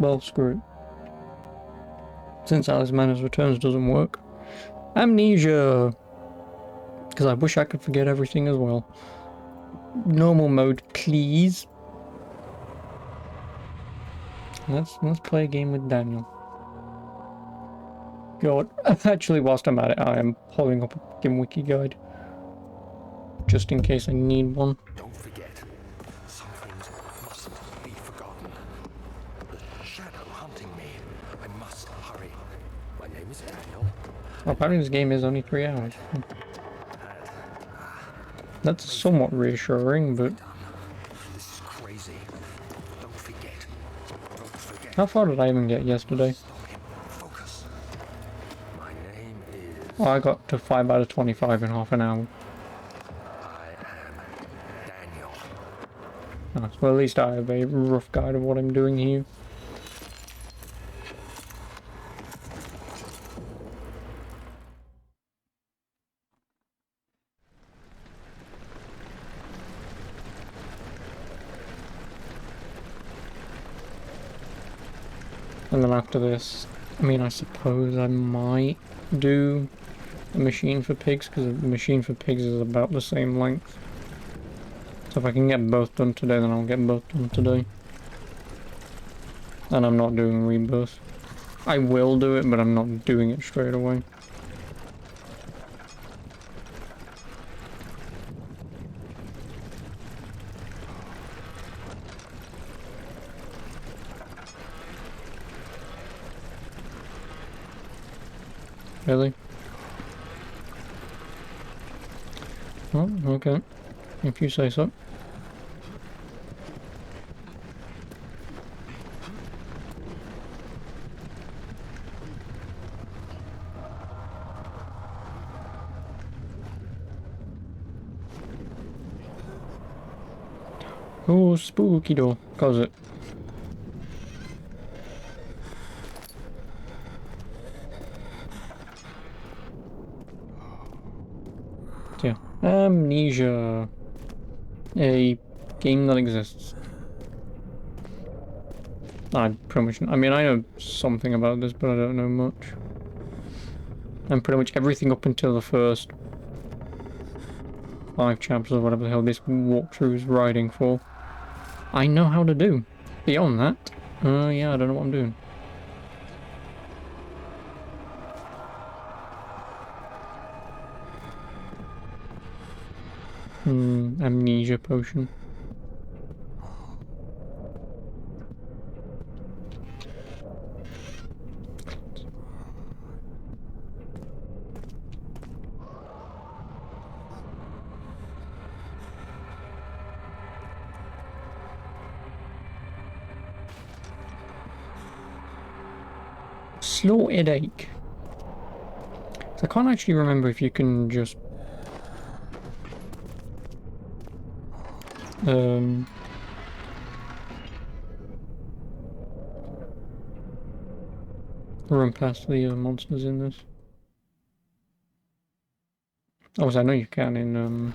Well, screw it. Since Alice Manners Returns doesn't work. Amnesia! Because I wish I could forget everything as well. Normal mode, please. Let's play a game with Daniel. God, actually, whilst I'm at it, I am pulling up a fucking wiki guide. Just in case I need one. Don't forget, some things mustn't be forgotten. The shadow hunting me. I must hurry. My name is Daniel. Oh, apparently this game is only 3 hours. That's somewhat reassuring, but... This is crazy. Don't forget. Don't forget. How far did I even get yesterday? Stop him. Focus. My name is... Oh, I got to 5 out of 25 in half an hour. I am Daniel. Nice. Well, at least I have a rough guide of what I'm doing here. And then after this, I mean, I suppose I might do a Machine for Pigs, because the Machine for Pigs is about the same length. So if I can get both done today, then I'll get both done today. And I'm not doing Rebirth. I will do it, but I'm not doing it straight away. Really? Oh, okay. If you say so. Oh, spooky door. Close it. Yeah. Amnesia. A game that exists. I pretty much... I mean, I know something about this, but I don't know much. And pretty much everything up until the first 5 chapters or whatever the hell this walkthrough is riding for, I know how to do. Beyond that, yeah, I don't know what I'm doing. Amnesia potion. Slow headache. So I can't actually remember if you can just run past the monsters in this. Oh, I know you can in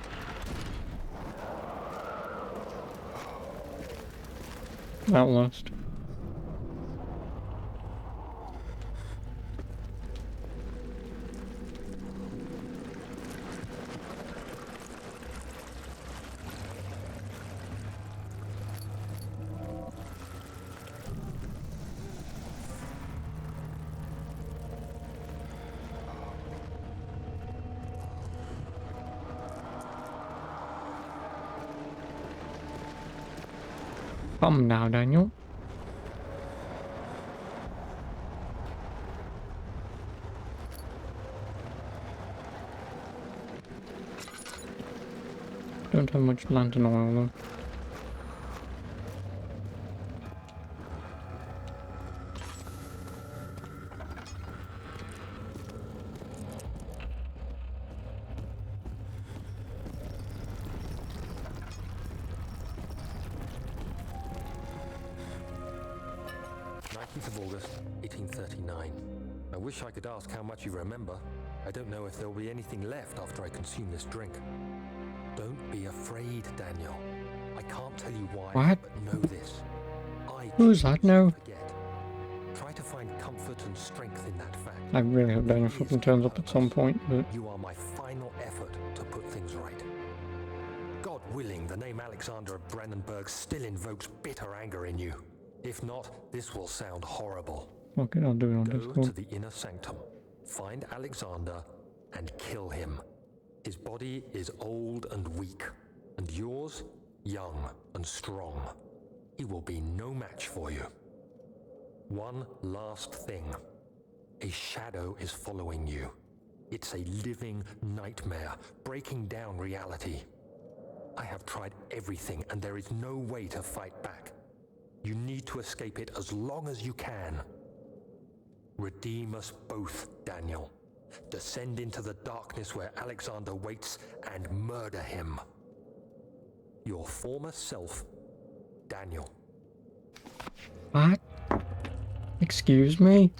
Outlast. Come now, Daniel. Don't have much lantern oil though. Of August, 1839. I wish I could ask how much you remember. I don't know if there'll be anything left after I consume this drink. Don't be afraid, Daniel. I can't tell you why, What? but know this. Who's that now? Forget. I really hope Daniel fucking turns up at some point, but... You are my final effort to put things right. God willing, the name Alexander of Brennenburg still invokes bitter anger in you. If not, this will sound horrible. Okay, I'll do it on Go Discord. to the inner sanctum, find Alexander, and kill him. His body is old and weak, and yours, young and strong. He will be no match for you. One last thing. A shadow is following you. It's a living nightmare, breaking down reality. I have tried everything, and there is no way to fight back. You need to escape it as long as you can. Redeem us both, Daniel. Descend into the darkness where Alexander waits and murder him. Your former self, Daniel. What? Excuse me?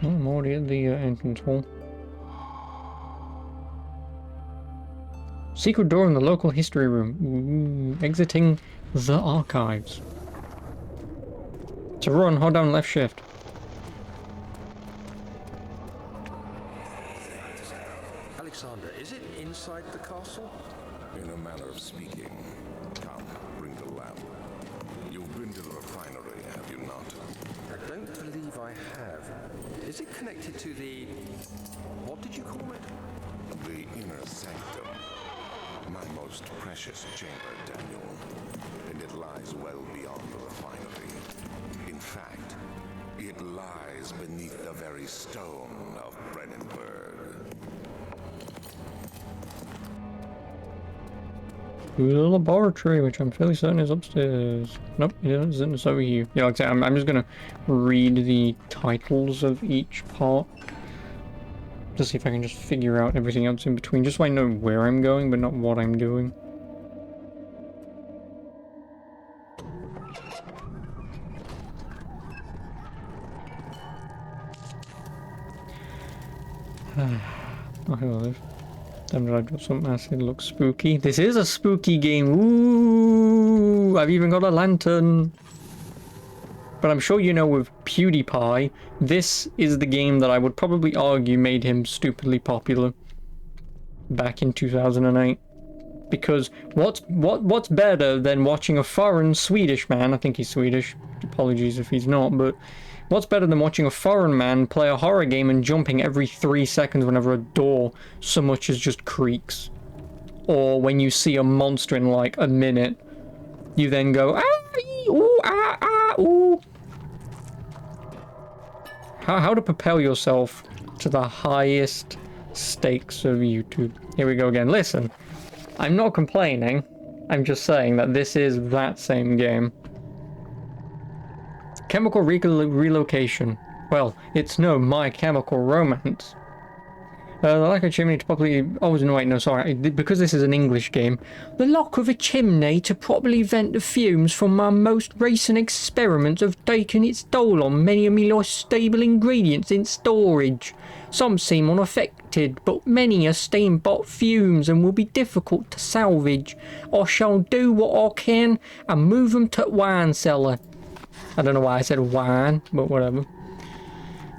Oh, I'm already at the entrance hall. Secret door in the local history room. Ooh, exiting the archives. To run, hold down left shift. Alexander, is it inside the castle? In a manner of speaking. Come, bring the lamp. You've been to the refinery, have you not? I don't believe I have. Is it connected to the... what did you call it? The inner sanctum. My most precious chamber, Daniel. And it lies well beyond the refinery. In fact, it lies beneath the very stone of Brennenburg. To the laboratory, which I'm fairly certain is upstairs. Nope, it isn't. It's over here. Yeah, like I said, I'm just gonna read the titles of each part to see if I can just figure out everything else in between, just so I know where I'm going, but not what I'm doing. Oh, hello. Damn it, I got some acid. Looks spooky. This is a spooky game. Ooh, I've even got a lantern. But I'm sure you know with PewDiePie, this is the game that I would probably argue made him stupidly popular back in 2008. Because what's better than watching a foreign Swedish man, I think he's Swedish, apologies if he's not, but what's better than watching a foreign man play a horror game and jumping every 3 seconds whenever a door so much as just creaks? Or when you see a monster in like a minute, you then go, ah, ooh, ah, ah, ooh. How to propel yourself to the highest stakes of YouTube. Here we go again. Listen, I'm not complaining. I'm just saying that this is that same game. Chemical relocation. Well, it's no My Chemical Romance. The lack of chimney to properly... Oh, no, wait, no, sorry. Because this is an English game. The lack of a chimney to properly vent the fumes from my most recent experiments have taken its toll on many of my less stable ingredients in storage. Some seem unaffected, but many are steam-bot fumes and will be difficult to salvage. I shall do what I can and move them to wine cellar. I don't know why I said wine, but whatever.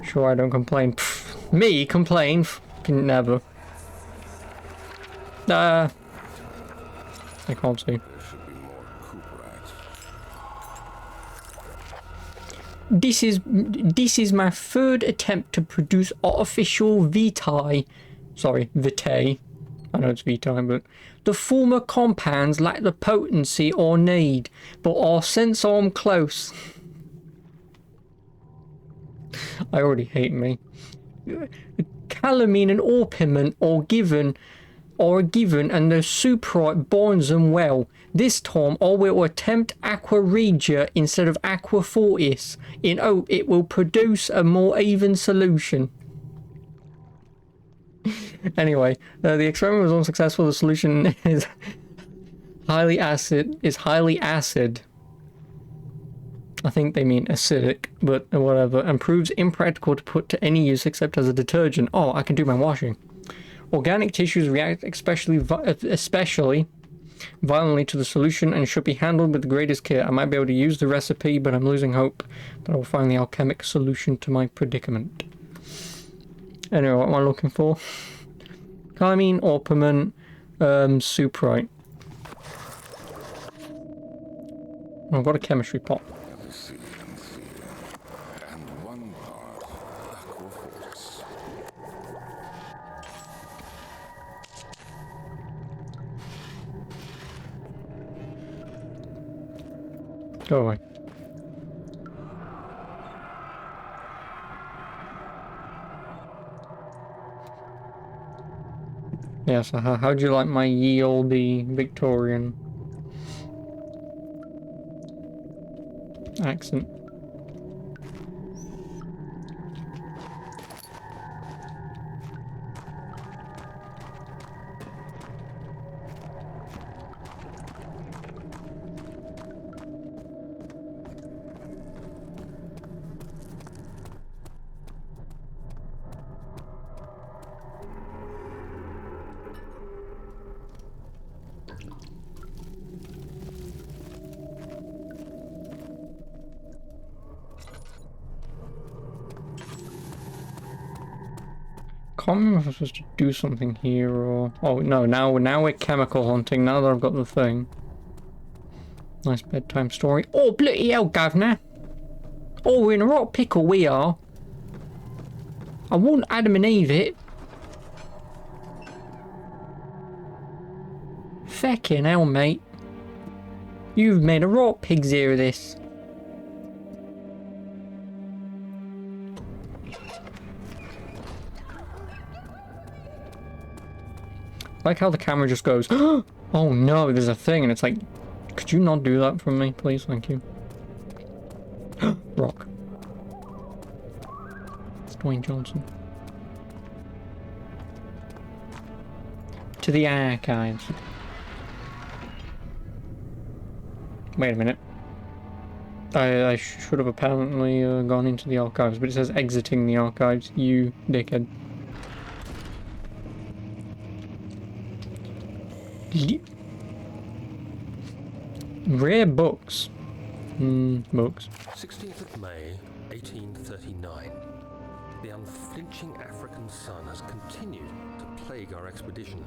Sure, I don't complain. Pfft, me complain? Can never. I can't see. There should be more Cooperats. This is my third attempt to produce artificial vitae. Sorry, vitae. I know it's vitae, but the former compounds lack the potency or need, but I sense I'm close. I already hate me. Calamine and orpiment are given and the superite binds them well. This time I will attempt aqua regia instead of aqua fortis in hope it will produce a more even solution. Anyway, the experiment was unsuccessful. The solution is highly acid. I think they mean acidic, but whatever. And proves impractical to put to any use except as a detergent. Oh, I can do my washing. Organic tissues react especially violently to the solution and should be handled with the greatest care. I might be able to use the recipe, but I'm losing hope that I will find the alchemic solution to my predicament. Anyway, what am I looking for? Chymine, orpiment, suprite. I've got a chemistry pot. And one part aquafortis. Go away. Yes, how'd you like my ye olde Victorian accent? Can't remember if I'm supposed to do something here or... Oh no, now we're chemical hunting, now that I've got the thing. Nice bedtime story. Oh bloody hell, governor! Oh, we're in a right pickle, we are. I want Adam and Eve it. Feckin' hell, mate. You've made a right pig's ear of this. I like how the camera just goes, oh no, there's a thing, and it's like, could you not do that for me, please? Thank you. Rock. It's Dwayne Johnson. To the archives. Wait a minute. I should have apparently gone into the archives, but it says exiting the archives, you dickhead. Rare books. Books. 16th of May, 1839. The unflinching African sun has continued to plague our expedition,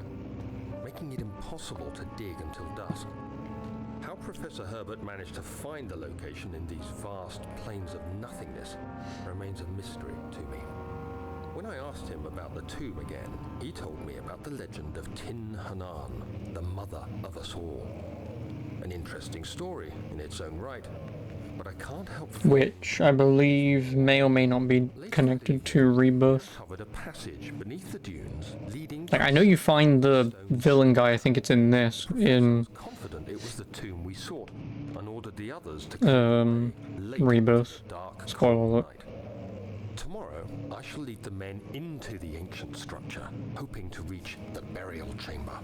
making it impossible to dig until dusk. How Professor Herbert managed to find the location in these vast plains of nothingness remains a mystery to me. When I asked him about the tomb again, he told me about the legend of Tin Hanan, the mother of us all. An interesting story in its own right, but I can't help which I believe may or may not be connected to Rebirth. covered a passage beneath the dunes leading Like, I know you find the villain guy, I think it's in this, in confident it was the tomb we sought and ordered the others to Rebirth. Spoiler alert. Tomorrow, I shall lead the men into the ancient structure, hoping to reach the burial chamber.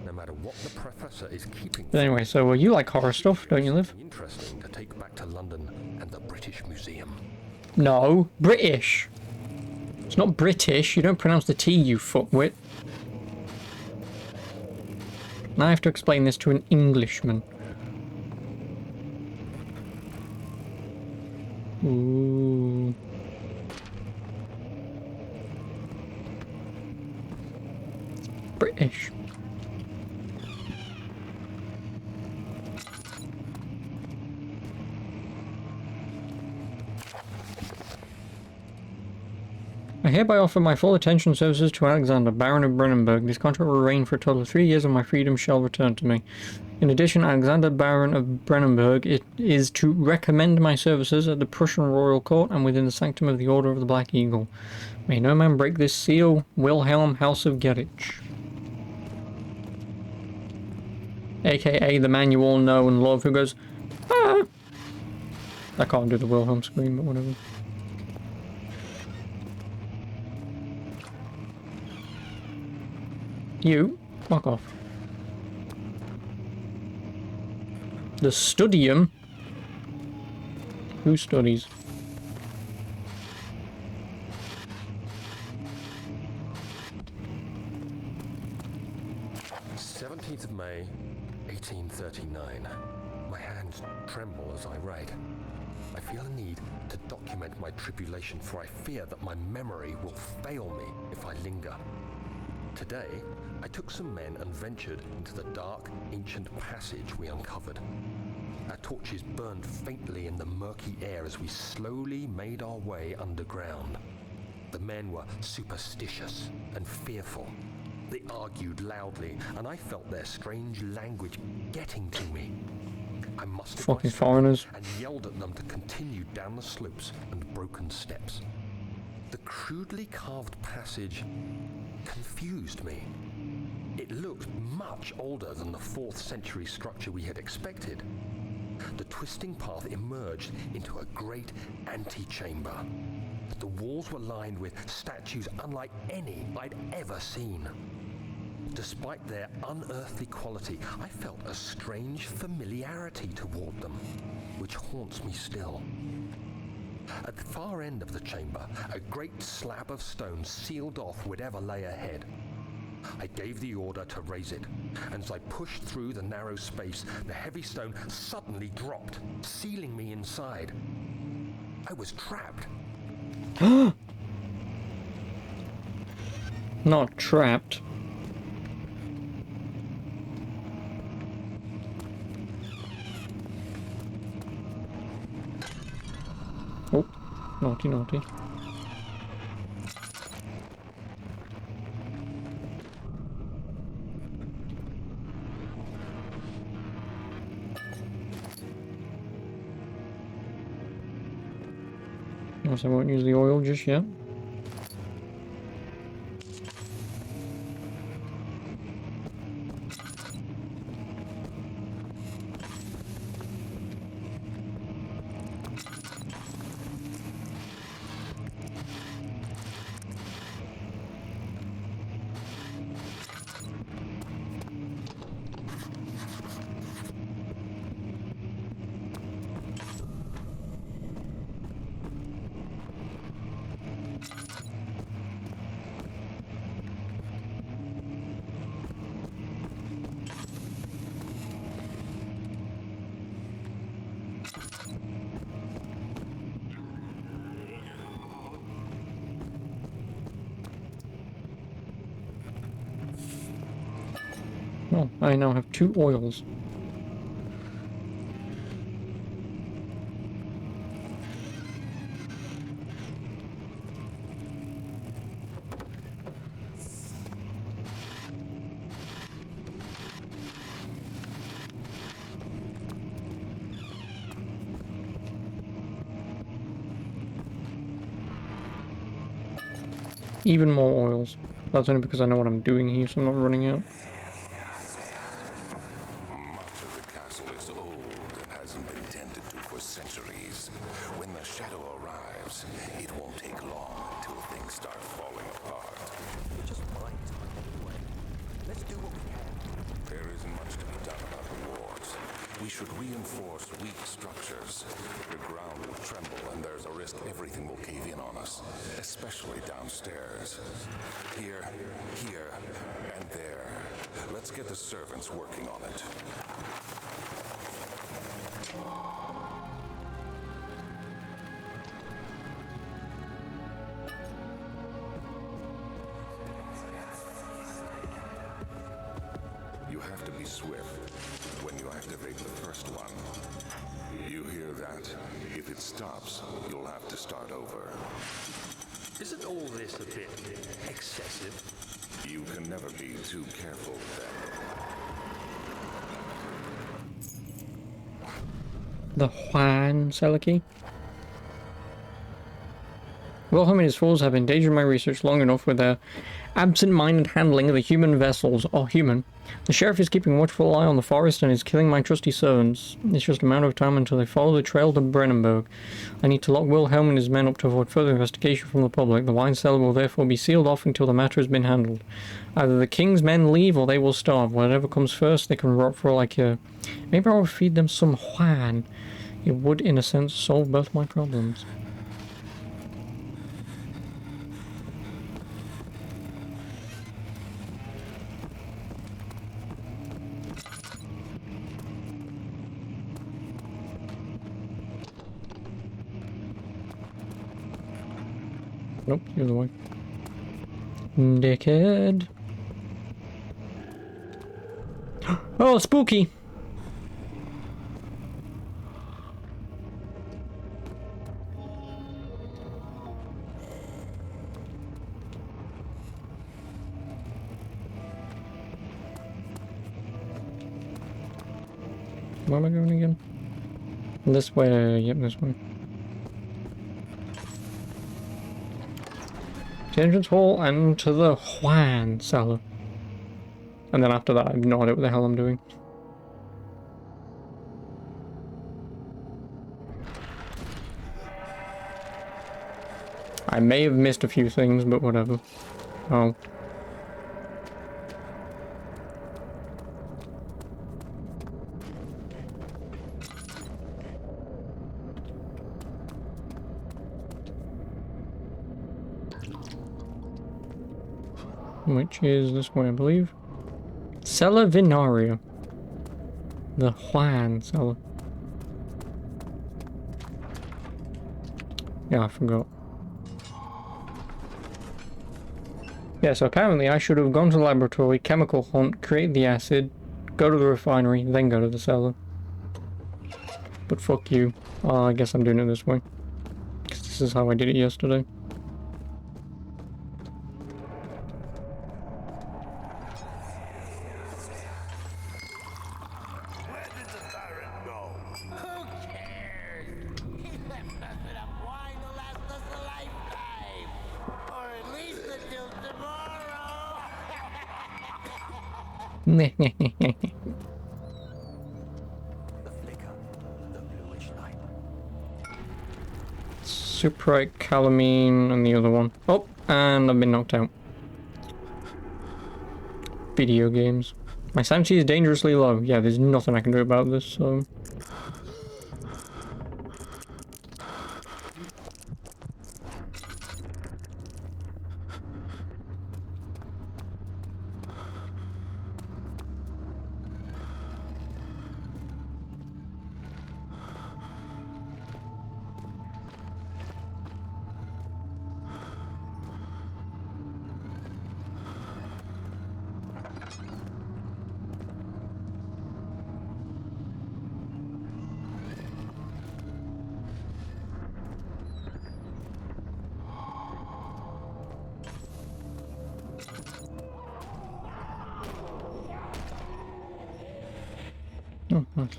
No matter what the professor is keeping. But anyway, so you like horror stuff, don't you, Liv? Interesting to take back to London and the British Museum. No, British. It's not British. You don't pronounce the T, you fuckwit. Now I have to explain this to an Englishman. Ooh. British. I hereby offer my full attention and services to Alexander, Baron of Brennenburg. This contract will reign for a total of 3 years and my freedom shall return to me. In addition, Alexander, Baron of Brennenburg, it is to recommend my services at the Prussian Royal Court and within the sanctum of the Order of the Black Eagle. May no man break this seal. Wilhelm, House of Gerich. AKA the man you all know and love who goes, ah! I can't do the Wilhelm scream, but whatever. You, fuck off. The Studium? Who studies? 17th of May, 1839. My hands tremble as I write. I feel a need to document my tribulation, for I fear that my memory will fail me if I linger. Today, I took some men and ventured into the dark, ancient passage we uncovered. Our torches burned faintly in the murky air as we slowly made our way underground. The men were superstitious and fearful. They argued loudly, and I felt their strange language getting to me. I mustered Fucking myself foreigners. and yelled at them to continue down the slopes and broken steps. The crudely carved passage confused me. It looked much older than the 4th century structure we had expected. The twisting path emerged into a great antechamber. The walls were lined with statues unlike any I'd ever seen. Despite their unearthly quality, I felt a strange familiarity toward them, which haunts me still. At the far end of the chamber, a great slab of stone sealed off whatever lay ahead. I gave the order to raise it, and as I pushed through the narrow space, the heavy stone suddenly dropped, sealing me inside. I was trapped. Not trapped. Oh, naughty, naughty. Guess I won't use the oil just yet. Oh, I now have 2 oils. Even more oils. That's only because I know what I'm doing here, so I'm not running out. Much of the castle is old and hasn't been tended to for centuries. When the shadow arrives, it won't take long till things start falling apart. We're just buying time anyway. Let's do what we can. There isn't much to be done about the wars. We should reinforce weak structures. The ground will tremble and there's a risk everything will cave in on us, especially downstairs. Here, and there. Let's get the servants working on it. You have to be swift when you activate the first one. You hear that? If it stops, you'll have to start over. Isn't all this a bit excessive? You can never be too careful, then. The Juan Seleki. Wilhelm and his fools have endangered my research long enough with their absent-minded handling of the human vessels, or human. The sheriff is keeping a watchful eye on the forest and is killing my trusty servants. It's just a matter of time until they follow the trail to Brennenburg. I need to lock Wilhelm and his men up to avoid further investigation from the public. The wine cellar will therefore be sealed off until the matter has been handled. Either the king's men leave or they will starve. Whatever comes first, they can rot for all I care. Maybe I'll feed them some Juan. It would, in a sense, solve both my problems. Nope, the other way. Dickhead. Oh, spooky! Where am I going again? This way, yep, this way. The entrance hall and to the Juan cellar. And then after that, I have no idea what the hell I'm doing. I may have missed a few things, but whatever. Oh. Which is this way, I believe. Cella Vinaria. The Juan cellar. Yeah, I forgot. Yeah, so apparently I should have gone to the laboratory, chemical hunt, create the acid, go to the refinery, then go to the cellar. But fuck you. I guess I'm doing it this way. Because this is how I did it yesterday. The flicker, the bluish light. Suprite, calamine, and the other one. Oh, and I've been knocked out. Video games. My sanity is dangerously low. Yeah, there's nothing I can do about this, so... Oh, nice.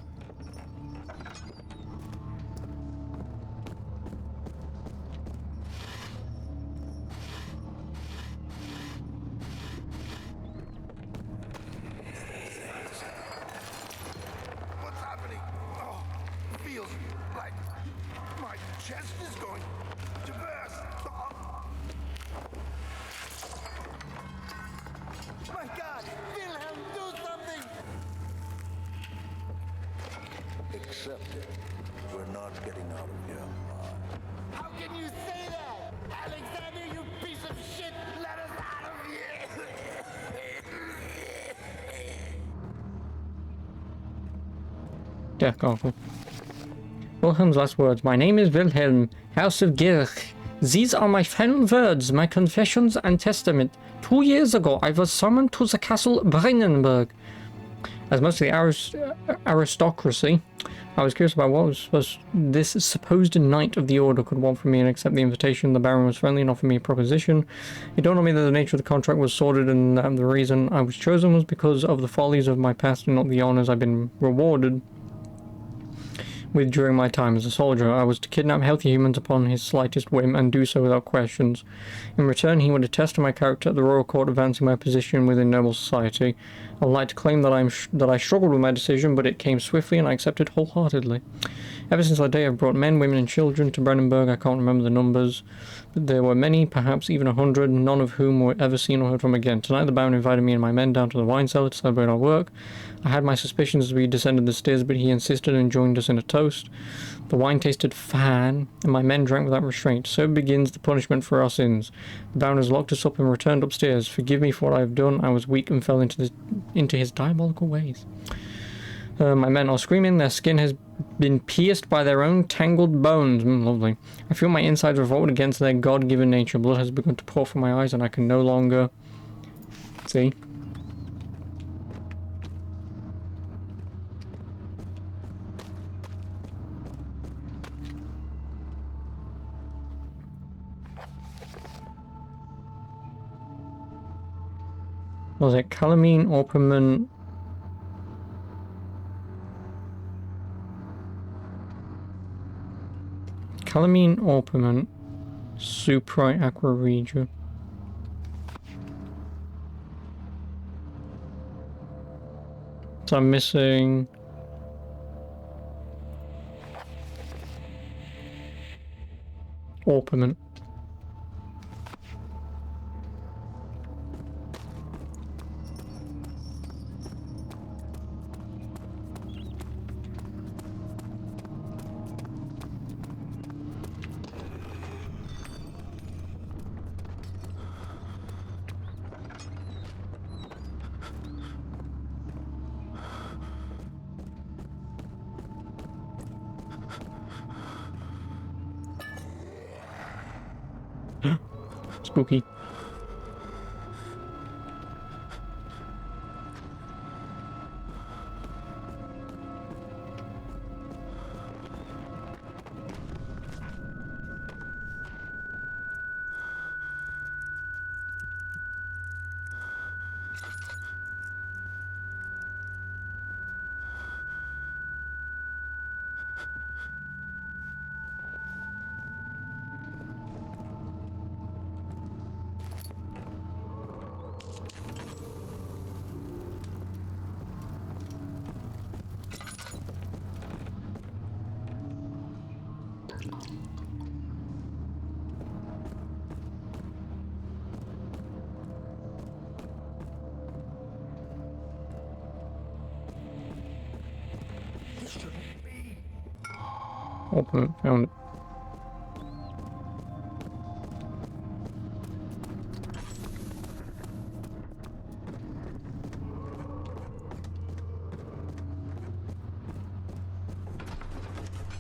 What's happening? Oh, feels like my chest is going to burst. Oh. My God, Wilhelm, do something! Accept it. We're not getting out of here. How can you say that? Alexander, you piece of shit! Let us out of here! Yeah, awful. Wilhelm's last words. My name is Wilhelm, House of Girch. These are my final words, my confessions and testament. 2 years ago, I was summoned to the castle Brennenburg. As most of the aristocracy, I was curious about what was this supposed knight of the order could want from me and accept the invitation. The Baron was friendly and offered me a proposition. It dawned on me that the nature of the contract was sordid and that the reason I was chosen was because of the follies of my past and not the honors I've been rewarded with during my time as a soldier. I was to kidnap healthy humans upon his slightest whim and do so without questions. In return, he would attest to my character at the royal court, advancing my position within noble society. I would like to claim that I struggled with my decision, but it came swiftly and I accepted wholeheartedly. Ever since that day, I've brought men, women, and children to Brennenburg. I can't remember the numbers, but there were many, perhaps even 100, none of whom were ever seen or heard from again. Tonight, the Baron invited me and my men down to the wine cellar to celebrate our work. I had my suspicions as we descended the stairs, but he insisted and joined us in a toast. The wine tasted fine, and my men drank without restraint. So begins the punishment for our sins. The Baron has locked us up and returned upstairs. Forgive me for what I have done. I was weak and fell into his diabolical ways. My men are screaming. Their skin has been pierced by their own tangled bones. Lovely. I feel my insides revolt against their God-given nature. Blood has begun to pour from my eyes, and I can no longer see. Was it calamine, orpiment? Calamine, orpiment, suprite, aqua regia. So I'm missing orpiment. Spooky. Orpiment, found it.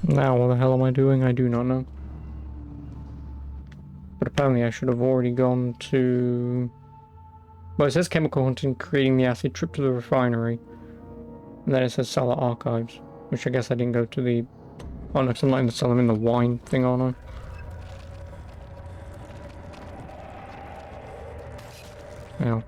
Now, what the hell am I doing? I do not know. But apparently I should have already gone to... Well, it says chemical hunting, creating the acid, trip to the refinery. And then it says cellar archives, which I guess I didn't go to the... Oh no, 'cause I'm letting sell them in the wine thing, aren't I? Yeah.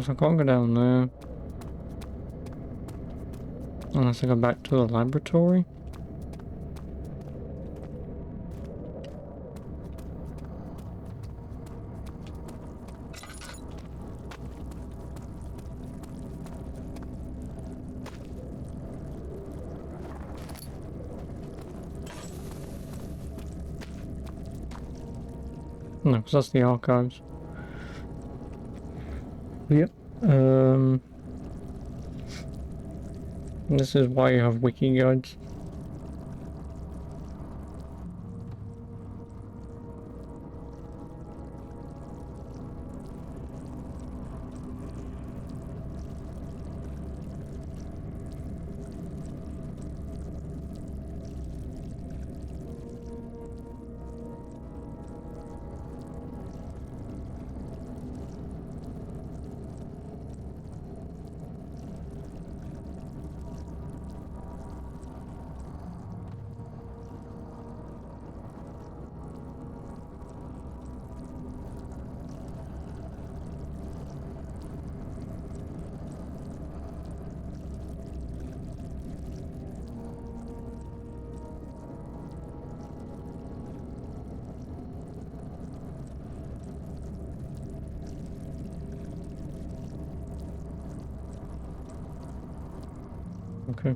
So I can't go down there. Unless I go back to the laboratory. No, because that's the archives. Yep. This is why you have wiki guides. Okay.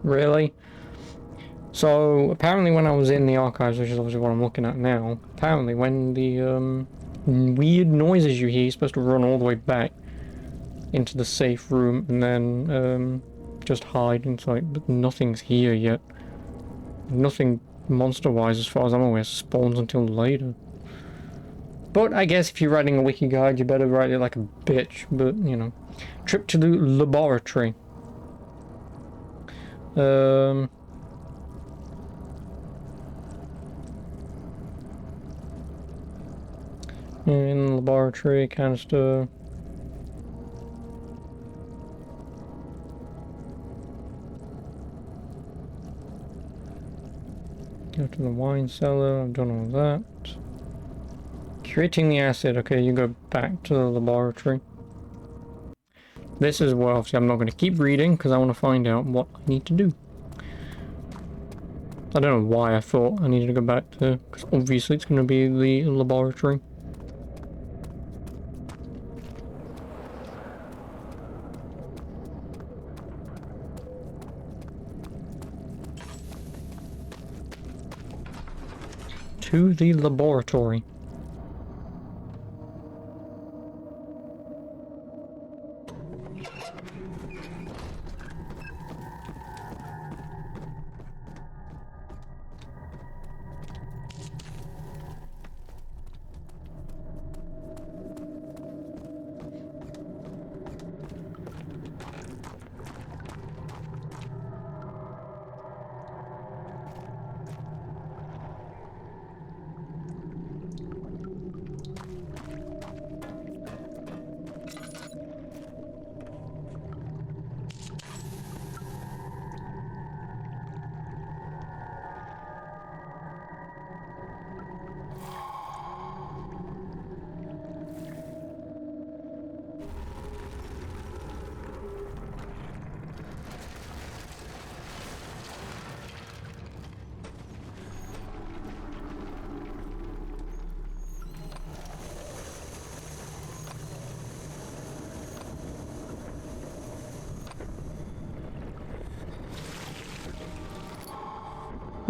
Really? So, apparently when I was in the archives, which is obviously what I'm looking at now, apparently when the, weird noises you hear, you're supposed to run all the way back into the safe room and then, just hide inside, but nothing's here yet. Nothing monster-wise, as far as I'm aware, spawns until later. But I guess if you're writing a wiki guide, you better write it like a bitch, but, you know. Trip to the laboratory. In the laboratory kind of stuff. Go to the wine cellar, I've done all that. Creating the acid, okay, you go back to the laboratory. This is where obviously I'm not going to keep reading because I want to find out what I need to do. I don't know why I thought I needed to go back to, because obviously it's going to be the laboratory. To the laboratory.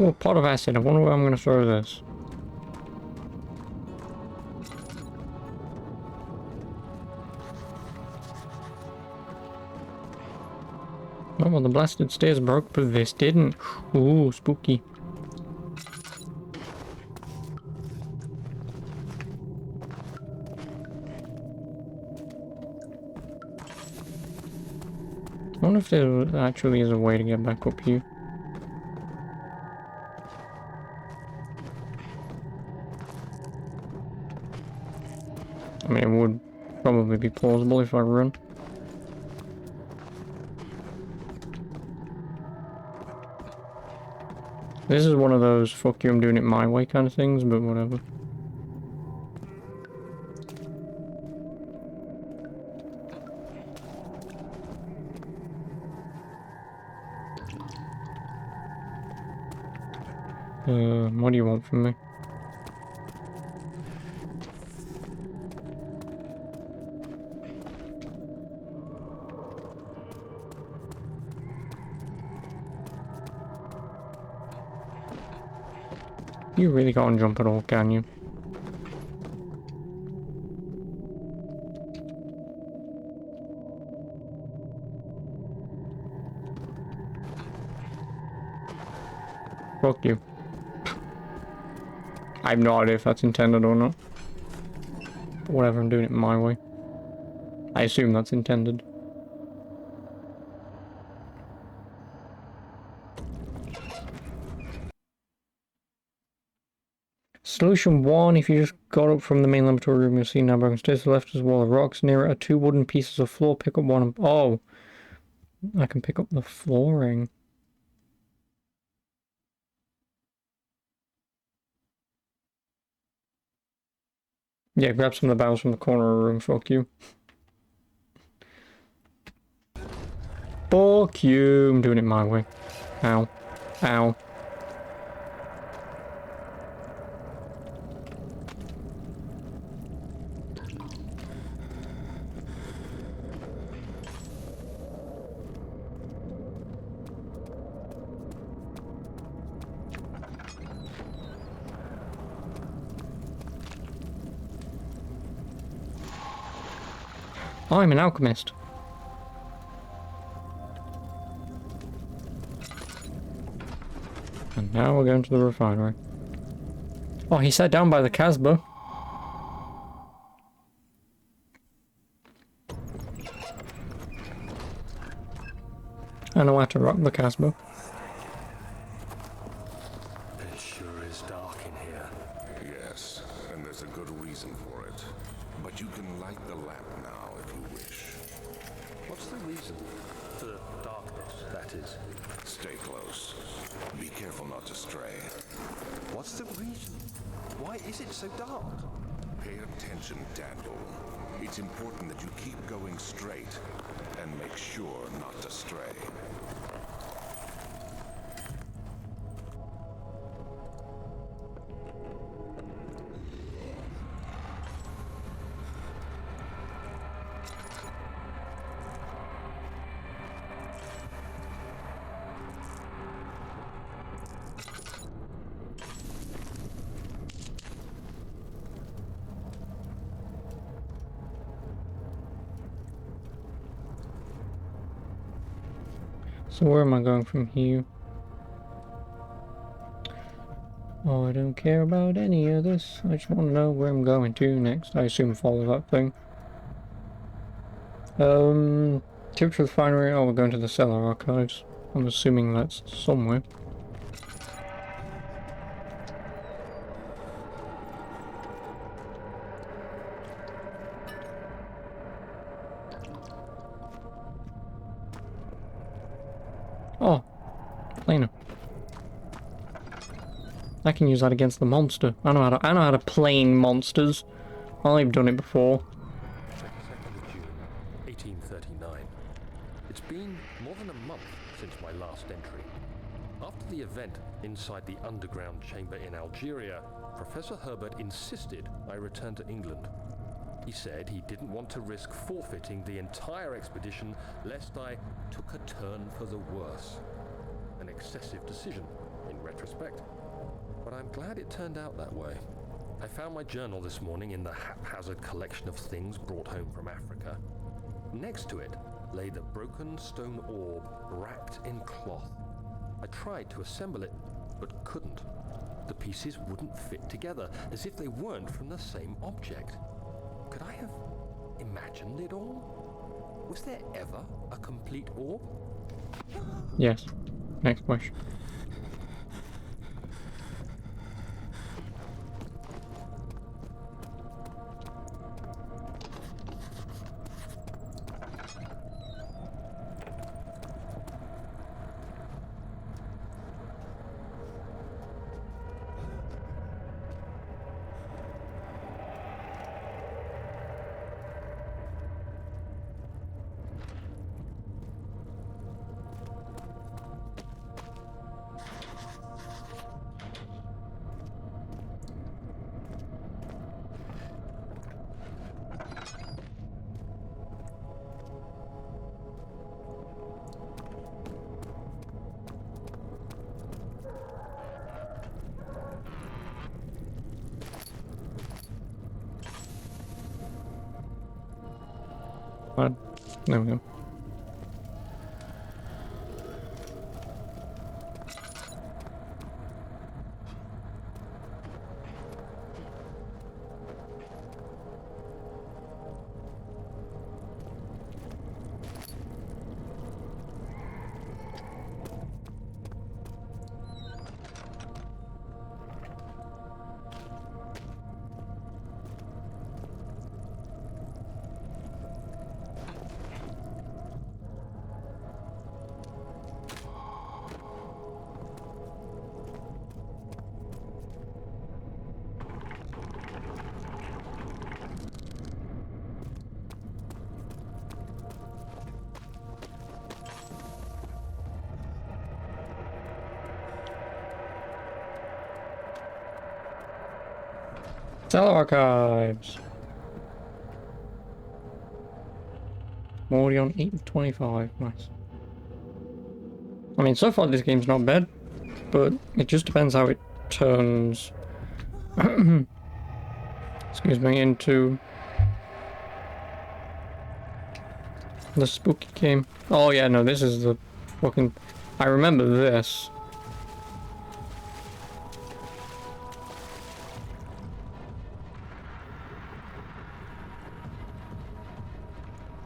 Oh, pot of acid. I wonder where I'm going to throw this. Oh, well, the blasted stairs broke, but this didn't. Ooh, spooky. I wonder if there actually is a way to get back up here. I mean, it would probably be plausible if I run. This is one of those fuck you, I'm doing it my way kind of things, but whatever. What do you want from me? You really can't jump at all, can you? Fuck you. I have no idea if that's intended or not. But whatever, I'm doing it my way. I assume that's intended. Solution 1, if you just got up from the main laboratory room, you'll see now broken stairs to the left as well as rocks. Near it are 2 wooden pieces of floor. Pick up one and... Oh! I can pick up the flooring. Yeah, grab some of the barrels from the corner of the room, fuck you. Fuck you, I'm doing it my way. Ow. Ow. I'm an alchemist. And now we're going to the refinery. Oh, he sat down by the Casbah. I know how to rock the Casbah. It sure is dark in here. Yes, and there's a good reason for it. But you can light the lamp now if you wish. What's the reason? The darkness, that is. Stay close. Be careful not to stray. What's the reason? Why is it so dark? Pay attention, Daniel. It's important that you keep going straight and make sure not to stray. So where am I going from here? Oh, I don't care about any of this. I just want to know where I'm going to next. I assume follow that thing. Tip to the refinery. Oh, we're going to the cellar archives. I'm assuming that's somewhere. Oh, planer. I can use that against the monster. I know how to plane monsters. I've done it before. 22nd of June, 1839. It's been more than a month since my last entry. After the event inside the underground chamber in Algeria, Professor Herbert insisted I return to England. He said he didn't want to risk forfeiting the entire expedition lest I took a turn for the worse. An excessive decision, in retrospect. But I'm glad it turned out that way. I found my journal this morning in the haphazard collection of things brought home from Africa. Next to it lay the broken stone orb wrapped in cloth. I tried to assemble it, but couldn't. The pieces wouldn't fit together, as if they weren't from the same object. Could I have imagined it all? Was there ever a complete orb? Yes. Next question. Right. There we go. Cellar archives. I'm already on 8:25. Nice. I mean, so far this game's not bad, but it just depends how it turns. Excuse me, into The spooky game. Oh yeah, no, this is the fucking... I remember this.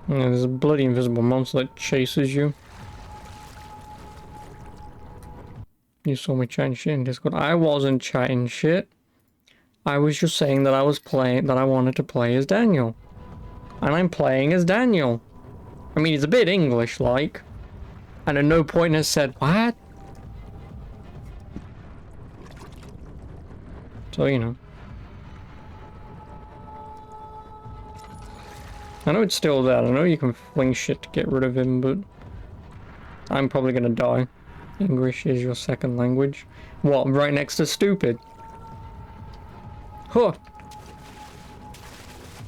Yeah, there's a bloody invisible monster that chases you. You saw me chatting shit in Discord. I wasn't chatting shit. I was just saying that I was playing, that I wanted to play as Daniel. And I'm playing as Daniel. I mean, it's a bit English-like. And at no point has said, what? So, you know. I know it's still there. I know you can fling shit to get rid of him, but... I'm probably gonna die. English is your second language. What, right next to stupid? Huh!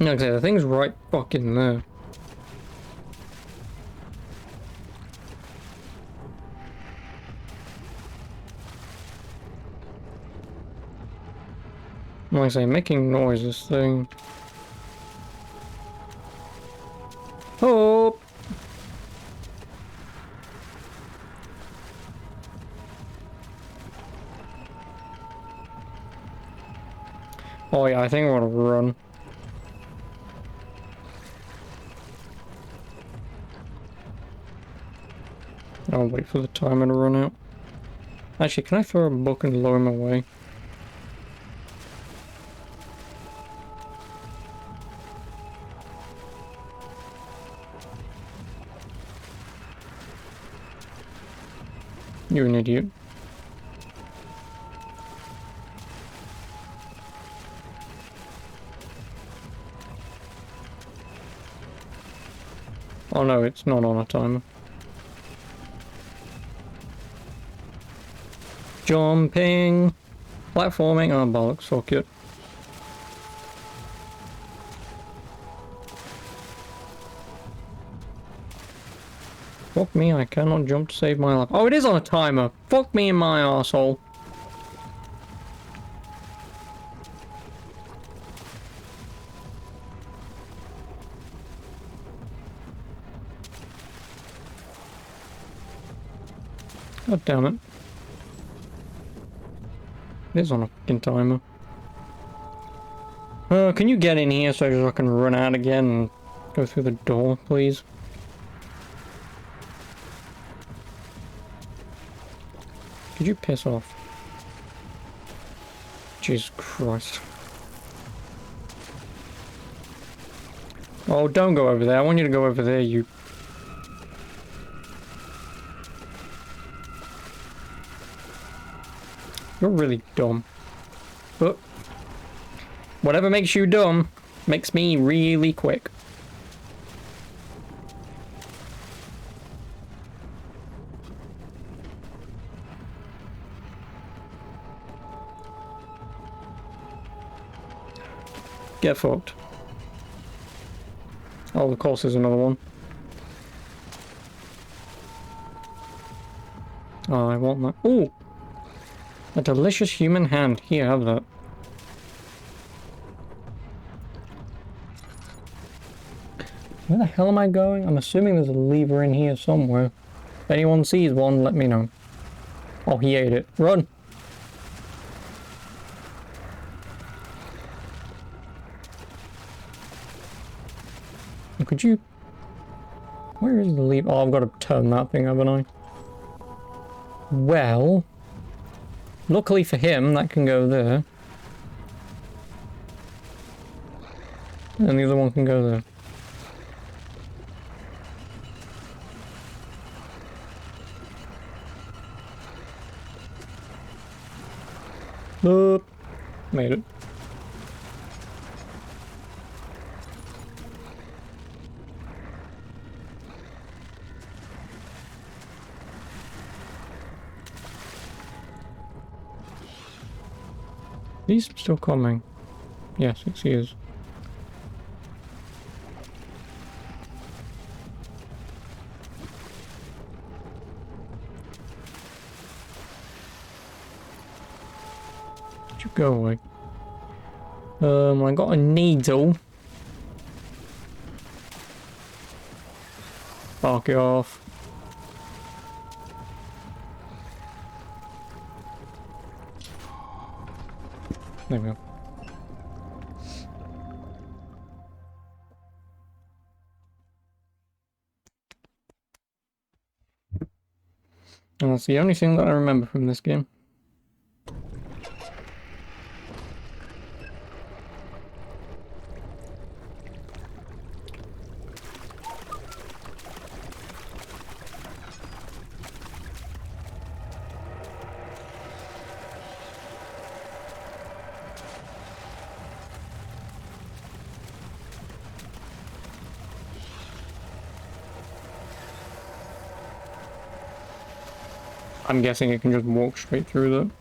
Okay, the thing's right fucking there. Like I say, making noise, this thing. Oh! Oh yeah, I think I want to run. I'll wait for the timer to run out. Actually, can I throw a book and lure him away? You're an idiot. Oh no, it's not on a timer. Jumping! Platforming! Oh bollocks, fuck it. Fuck me, I cannot jump to save my life. Oh, it is on a timer! Fuck me in my arsehole. God damn it. It is on a fucking timer. Can you get in here so I can run out again and go through the door, please? Could you piss off? Jesus Christ. Oh, don't go over there. I want you to go over there, you... You're really dumb. But... whatever makes you dumb, makes me really quick. Get fucked. Oh, of course there's another one. Oh, I want that. Ooh! A delicious human hand. Here, have that. Where the hell am I going? I'm assuming there's a lever in here somewhere. If anyone sees one, let me know. Oh, he ate it. Run! Could you... where is the lever? Oh, I've got to turn that thing, haven't I? Well... luckily for him, that can go there. And the other one can go there. Made it. He's still coming. Yes, he is. Did you go away? I got a needle. Fuck you off. There we go. And that's the only thing that I remember from this game. I'm guessing it can just walk straight through that.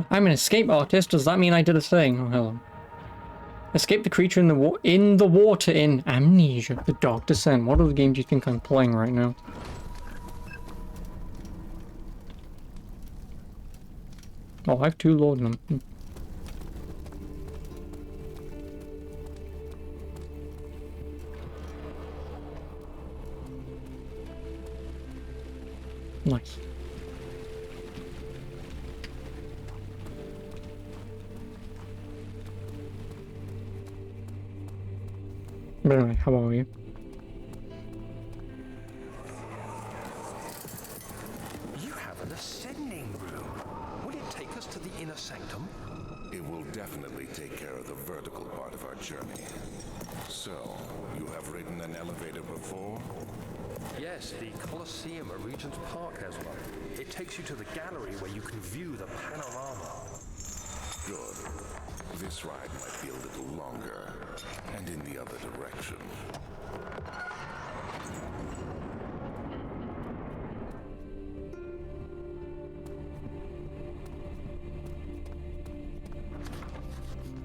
I'm an escape artist. Does that mean I did a thing? Oh, hello. Escape the creature in the water in Amnesia. The Dark Descent. What other game do you think I'm playing right now? Oh, I have 2 laudanum. Nice. But anyway, how are you? You have an ascending room. Will it take us to the inner sanctum? It will definitely take care of the vertical part of our journey. So, you have ridden an elevator before? Yes, the Colosseum at Regent's Park has one. It takes you to the gallery where you can view the panorama. Good. This ride might be a little longer, and in the other direction.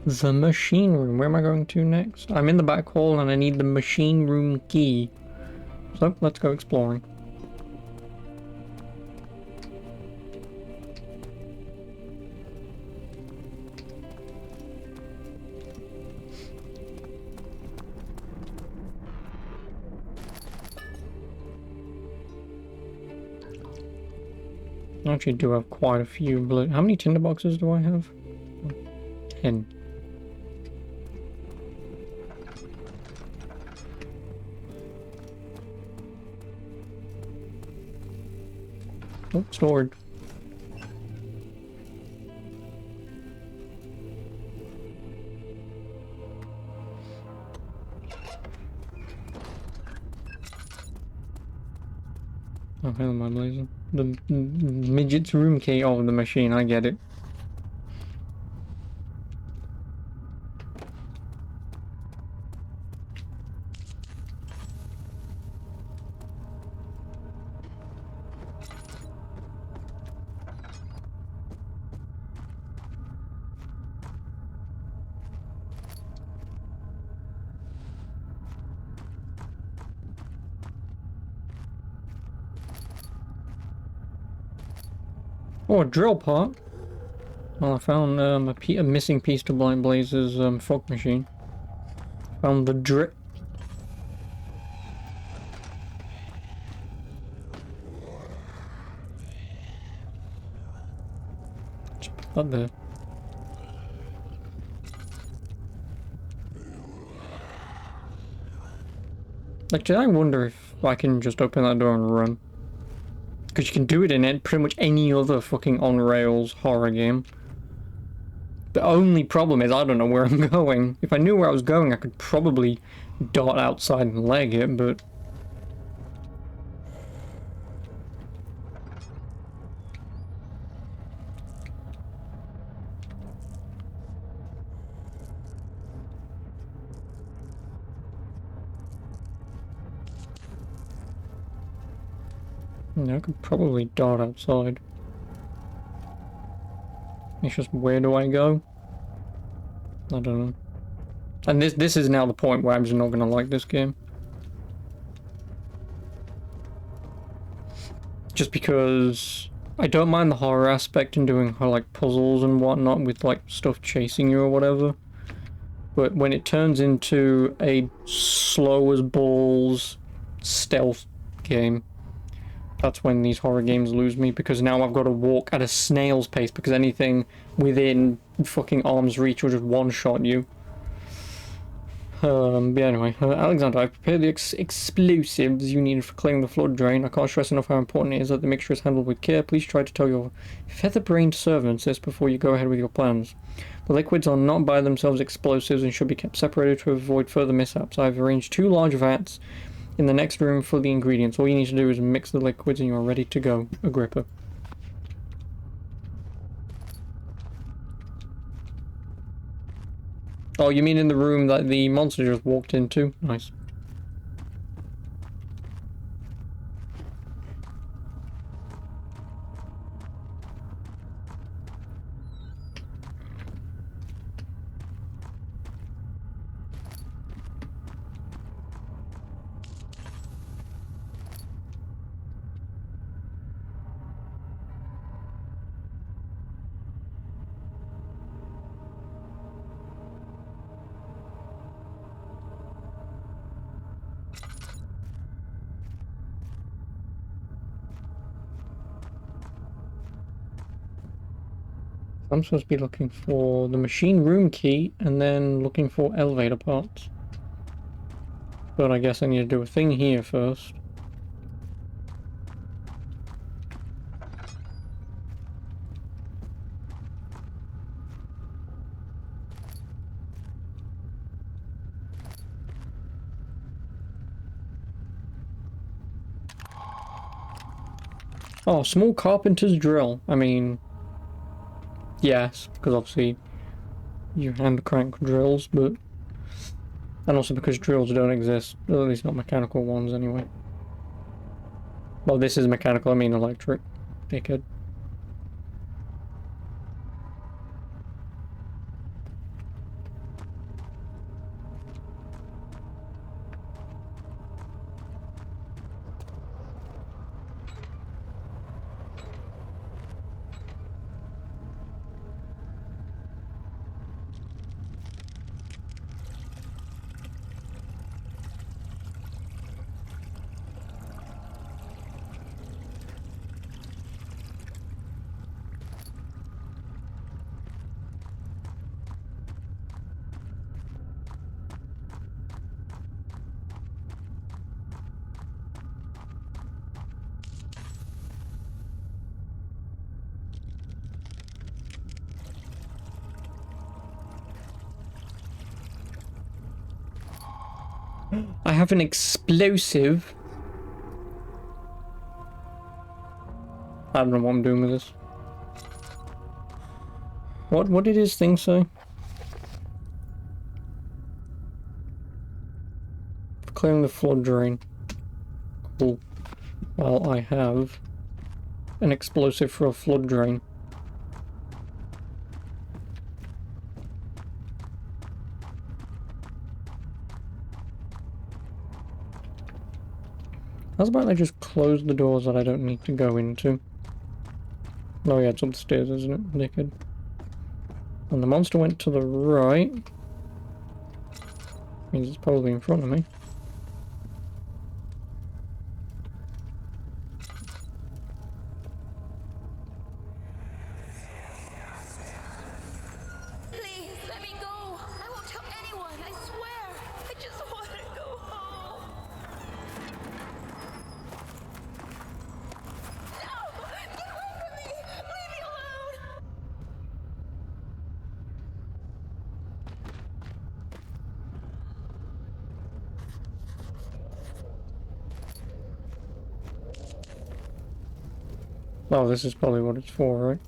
The machine room. Where am I going to next? I'm in the back hall and I need the machine room key. So, let's go exploring. I actually do have quite a few blue. How many tinderboxes do I have? 10. Oh, stored. Oh, hell am I blazing? The midget's room key. Oh, the machine, I get it. Oh, a drill part. Well, I found a missing piece to Blind Blaze's fog machine. Found the drip. Just put that there. Actually, I wonder if I can just open that door and run. Because you can do it in pretty much any other fucking on-rails horror game. The only problem is I don't know where I'm going. If I knew where I was going, I could probably dart outside and leg it, but... yeah, I could probably dart outside. It's just, where do I go? I don't know. And this is now the point where I'm just not gonna like this game. Just because I don't mind the horror aspect and doing like puzzles and whatnot with like stuff chasing you or whatever. But when it turns into a slow as balls stealth game, that's when these horror games lose me, because now I've got to walk at a snail's pace because anything within fucking arm's reach will just one-shot you. But anyway, Alexander, I've prepared the explosives you needed for clearing the flood drain. I can't stress enough how important it is that the mixture is handled with care. Please try to tell your feather-brained servants this before you go ahead with your plans. The liquids are not by themselves explosives and should be kept separated to avoid further mishaps. I've arranged 2 large vats in the next room for the ingredients. All you need to do is mix the liquids and you are ready to go. Agrippa. Oh, you mean in the room that the monster just walked into? Nice. I'm supposed to be looking for the machine room key and then looking for elevator parts. But I guess I need to do a thing here first. Oh, small carpenter's drill. I mean, yes, because obviously you hand crank drills, but... And also because drills don't exist, at least not mechanical ones anyway. Well, this is mechanical, I mean electric. Dickhead. I have an explosive. I don't know what I'm doing with this. What did his thing say? Clearing the flood drain. Cool. Well, I have an explosive for a flood drain. How's about I just close the doors that I don't need to go into? Oh yeah, it's upstairs, isn't it? Naked. And the monster went to the right. Means it's probably in front of me. Please, let me go. I won't tell anyone, I swear. I just want to go home. No! Get away from me! Leave me alone! Oh, this is probably what it's for, right?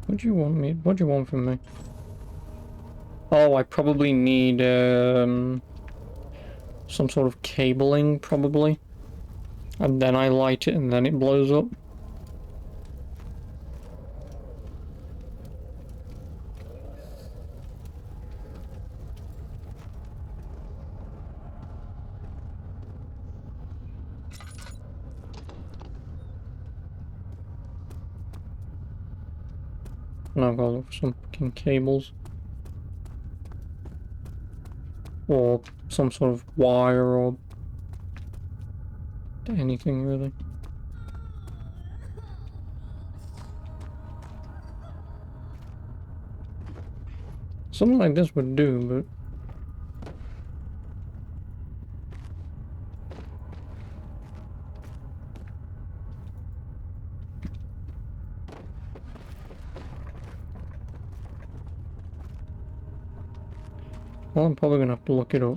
What do you want me? What do you want from me? Oh, I probably need some sort of cabling, probably. And then I light it and then it blows up. And I've got to look for some fucking cables. Or some sort of wire or anything really. Something like this would do, but... Well, I'm probably gonna have to look it up.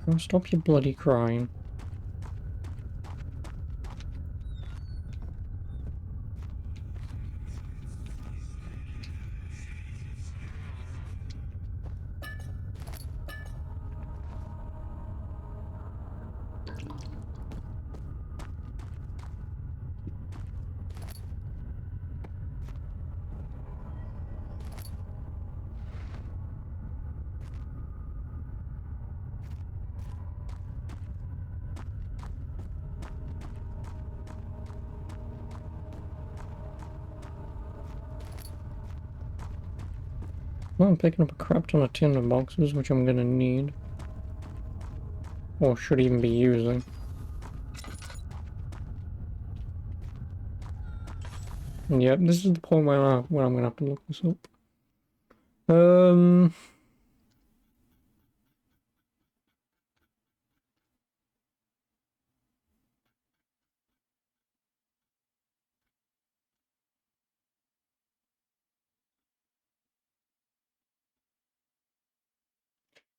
Oh, stop your bloody crying. Well, I'm picking up a crap ton of tinder boxes, which I'm gonna need. Or should even be using. And yep, this is the point where I'm gonna have to look this up.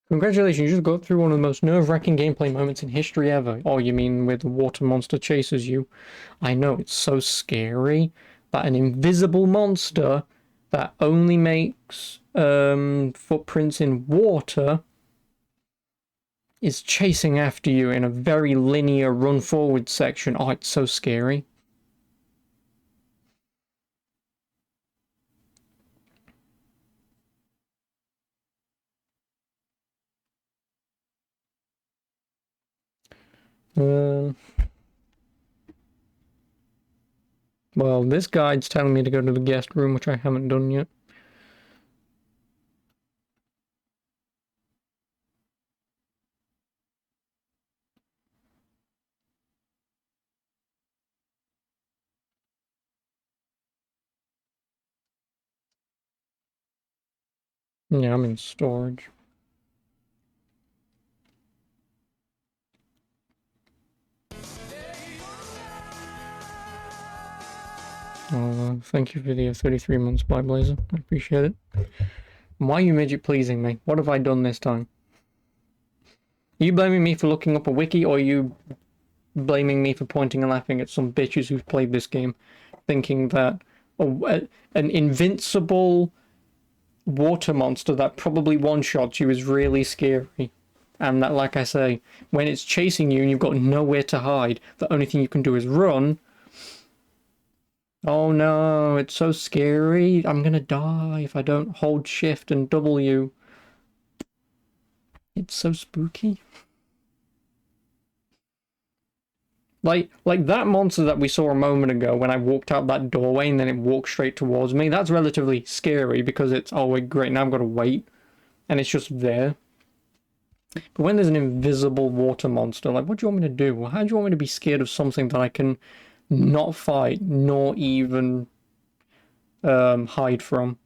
Congratulations, you just got through one of the most nerve-wracking gameplay moments in history ever. Oh, you mean with the water monster chases you? I know, it's so scary that an invisible monster that only makes footprints in water is chasing after you in a very linear run-forward section. Oh, it's so scary. Well, this guide's telling me to go to the guest room, which I haven't done yet. Yeah, I'm in storage. Oh, thank you for the 33 months, Spy Blazer. I appreciate it. Why are you midget pleasing me? What have I done this time? Are you blaming me for looking up a wiki, or are you blaming me for pointing and laughing at some bitches who've played this game, thinking that an invincible water monster that probably one-shots you is really scary? And that, like I say, when it's chasing you and you've got nowhere to hide, the only thing you can do is run. Oh no, it's so scary. I'm gonna die if I don't hold shift and W. It's so spooky. Like that monster that we saw a moment ago when I walked out that doorway and then it walked straight towards me, that's relatively scary because it's, oh wait, great, now I've got to wait. And it's just there. But when there's an invisible water monster, like, what do you want me to do? How do you want me to be scared of something that I can not fight, nor even hide from?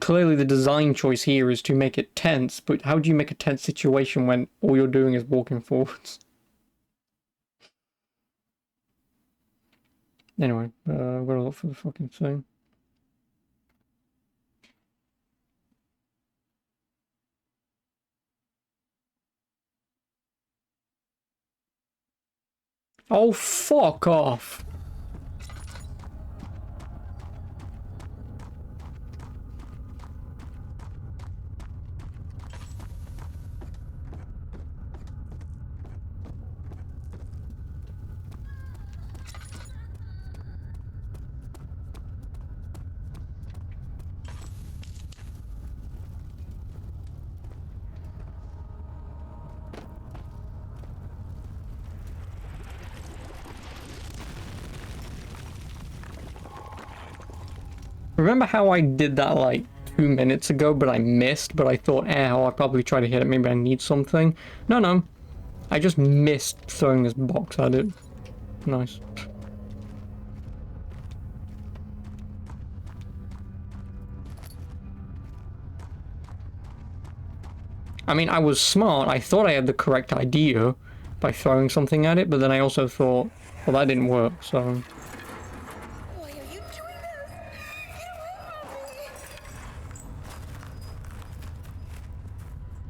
clearly the design choice here is to make it tense, but how do you make a tense situation when all you're doing is walking forwards? Anyway, I've got to look for the fucking thing. Oh, fuck off! Remember how I did that like 2 minutes ago, but I missed, but I thought, I'll probably try to hit it, maybe I need something. No. I just missed throwing this box at it. Nice. I mean, I was smart. I thought I had the correct idea by throwing something at it, but then I also thought, well, that didn't work, so... Why are you doing this? Get away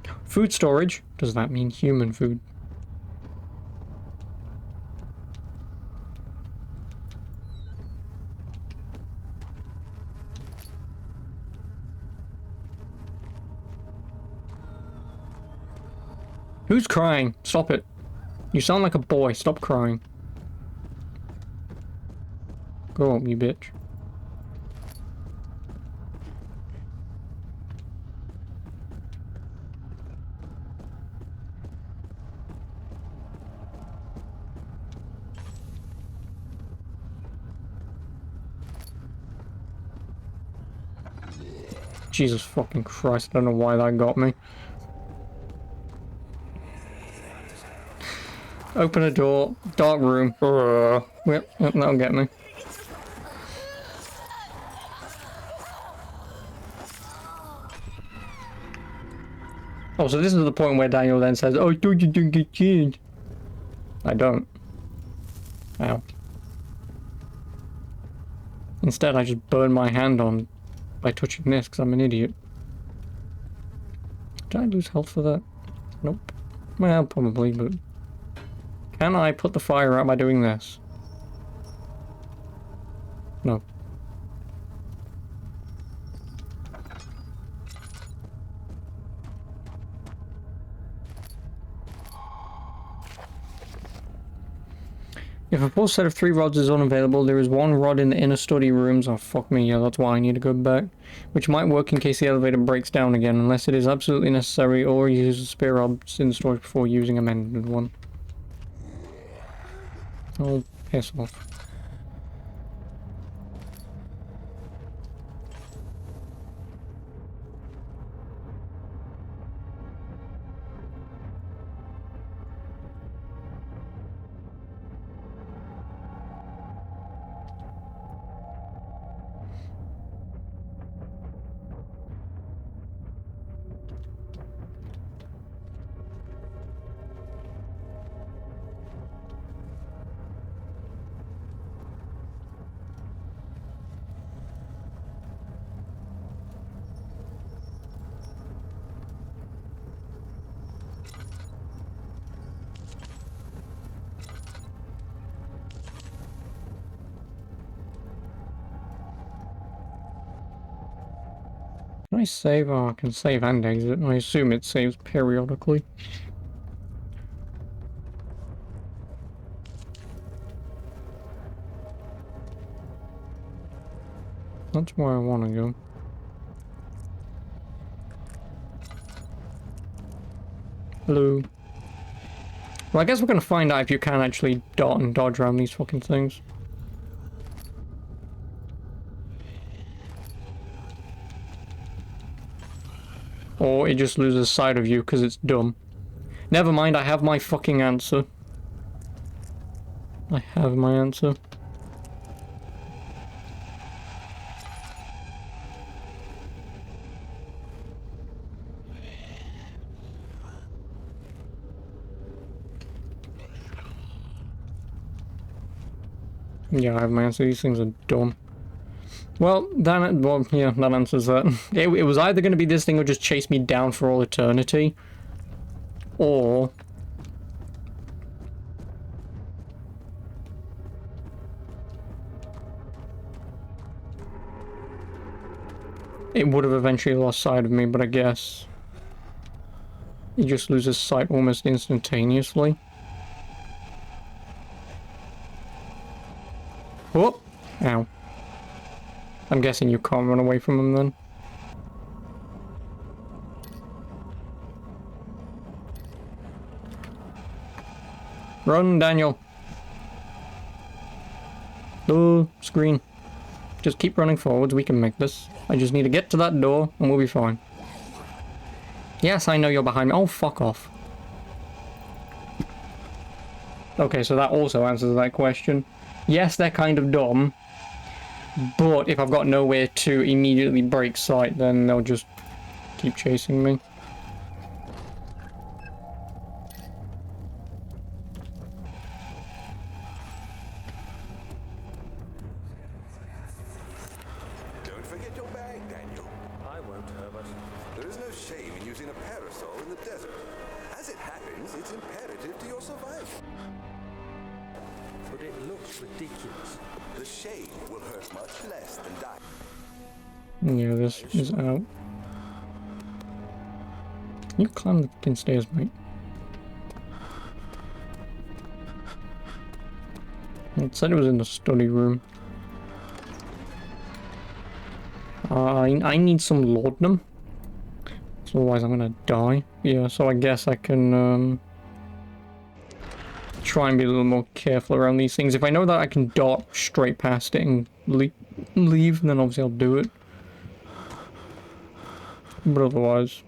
from me! Food storage. Does that mean human food? Who's crying? Stop it. You sound like a boy. Stop crying. Go on, you bitch. Jesus fucking Christ, I don't know why that got me. Open a door, dark room. Yep, that'll get me. Oh, so this is the point where Daniel then says, oh, I thought you didn't get killed. I don't. Ow. Instead, I just burn my hand on by touching this because I'm an idiot. Did I lose health for that? Nope. Well, probably, but... Can I put the fire out by doing this? No. If a full set of 3 rods is unavailable, there is 1 rod in the inner study rooms. Oh, fuck me, yeah, that's why I need to go back. Which might work in case the elevator breaks down again, unless it is absolutely necessary, or use a spare rods in the storage before using a mended one. Oh, piss off. Can I save? Oh, I can save and exit. I assume it saves periodically. That's where I want to go. Hello. Well, I guess we're going to find out if you can actually dot and dodge around these fucking things. Or it just loses sight of you because it's dumb. Never mind, I have my fucking answer. I have my answer. Yeah, I have my answer. These things are dumb. Well, yeah, that answers that. It was either going to be this thing or just chase me down for all eternity. Or... it would have eventually lost sight of me, but I guess... it just loses sight almost instantaneously. Oh! Ow. I'm guessing you can't run away from him then. Run, Daniel. Oh, screen. Just keep running forwards, we can make this. I just need to get to that door and we'll be fine. Yes, I know you're behind me. Oh, fuck off. Okay, so that also answers that question. Yes, they're kind of dumb. But if I've got nowhere to immediately break sight, then they'll just keep chasing me. Don't forget your bag, Daniel. I won't, Herbert. There is no shame in using a parasol in the desert. As it happens, it's imperative to your survival. But it looks ridiculous. The shame will hurt much less than dying. Yeah, this is out. You climb the fucking stairs, mate. It said it was in the study room. I need some laudanum. So otherwise I'm gonna die. Yeah, so I guess I can try and be a little more careful around these things. If I know that I can dart straight past it and leave, then obviously I'll do it. But otherwise...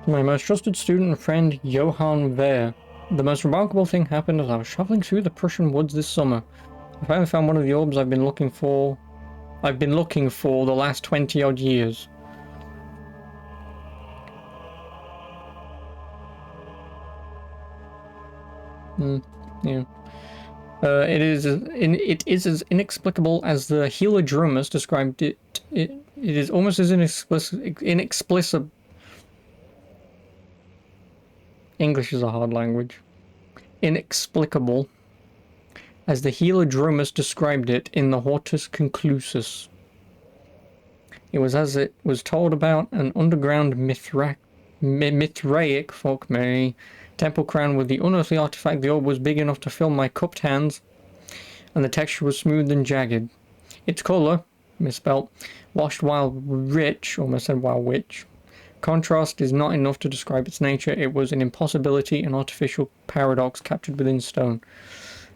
my most trusted student and friend, Johann Wehr. The most remarkable thing happened as I was traveling through the Prussian woods this summer. I finally found one of the orbs I've been looking for the last 20 odd years. Yeah. It is as inexplicable as the Helodromus described it. It is almost as inexplicable. English is a hard language. Inexplicable as the Helodromus described it in the Hortus Conclusus. It was as it was told about an underground Mithraic, fuck me, temple crown with the unearthly artifact. The orb was big enough to fill my cupped hands, and the texture was smooth and jagged. Its colour, misspelt, washed while rich, almost said while witch. Contrast is not enough to describe its nature. It was an impossibility, an artificial paradox captured within stone.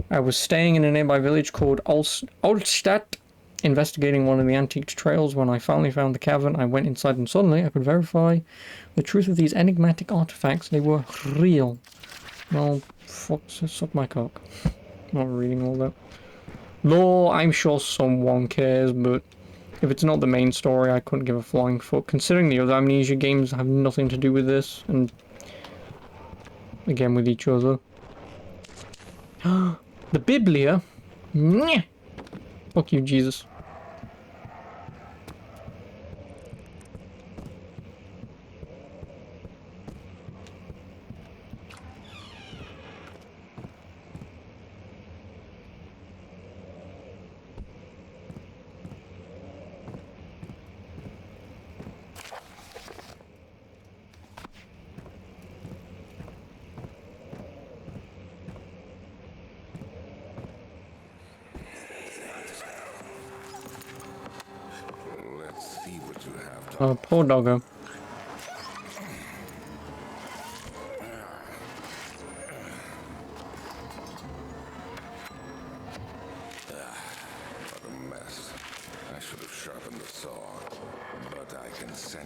I was staying in a nearby village called Olstadt, investigating one of the antique trails. When I finally found the cavern, I went inside and suddenly I could verify the truth of these enigmatic artifacts. They were real. Well, fuck, suck my cock. Not reading all that. Lore, I'm sure someone cares, but if it's not the main story, I couldn't give a flying fuck. Considering the other Amnesia games have nothing to do with this, and again with each other. The Biblia? Nyeh. Fuck you, Jesus. Let's see what you have to Oh, poor doggo.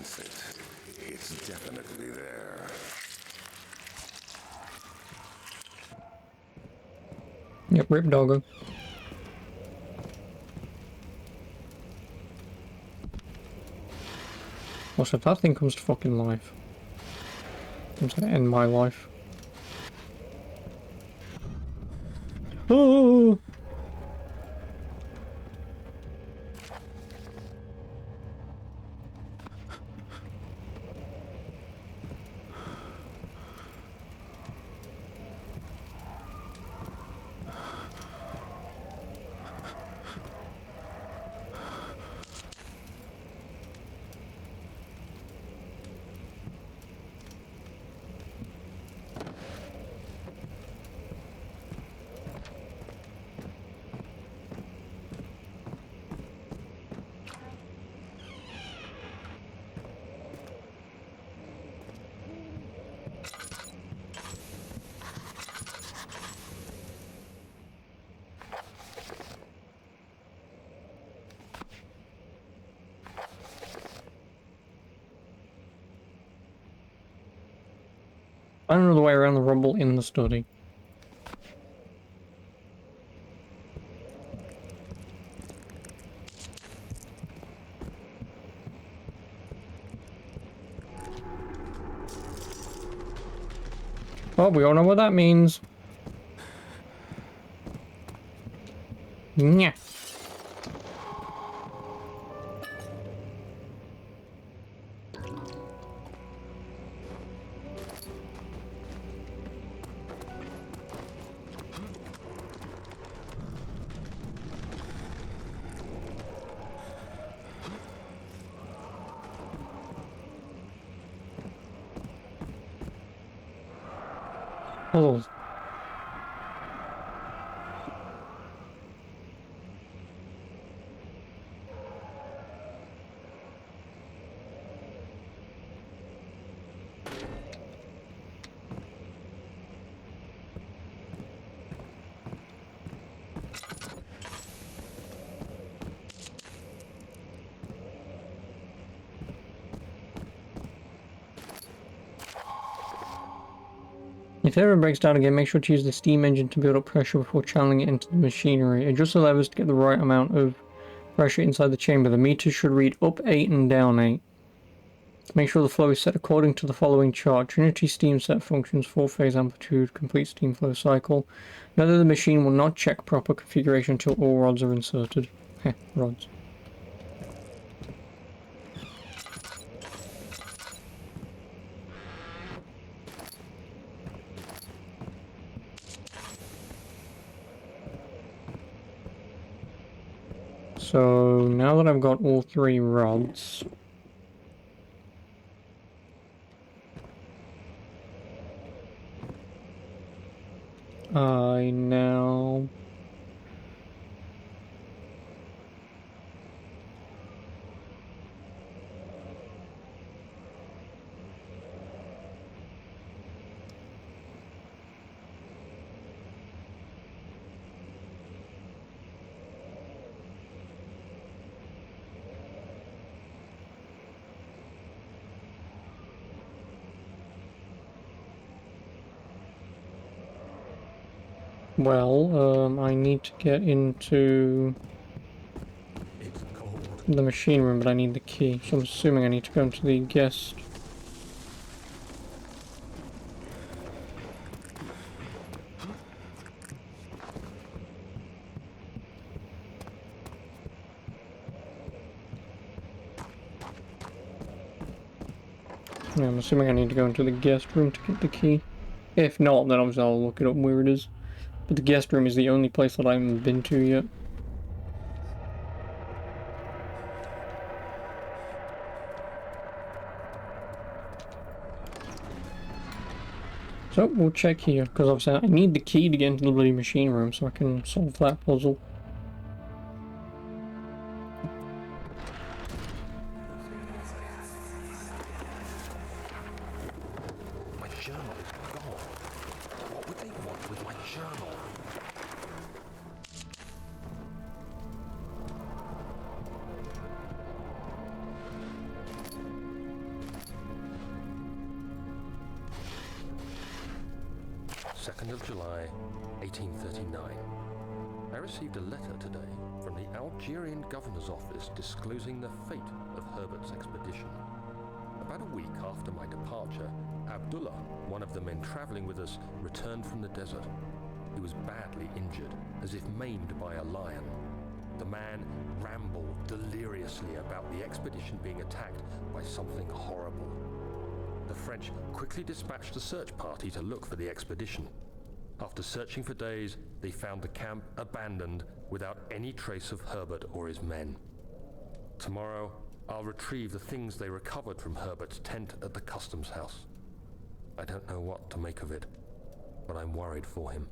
sense it. It's definitely there. Yep, rip doggo. Also, if that thing comes to fucking life, I'm gonna end my life. Oh! Find another way around the rumble in the study. Oh, we all know what that means. Yeah. Oh. If it ever breaks down again, make sure to use the steam engine to build up pressure before channeling it into the machinery. Adjust the levers to get the right amount of pressure inside the chamber. The meter should read up 8 and down 8. Make sure the flow is set according to the following chart. Trinity steam set functions, 4-phase amplitude, complete steam flow cycle. Note that the machine will not check proper configuration until all rods are inserted. Heh, rods. So now that I've got all 3 rods, I now I need to get into It's cold. the machine room, but I need the key, so I'm assuming I need to go into the guest. Yeah, I'm assuming I need to go into the guest room to get the key. If not, then obviously I'll look it up where it is. But the guest room is the only place that I haven't been to yet. So, we'll check here, because obviously I need the key to get into the bloody machine room so I can solve that puzzle. My journal is gone. What would they want with my journal? 2nd of July, 1839. I received a letter today from the Algerian governor's office disclosing the fate of Herbert's expedition. About a week after my departure, Abdullah, one of the men traveling with us, returned from the desert. He was badly injured, as if maimed by a lion. The man rambled deliriously about the expedition being attacked by something horrible. The French quickly dispatched a search party to look for the expedition. After searching for days, they found the camp abandoned without any trace of Herbert or his men. Tomorrow, I'll retrieve the things they recovered from Herbert's tent at the customs house. I don't know what to make of it, but I'm worried for him.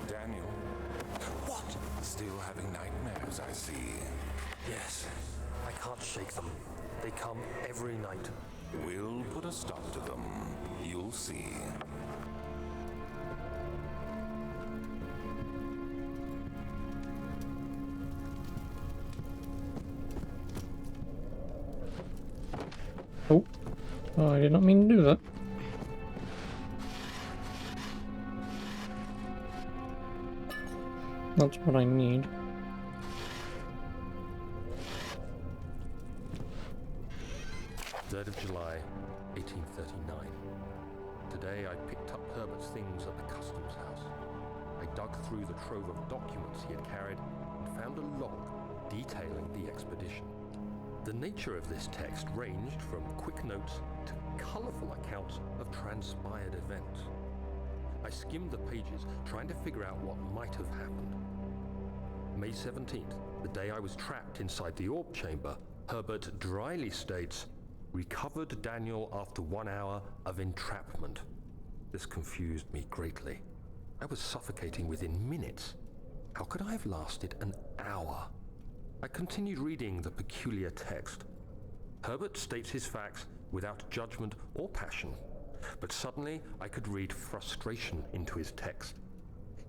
Daniel? What? Still having nightmares, I see. Yes, I can't shake them. They come every night. We'll put a stop to them. You'll see. Oh. Oh, I did not mean to do that. That's what I need. Third of July, 1839. Today I picked up Herbert's things at the customs house. I dug through the trove of documents he had carried and found a log detailing the expedition. The nature of this text ranged from quick notes to colourful accounts of transpired events. I skimmed the pages, trying to figure out what might have happened. May 17th, the day I was trapped inside the orb chamber, Herbert dryly states, "Recovered Daniel after 1 hour of entrapment." This confused me greatly. I was suffocating within minutes. How could I have lasted an hour? I continued reading the peculiar text. Herbert states his facts without judgment or passion, but suddenly I could read frustration into his text.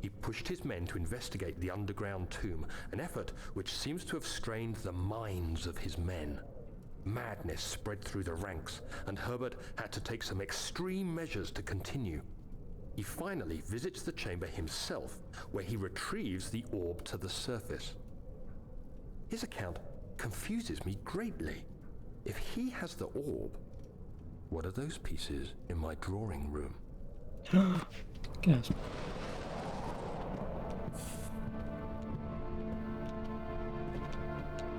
He pushed his men to investigate the underground tomb, an effort which seems to have strained the minds of his men. Madness spread through the ranks, and Herbert had to take some extreme measures to continue. He finally visits the chamber himself, where he retrieves the orb to the surface. His account confuses me greatly. If he has the orb, what are those pieces in my drawing room? Gasp.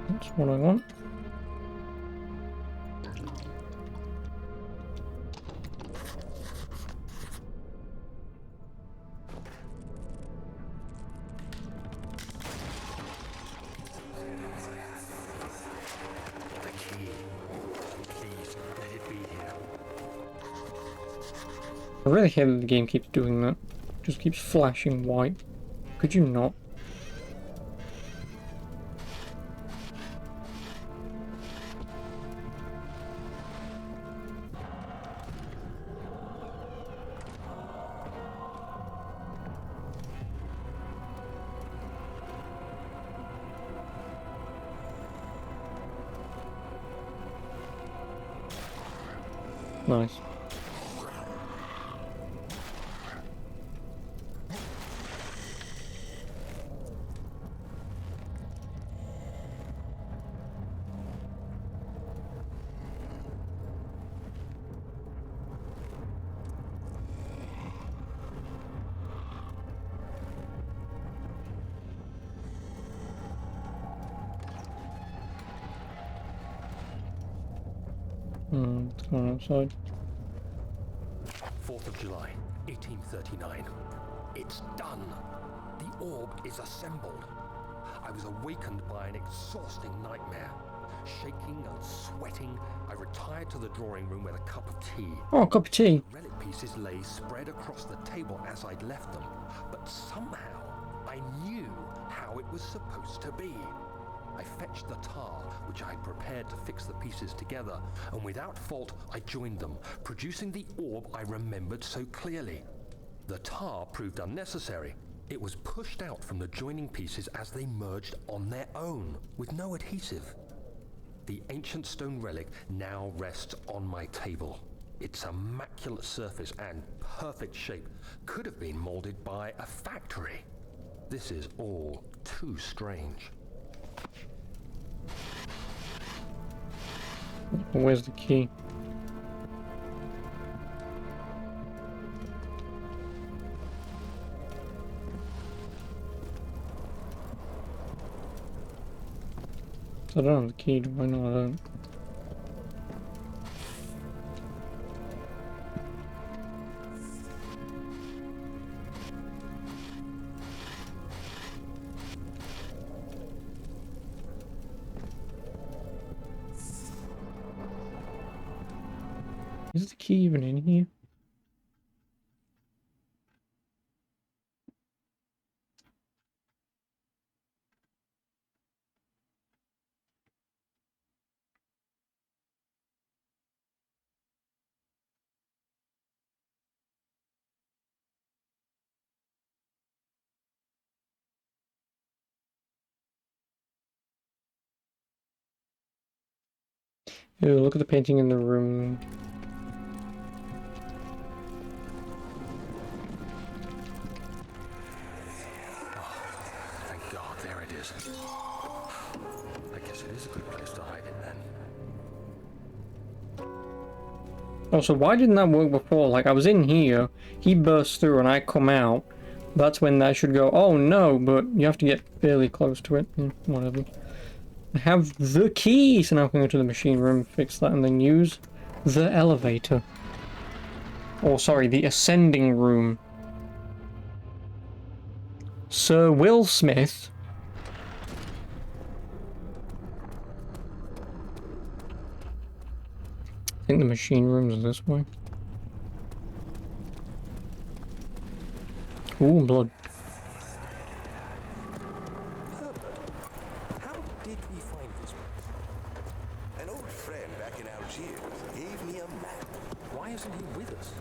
That's what I want. The key. Please, let it be here. I really hate that the game keeps doing that. Just keeps flashing white. Could you not? Nice. It's going outside. 4th of July, 1839. It's done. The orb is assembled. I was awakened by an exhausting nightmare. Shaking and sweating, I retired to the drawing room with a cup of tea. Oh, a cup of tea. Relic pieces lay spread across the table as I'd left them, but somehow I knew how it was supposed to be. I fetched the tar, which I had prepared to fix the pieces together, and without fault I joined them, producing the orb I remembered so clearly. The tar proved unnecessary. It was pushed out from the joining pieces as they merged on their own, with no adhesive. The ancient stone relic now rests on my table. Its immaculate surface and perfect shape could have been molded by a factory. This is all too strange. Where's the key? I don't have the key, do I? No, I don't. Is the key even in here? Ew, look at the painting in the room. Thank God, there it is. I guess it is a good place to hide it then. Oh, so why didn't that work before? Like, I was in here, he bursts through and I come out. That's when that should go, oh no, but you have to get fairly close to it. Whatever. I have the key, so now I can go to the machine room, fix that, and then use the elevator. Oh, sorry, the ascending room. Sir Will Smith. I think the machine room is this way. Ooh, blood. How did we find this place? An old friend back in Algiers gave me a map. Why isn't he with us?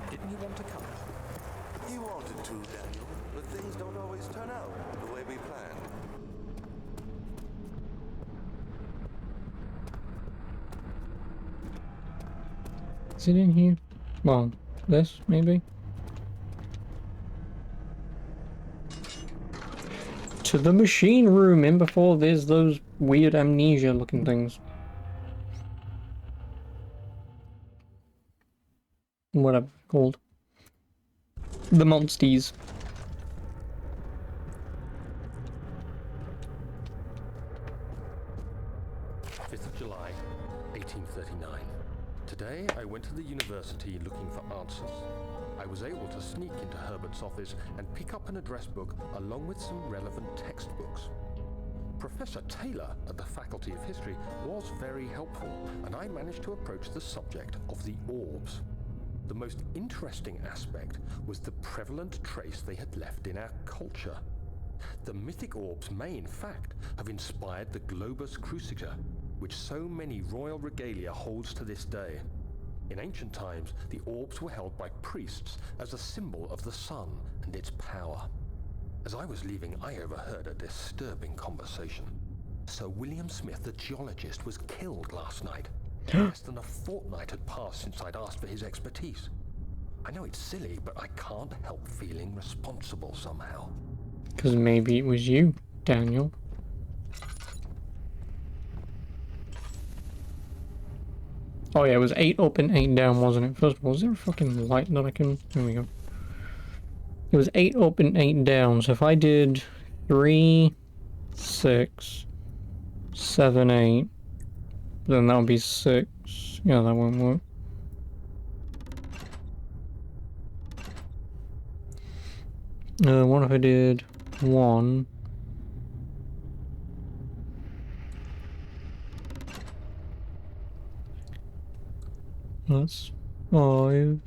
Didn't he want to come? He wanted to, Daniel, but things don't always turn out the way we planned. Is it in here? Well, this, maybe? To the machine room, in before there's those weird amnesia looking things. Whatever they're called. The monsties. 5th of July, 1839. Today, I went to the university looking for answers. I was able to sneak into Herbert's office and pick up an address book along with some relevant textbooks. Professor Taylor at the Faculty of History was very helpful, and I managed to approach the subject of the orbs. The most interesting aspect was the prevalent trace they had left in our culture. The mythic orbs may, in fact, have inspired the globus cruciger, which so many royal regalia holds to this day. In ancient times, the orbs were held by priests as a symbol of the sun and its power. As I was leaving, I overheard a disturbing conversation. Sir William Smith, the geologist, was killed last night. Less than a fortnight had passed since I'd asked for his expertise. I know it's silly, but I can't help feeling responsible somehow. Because maybe it was you, Daniel. Oh yeah, it was 8 up and 8 down, wasn't it? First of all, is there a fucking light that I can... There we go. It was 8 up and 8 down, so if I did 3, 6, 7, 8, then that would be 6. Yeah, that won't work. What if I did 1? That's 5.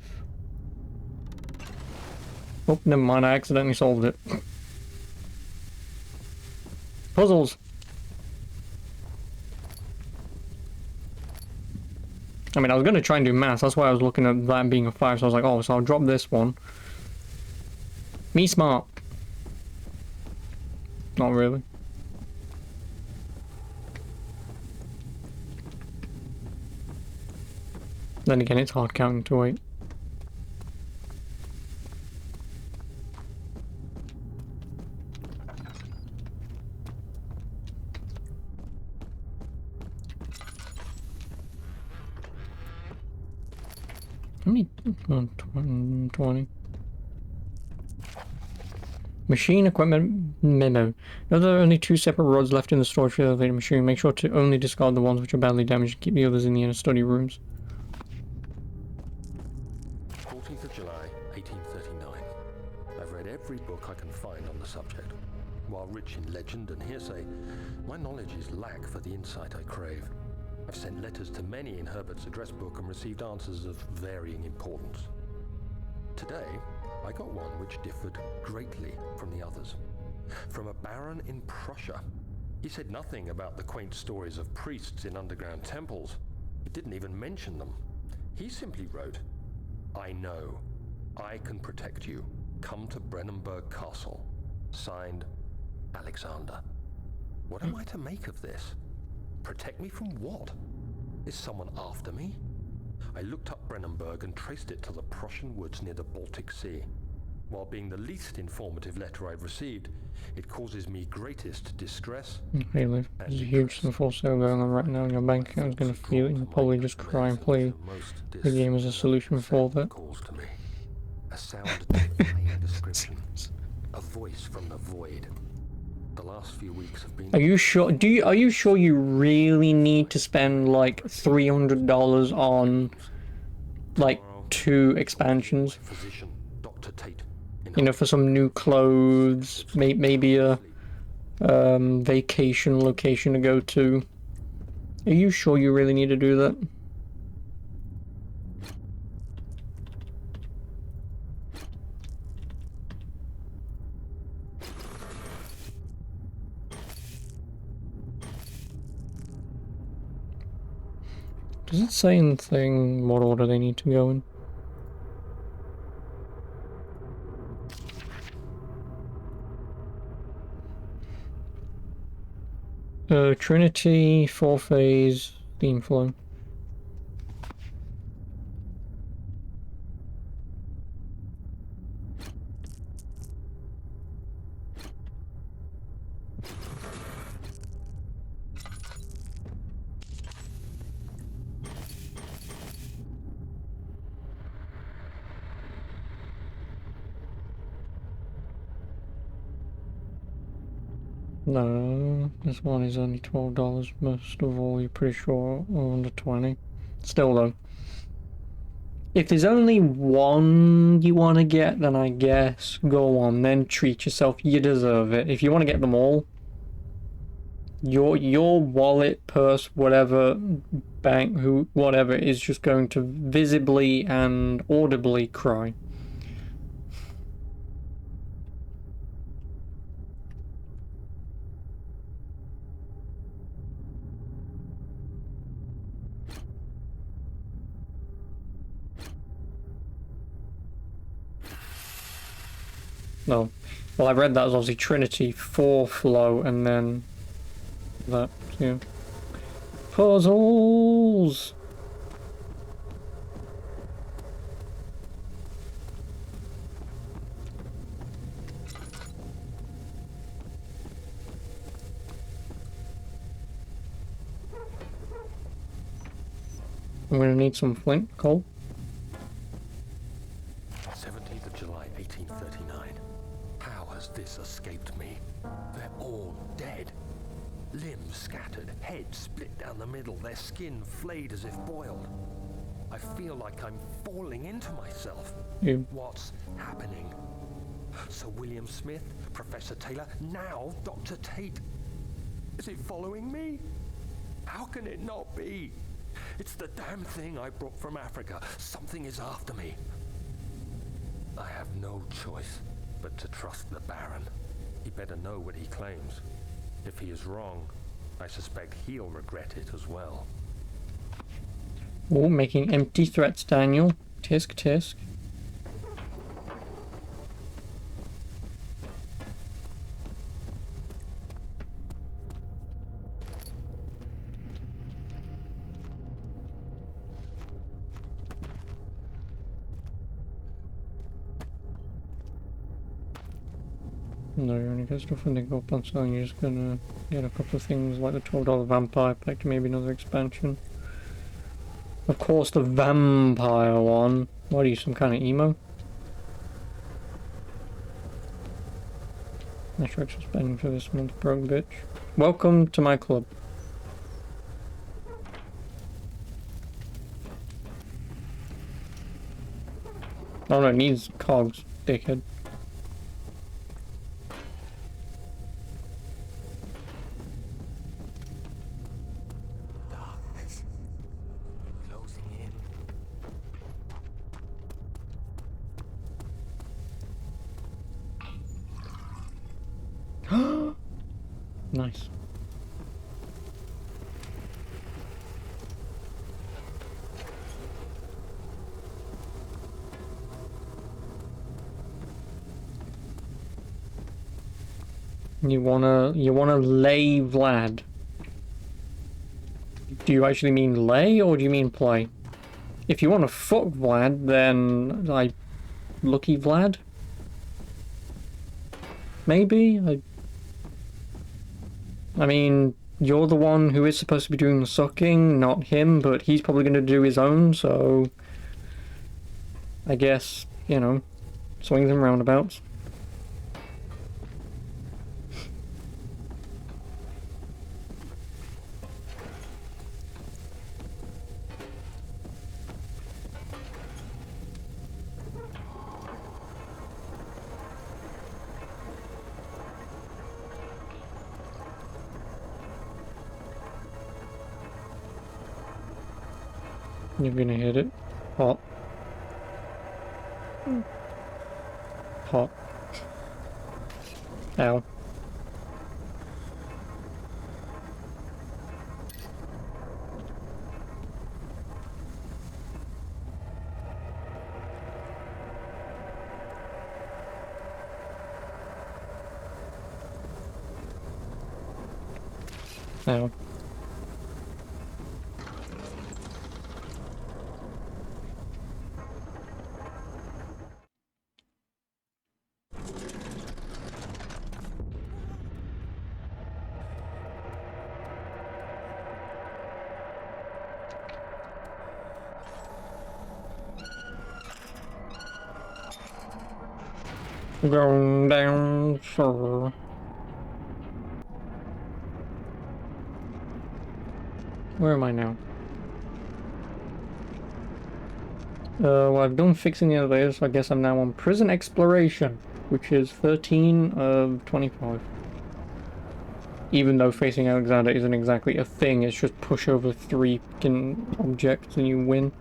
Oh, never mind, I accidentally solved it. Puzzles! I mean, I was going to try and do maths, that's why I was looking at that being a 5, so I was like, oh, so I'll drop this one. Me smart. Not really. Then again, it's hard counting to 8. How many? 20. Machine equipment memo. Now there are only 2 separate rods left in the storage for the elevator machine. Make sure to only discard the ones which are badly damaged and keep the others in the inner study rooms. 14th of July, 1839. I've read every book I can find on the subject. While rich in legend and hearsay, my knowledge is lack for the insight I crave. I've sent letters to many in Herbert's address book and received answers of varying importance. Today, I got one which differed greatly from the others. From a baron in Prussia. He said nothing about the quaint stories of priests in underground temples. He didn't even mention them. He simply wrote, "I know. I can protect you. Come to Brennenburg Castle. Signed, Alexander." What am I to make of this? Protect me from what? Is someone after me? I looked up Brennenburg and traced it to the Prussian woods near the Baltic Sea. While being the least informative letter I've received, it causes me greatest distress. Hey, Liv, there's a huge sum for sale going on right now in your bank account. Is going to feel it and you'll probably just cry and play the game as a solution for that. Calls to me. A sound defying description. A voice from the void. The last few weeks have been... Are you sure? Are you sure you really need to spend like $300 on like 2 expansions? Physician, Dr. Tate. You know, for some new clothes, maybe a vacation location to go to. Are you sure you really need to do that? Does it say in the thing what order they need to go in? Trinity, 4-phase, theme flow. No, this one is only $12 most of all, you're pretty sure, or under 20. Still though. If there's only one you want to get, then I guess go on, then treat yourself, you deserve it. If you want to get them all, your wallet, purse, whatever, bank, whatever, is just going to visibly and audibly cry. No. Well, I read that as obviously Trinity 4 flow and then that, yeah. Puzzles! I'm gonna need some flint, coal. 17th of July, 1839. How has this escaped me? They're all dead. Limbs scattered, heads split down the middle, their skin flayed as if boiled. I feel like I'm falling into myself. What's happening? Sir William Smith, Professor Taylor, now Dr. Tate. Is it following me? How can it not be? It's the damn thing I brought from Africa. Something is after me. I have no choice but to trust the Baron. He better know what he claims. If he is wrong, I suspect he'll regret it as well. Oh, making empty threats, Daniel. Tisk, tisk. No, you only get stuff when they go up on sale, and you're just gonna get a couple of things like the $12 vampire pack, maybe another expansion. Of course, the vampire one. What are you, some kind of emo? Extra extra spending for this month, broke bitch. Welcome to my club. Oh no, it needs cogs, dickhead. Darkness. Closing in. Nice. You wanna lay Vlad? Do you actually mean lay or do you mean play? If you wanna fuck Vlad, then like lucky Vlad? Maybe? I mean, you're the one who is supposed to be doing the sucking, not him, but he's probably gonna do his own, so I guess, you know, swings and roundabouts. You're gonna hit it. Hot. Hot. Ow. Ow. Going down, sir. Where am I now? Well, I've done fixing the elevator, so I guess I'm now on prison exploration, which is 13 of 25. Even though facing Alexander isn't exactly a thing, it's just push over 3 fucking objects and you win.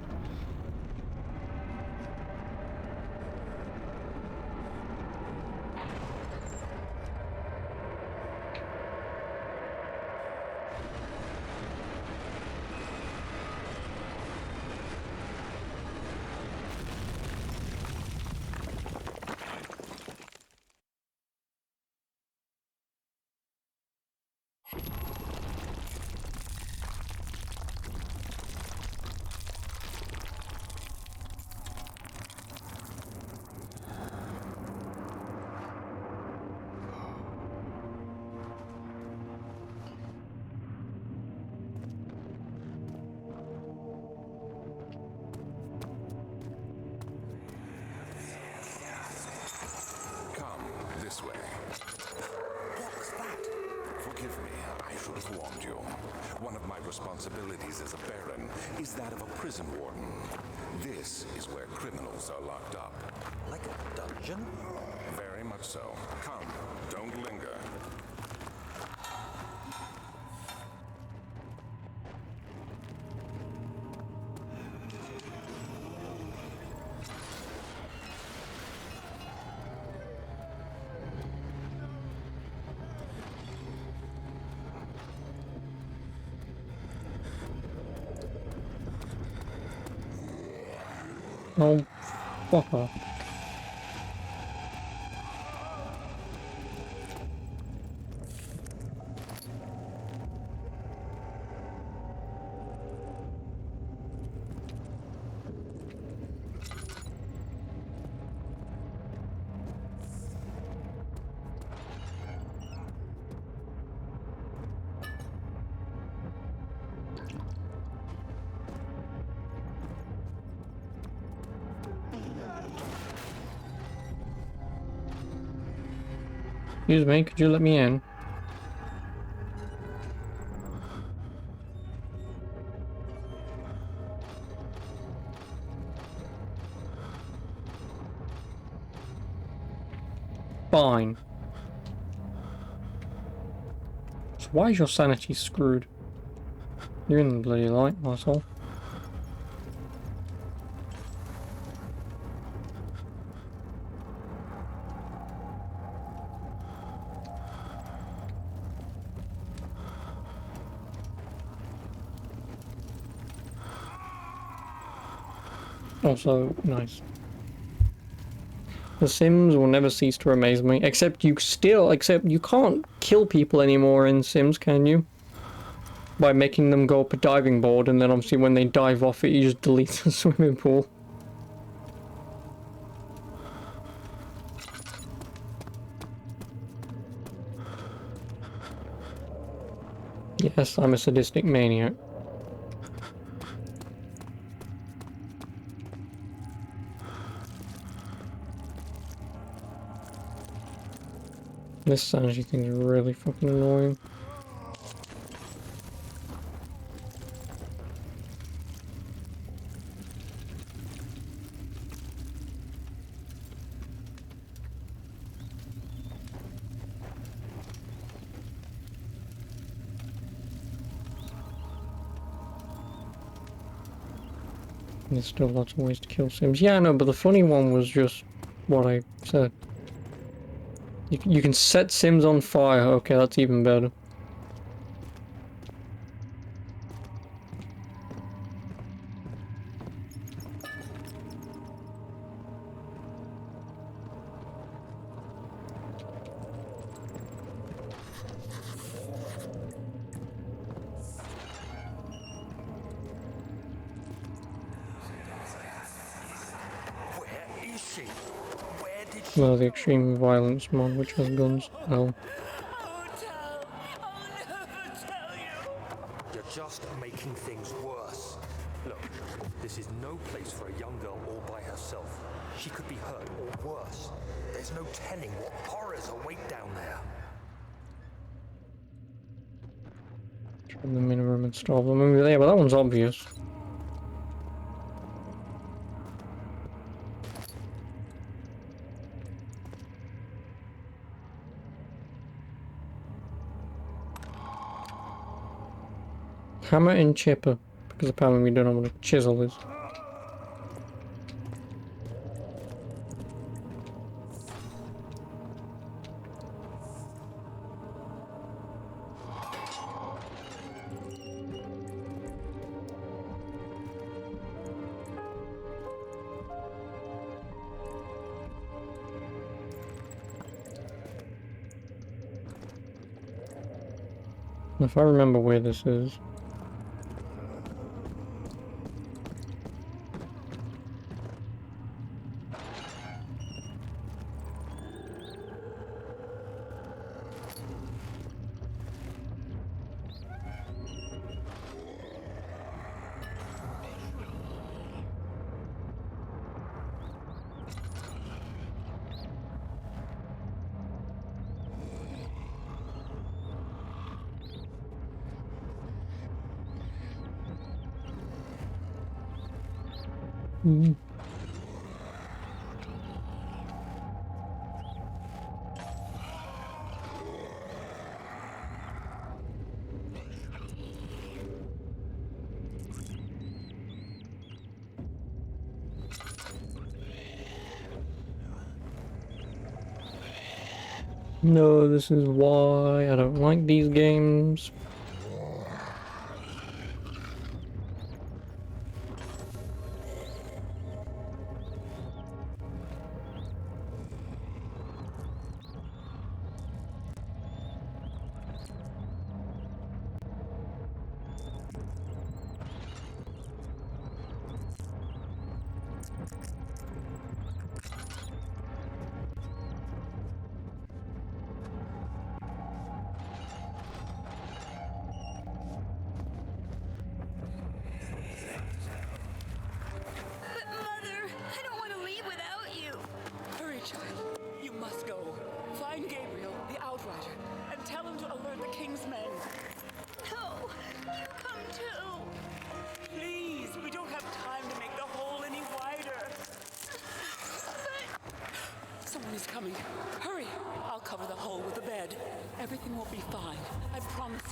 Come this way. What was that? Forgive me, I should have warned you. One of my responsibilities as a baron is that of a prison warden. This is where criminals are locked up. Like a dungeon? Very much so. Come, don't linger. Oh, fuck off. Excuse me, could you let me in? Fine. So why is your sanity screwed? You're in the bloody light, asshole. Also, nice. The Sims will never cease to amaze me. Except you can't kill people anymore in Sims, can you? By making them go up a diving board, and then obviously when they dive off it, you just delete the swimming pool. Yes, I'm a sadistic maniac. This sanity thing is really fucking annoying. There's still lots of ways to kill Sims. Yeah, I know, but the funny one was just what I said. You can set Sims on fire. Okay, that's even better. Where is she? Where did she? Well, the extreme violence mod, which has guns. Oh. You're just making things worse. Look, this is no place for a young girl all by herself. She could be hurt or worse. There's no telling what horrors await down there. Try the minimum and stop them. Yeah, but that one's obvious. Hammer and chipper, because apparently we don't know what a chisel is. If I remember where this is. No, this is why I don't like these games. will be fine. I promise.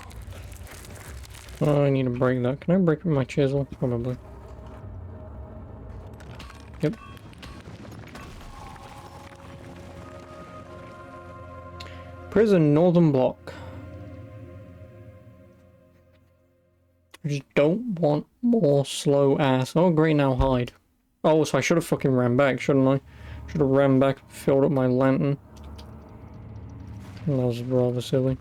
Oh, I need to break that. Can I break it with my chisel? Probably. Yep. Prison, Northern Block. I just don't want more slow ass. Oh, great, now hide. Oh, so I should have fucking ran back, shouldn't I? Should have ran back, filled up my lantern. That was rather silly.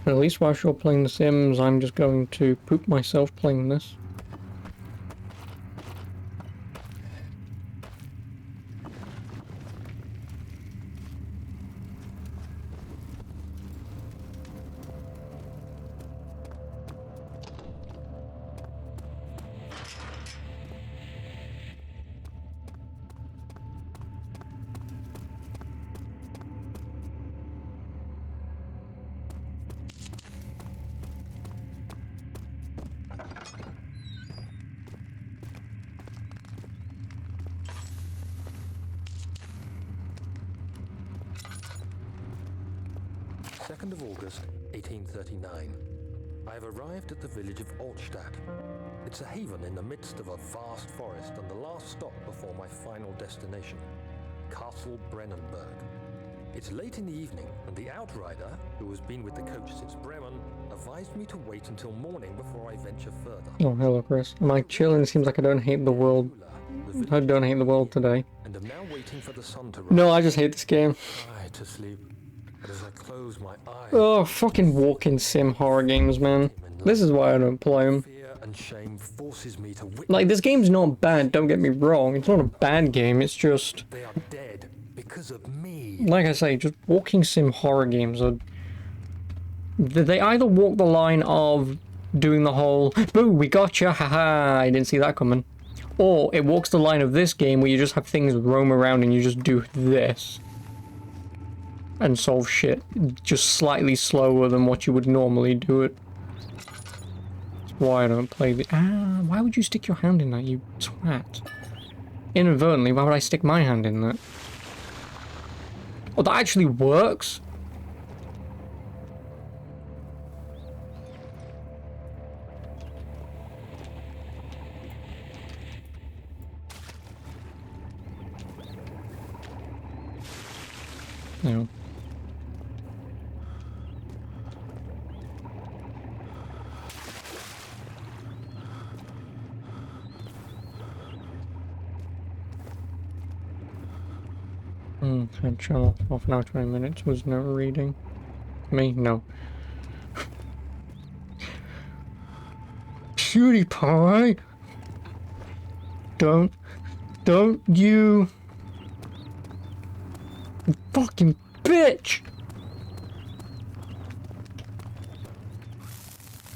At least while you're playing The Sims, I'm just going to poop myself playing this. Of August, 1839. I have arrived at the village of Altstadt. It's a haven in the midst of a vast forest and the last stop before my final destination, Castle Brennenburg. It's late in the evening, and the outrider, who has been with the coach since Bremen, advised me to wait until morning before I venture further. Oh, hello, Chris. Am I chilling? It seems like I don't hate the world. I don't hate the world today. And am now waiting for the sun to rise. No, I just hate this game. Try to sleep. But as I close my eyes, Oh, fucking walking sim horror games, man. This is why I don't play them. fear and shame forces me to witness. Like, this game's not bad, don't get me wrong. It's not a bad game, it's just... They are dead because of me. Like I say, just walking sim horror games are... They either walk the line of doing the whole, boo, we gotcha, haha, I didn't see that coming. Or it walks the line of this game where you just have things roam around and you just do this. And solve shit just slightly slower than what you would normally do it. That's why I don't play the... why would you stick your hand in that, you twat? Inadvertently, why would I stick my hand in that? Oh, that actually works? No. Had channel half an hour, 20 minutes was no reading. Me? No. PewDiePie! Don't you fucking bitch!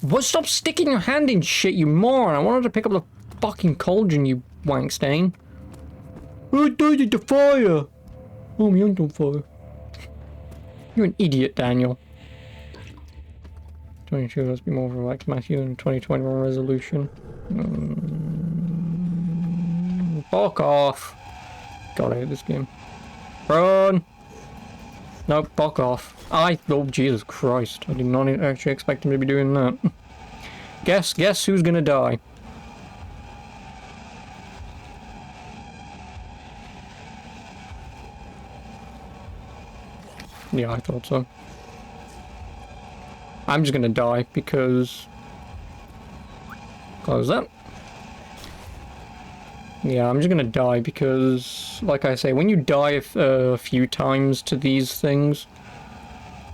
What? Stop sticking your hand in shit, you moron! I wanted to pick up the fucking cauldron, you wank stain. I died at the fire! Oh, my hand's on fire. You're an idiot, Daniel. 22, let's be more relaxed, Matthew, than 2021 resolution. Fuck off. God, I hate this game. Run! No, fuck off. Oh, Jesus Christ. I did not actually expect him to be doing that. Guess who's gonna die? Yeah, I thought so. I'm just gonna die because... Close that. Yeah, I'm just gonna die because, like I say, when you die a few times to these things...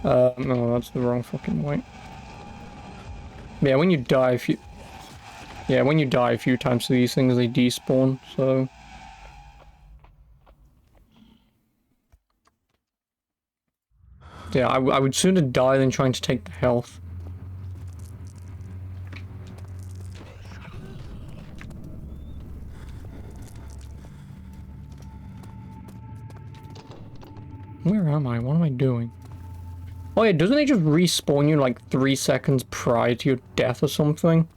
no, that's the wrong fucking way. Yeah, when you die a few... Yeah, when you die a few times to these things, they despawn, so... Yeah, I would sooner die than trying to take the health. Where am I? What am I doing? Oh yeah, doesn't it just respawn you like 3 seconds prior to your death or something?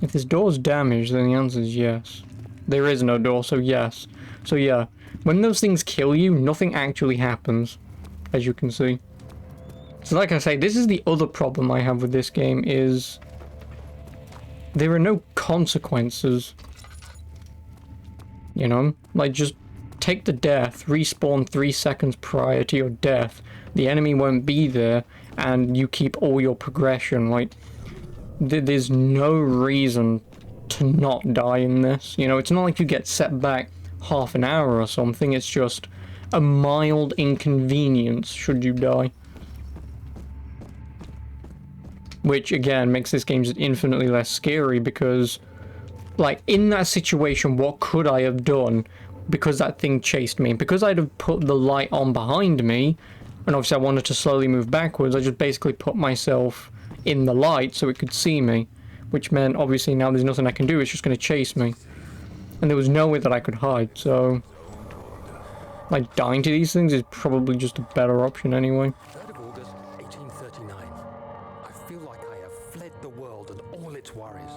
If this door's damaged, then the answer is yes. There is no door, so yes. So yeah, when those things kill you, nothing actually happens, as you can see. So like I say, this is the other problem I have with this game is there are no consequences. You know? Like, just take the death, respawn 3 seconds prior to your death, the enemy won't be there, and you keep all your progression. Like, there's no reason to not die in this. You know, it's not like you get set back half an hour or something, it's just a mild inconvenience should you die. Which, again, makes this game just infinitely less scary because, like, in that situation, what could I have done? Because that thing chased me. Because I'd have put the light on behind me, and obviously I wanted to slowly move backwards, I just basically put myself in the light so it could see me. Which meant, obviously, now there's nothing I can do, it's just going to chase me. And there was no way that I could hide, so... like, dying to these things is probably just a better option anyway. 3rd of August, 1839. I feel like I have fled the world and all its worries.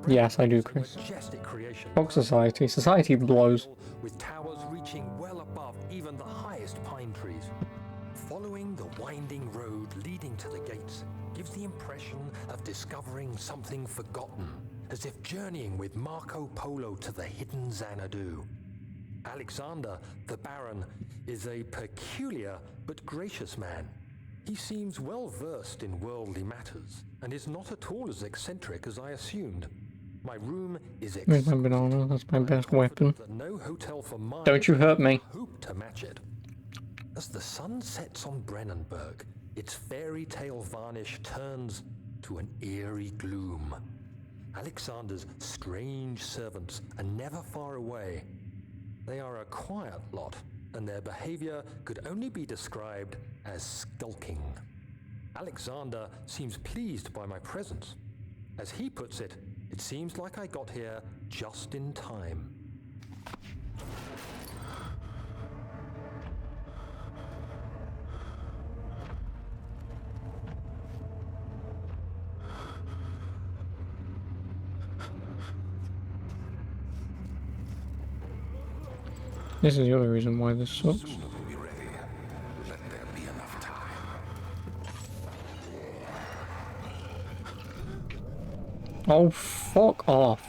Yes, I do, It's a Chris. majestic creation. Fuck society. Society blows. With towers reaching well above even the highest pine trees. Following the winding road leading to the gates gives the impression of discovering something forgotten, as if journeying with Marco Polo to the hidden Xanadu. Alexander, the Baron, is a peculiar but gracious man. He seems well versed in worldly matters, and is not at all as eccentric as I assumed. My room is Where's my banana? That's my best weapon. that no hotel for mine Don't you hurt me. hope to match it. As the sun sets on Brennenburg, its fairy tale varnish turns to an eerie gloom. Alexander's strange servants are never far away. They are a quiet lot, and their behavior could only be described as skulking. Alexander seems pleased by my presence. As he puts it, it seems like I got here just in time. This is the other reason why this sucks. Soon it will be ready. Let there be enough time. Oh, fuck off.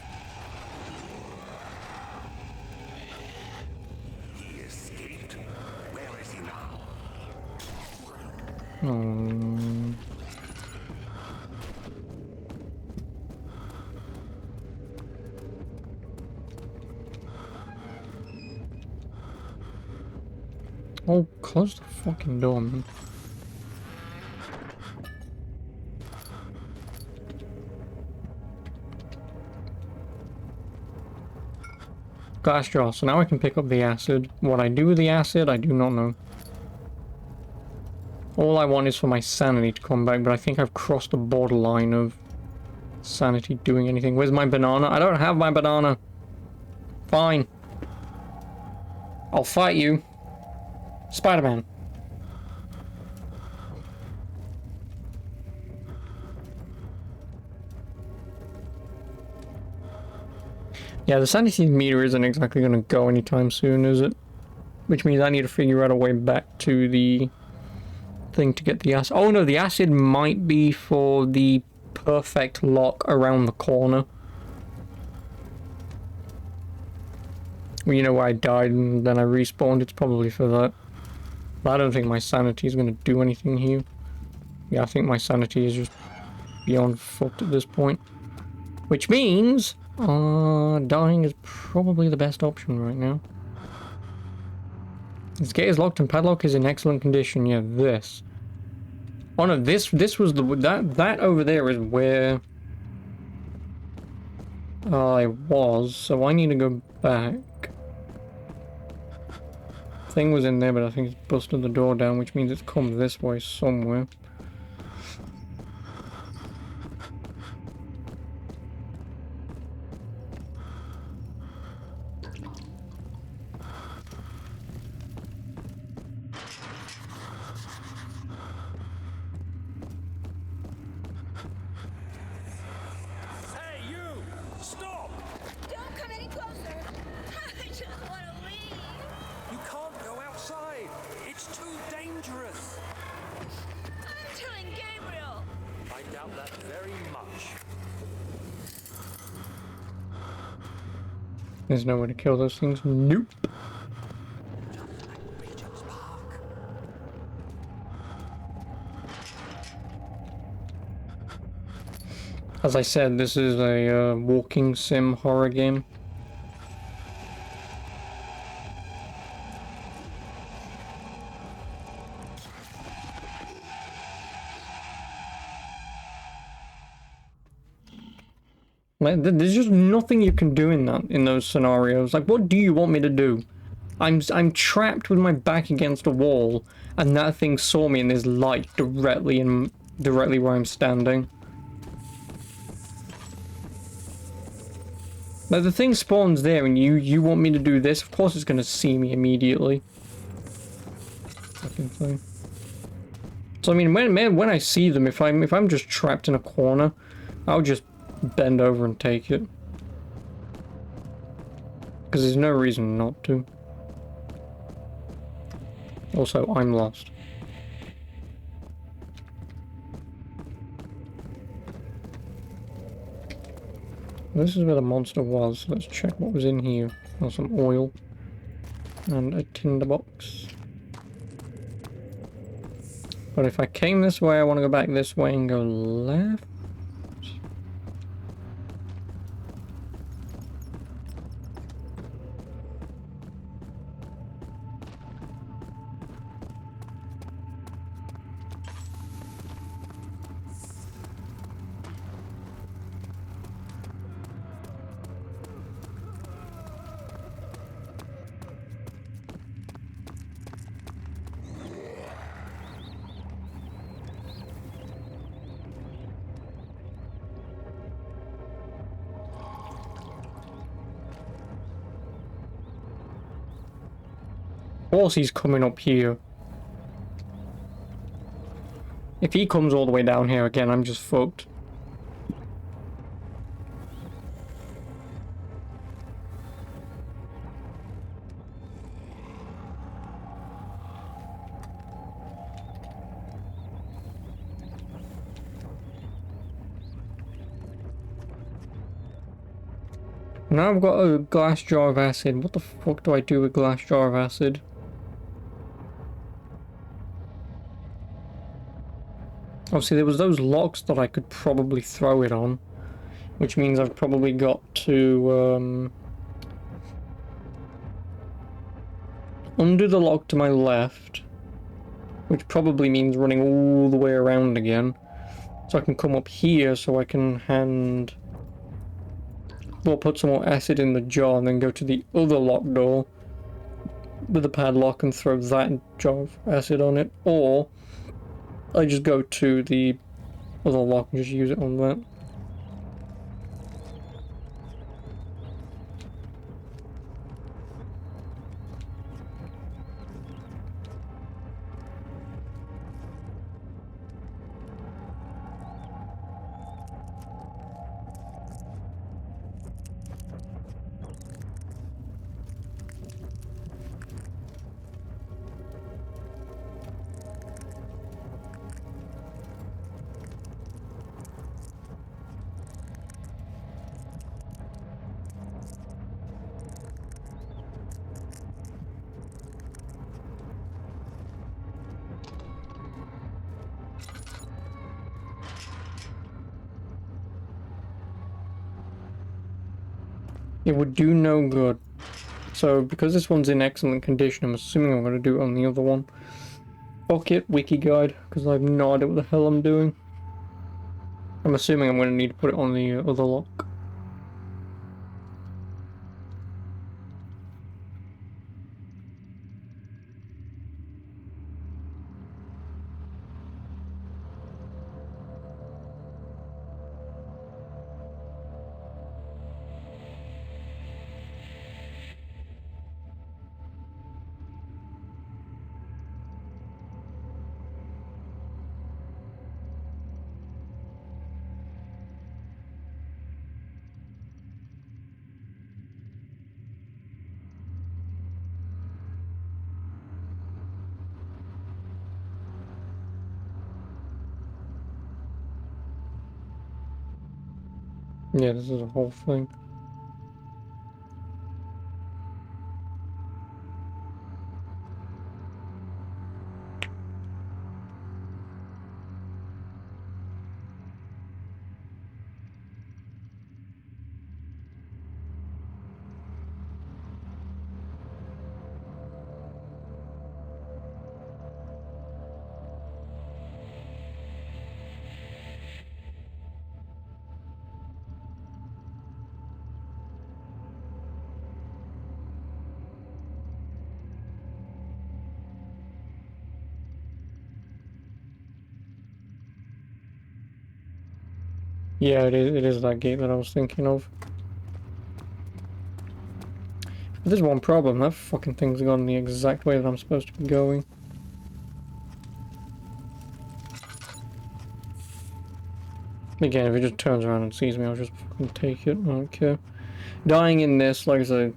He escaped. Where is he now? Oh. Oh, close the fucking door, man. Glass jar, so now I can pick up the acid. What I do with the acid, I do not know. All I want is for my sanity to come back, but I think I've crossed the borderline of sanity doing anything. Where's my banana? I don't have my banana. Fine. I'll fight you. Spider-Man. Yeah, the sanity meter isn't exactly going to go anytime soon, is it? Which means I need to figure out a way back to the thing to get the acid. Oh no, the acid might be for the perfect lock around the corner. Well, you know where I died and then I respawned, it's probably for that. But I don't think my sanity is going to do anything here. Yeah, I think my sanity is just beyond fucked at this point. Which means, dying is probably the best option right now. This gate is locked and padlock is in excellent condition. Yeah, this. Oh no, this was the, that over there is where I was, so I need to go back. Thing was in there, but I think it's busted the door down, which means it's come this way somewhere. doubt that very much. There's no way to kill those things. Nope. Just like Regent's Park. As I said, this is a walking sim horror game. Like, there's just nothing you can do in those scenarios. Like, what do you want me to do? I'm trapped with my back against a wall, and that thing saw me, and there's light directly where I'm standing. Like, the thing spawns there, and you want me to do this? Of course, it's gonna see me immediately. Fucking thing. So I mean, when I see them, if I'm just trapped in a corner, I'll just bend over and take it. Because there's no reason not to. Also, I'm lost. This is where the monster was. Let's check what was in here. Oh, some oil. And a tinderbox. But if I came this way, I want to go back this way and go left. Of course he's coming up here. If he comes all the way down here again, I'm just fucked. Now I've got a glass jar of acid. What the fuck do I do with glass jar of acid? Obviously, there was those locks that I could probably throw it on. Which means I've probably got to, undo the lock to my left. Which probably means running all the way around again. So I can come up here so I can well, put some more acid in the jar and then go to the other locked door with the padlock and throw that jar of acid on it. Or I just go to the other lock and just use it on that. It would do no good. So, because this one's in excellent condition, I'm assuming I'm going to do it on the other one. Fuck it, wiki guide, because I have no idea what the hell I'm doing. I'm assuming I'm going to need to put it on the other lock. Yeah, this is a whole thing. Yeah, it is that gate that I was thinking of. But there's one problem, that fucking thing's gone the exact way that I'm supposed to be going. Again, if it just turns around and sees me, I'll just fucking take it, I don't care. Dying in this, like I said,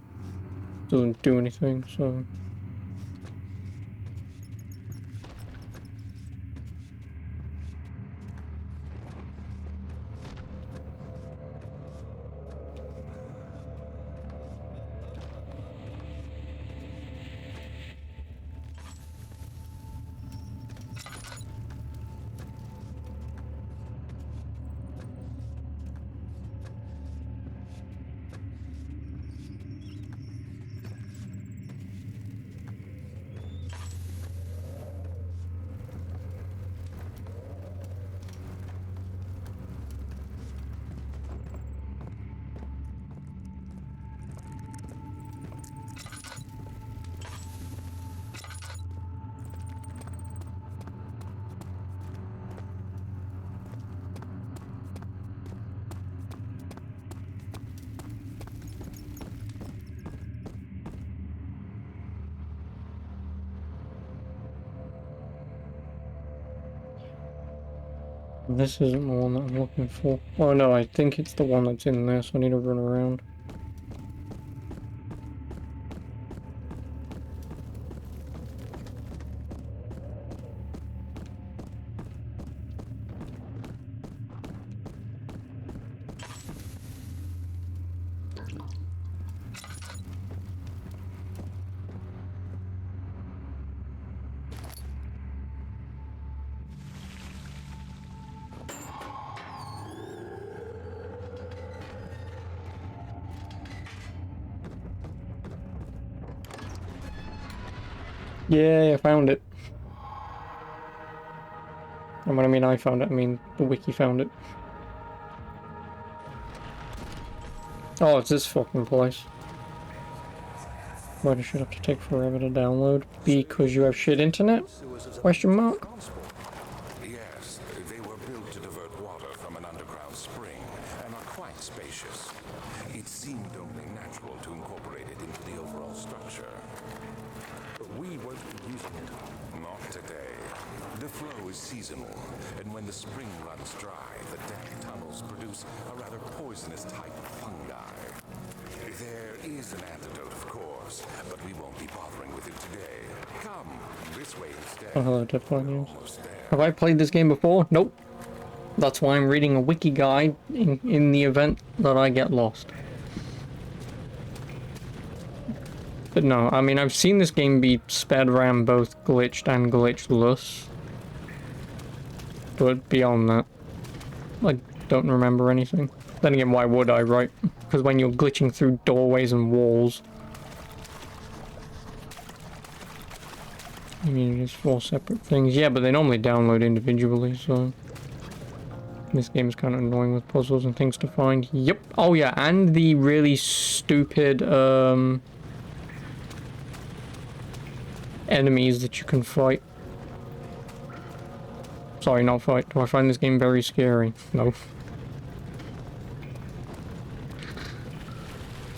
doesn't do anything, so... This isn't the one that I'm looking for. Oh no, I think it's the one that's in there, so I need to run around. Yeah, I found it. And when I mean I found it, I mean the wiki found it. Oh, it's this fucking place. Why does shit have to take forever to download? Because you have shit internet? Question mark? Yes, they were built to divert water from an underground spring and are quite spacious. It seemed only natural to incorporate it into the overall structure. But we won't be using it. Not today. The flow is seasonal, and when the spring runs dry, the dank tunnels produce a rather poisonous type of fungi. There is an antidote, of course, but we won't be bothering with it today. Come, this way instead. Oh, hello, Deathline News. Almost there. Have I played this game before? Nope. That's why I'm reading a wiki guide in the event that I get lost. But no, I mean, I've seen this game be sped around both glitched and glitchless. But beyond that, I don't remember anything. Then again, why would I, right? Because when you're glitching through doorways and walls, you mean it's 4 separate things. Yeah, but they normally download individually, so... This game is kind of annoying with puzzles and things to find. Yep. Oh yeah, and the really stupid, enemies that you can fight. Sorry, not fight. Do I find this game very scary? No.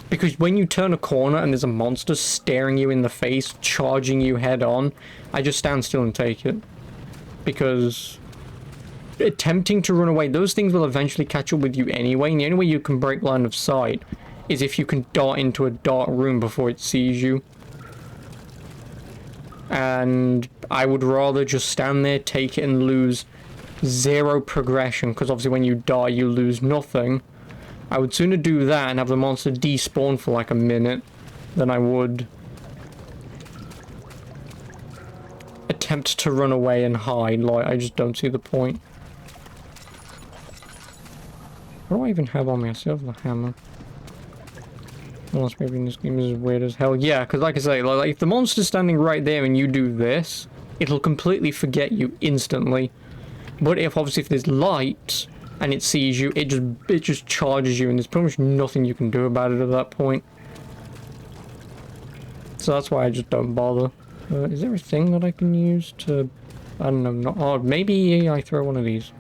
Because when you turn a corner and there's a monster staring you in the face, charging you head on, I just stand still and take it. Because attempting to run away, those things will eventually catch up with you anyway, and the only way you can break line of sight is if you can dart into a dark room before it sees you. And I would rather just stand there, take it, and lose 0 progression, because obviously when you die you lose nothing, I would sooner do that and have the monster despawn for like a minute than I would attempt to run away and hide. Like, I just don't see the point. What do I even have on me? I still have the hammer. Unless maybe in this game is weird as hell. Yeah, because like I say, like if the monster's standing right there and you do this, it'll completely forget you instantly. But if obviously if there's light and it sees you, it just charges you, and there's pretty much nothing you can do about it at that point. So that's why I just don't bother. Is there a thing that I can use to, I don't know, not, oh, maybe I throw one of these.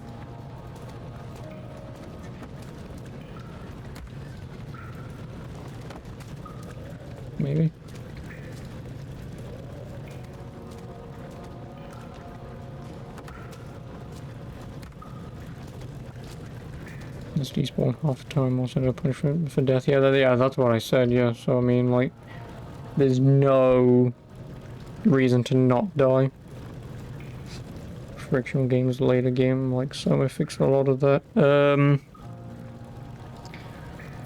Maybe. Let's despawn half the time, also no punishment for death. Yeah, that's what I said, yeah. So, I mean, like, there's no reason to not die. Frictional games, later game, like, Soma fixed a lot of that.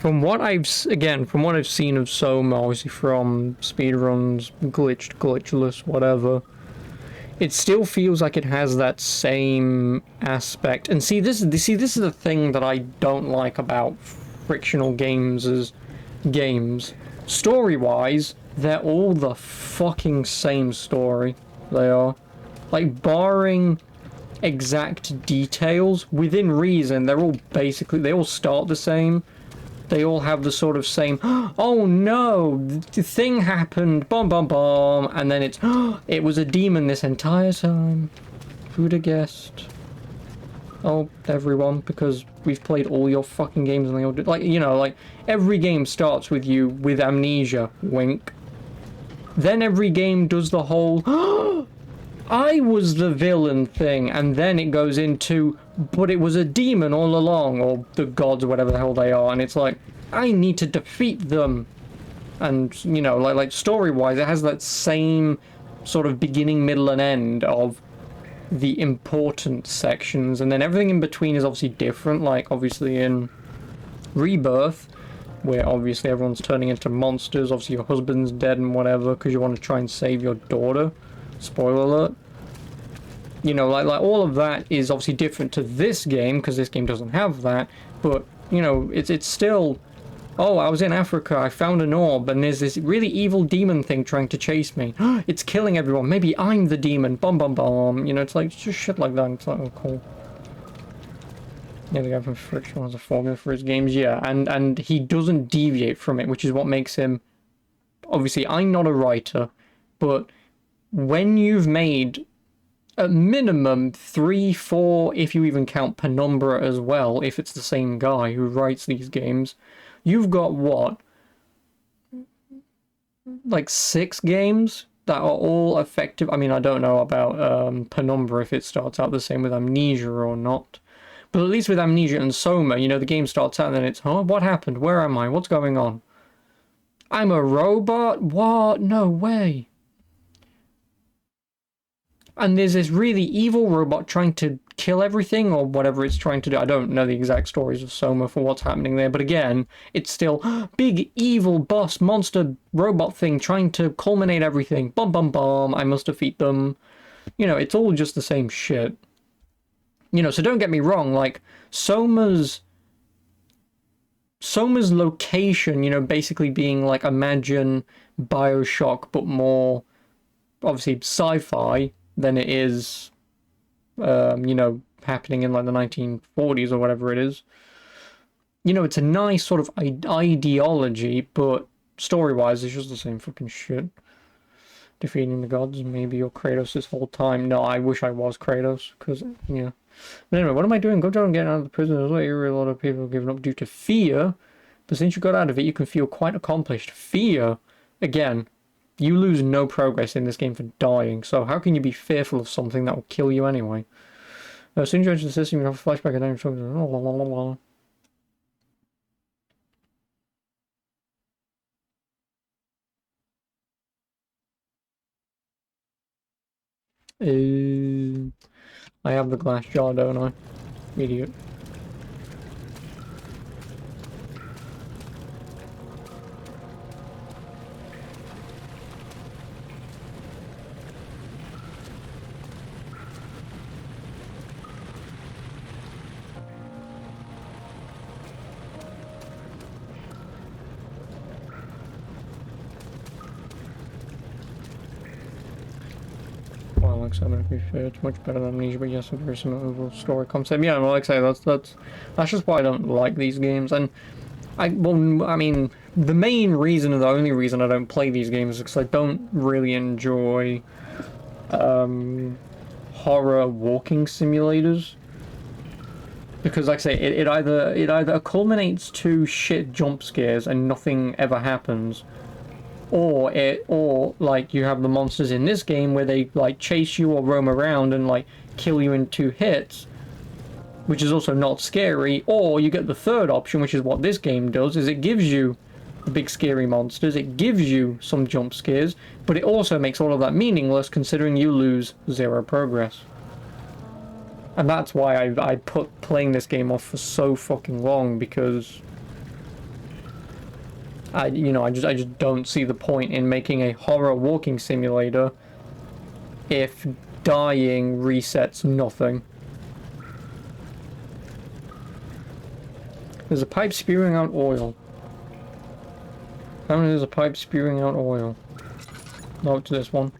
From what I've seen of Soma, obviously from speedruns, glitched, glitchless, whatever, it still feels like it has that same aspect. And see, this is the thing that I don't like about frictional games as games. Story-wise, they're all the fucking same story. They are. Like, barring exact details, within reason, they're all basically, they all start the same. They all have the sort of same, oh no, the thing happened, bomb, bomb, bomb, and then it's, it was a demon this entire time. Who'd have guessed? Oh, everyone, because we've played all your fucking games and they all do, like, you know, like, every game starts with you with Amnesia, wink. Then every game does the whole, I was the villain thing, and then it goes into, but it was a demon all along, or the gods, or whatever the hell they are, and it's like, I need to defeat them. And, you know, like story-wise, it has that same sort of beginning, middle, and end of the important sections, and then everything in between is obviously different, like, obviously in Rebirth, where obviously everyone's turning into monsters, obviously your husband's dead and whatever, because you want to try and save your daughter. Spoiler alert. You know, like all of that is obviously different to this game, because this game doesn't have that, but, you know, it's still, oh, I was in Africa, I found an orb, and there's this really evil demon thing trying to chase me. It's killing everyone, maybe I'm the demon, bum bum bum, you know, it's like, just shit like that, it's like, oh, cool. Yeah, the guy from Frictional has a formula for his games, yeah, and he doesn't deviate from it, which is what makes him, obviously, I'm not a writer, but when you've made at minimum 3, 4, if you even count Penumbra as well, if it's the same guy who writes these games, you've got what? Like 6 games that are all effective. I mean, I don't know about Penumbra, if it starts out the same with Amnesia or not. But at least with Amnesia and Soma, you know, the game starts out and then it's, huh, what happened? Where am I? What's going on? I'm a robot? What? No way. And there's this really evil robot trying to kill everything, or whatever it's trying to do. I don't know the exact stories of Soma for what's happening there, but again, it's still big evil boss monster robot thing trying to culminate everything. Bum bum bum, I must defeat them. You know, it's all just the same shit. You know, so don't get me wrong, like, Soma's location, you know, basically being like, imagine BioShock, but more, obviously, sci-fi than it is, you know, happening in like the 1940s or whatever it is. You know, it's a nice sort of ideology, but story-wise, it's just the same fucking shit. Defeating the gods, maybe you're Kratos this whole time. No, I wish I was Kratos, because, yeah. But anyway, what am I doing? Go down and get out of the prison. There's like a lot of people giving up due to fear, but since you got out of it, you can feel quite accomplished. Fear, again, you lose no progress in this game for dying, so how can you be fearful of something that will kill you anyway? As soon as you enter the system, you have a flashback and then I have the glass jar, don't I? Idiot. like I said, to be fair, it's much better than Amnesia, but yes, a very similar overall story concept. Yeah, well, like I say, that's just why I don't like these games. And I mean, the main reason, and the only reason I don't play these games is because I don't really enjoy horror walking simulators. Because, like I say, it either culminates to shit jump scares and nothing ever happens, or like you have the monsters in this game where they like chase you or roam around and like kill you in 2 hits, which is also not scary. Or you get the third option, which is what this game does, is it gives you the big scary monsters, it gives you some jump scares, but it also makes all of that meaningless considering you lose 0 progress. And that's why I put playing this game off for so fucking long, because I just don't see the point in making a horror walking simulator if dying resets nothing. There's a pipe spewing out oil. How many there's a pipe spewing out oil? No, it's this one.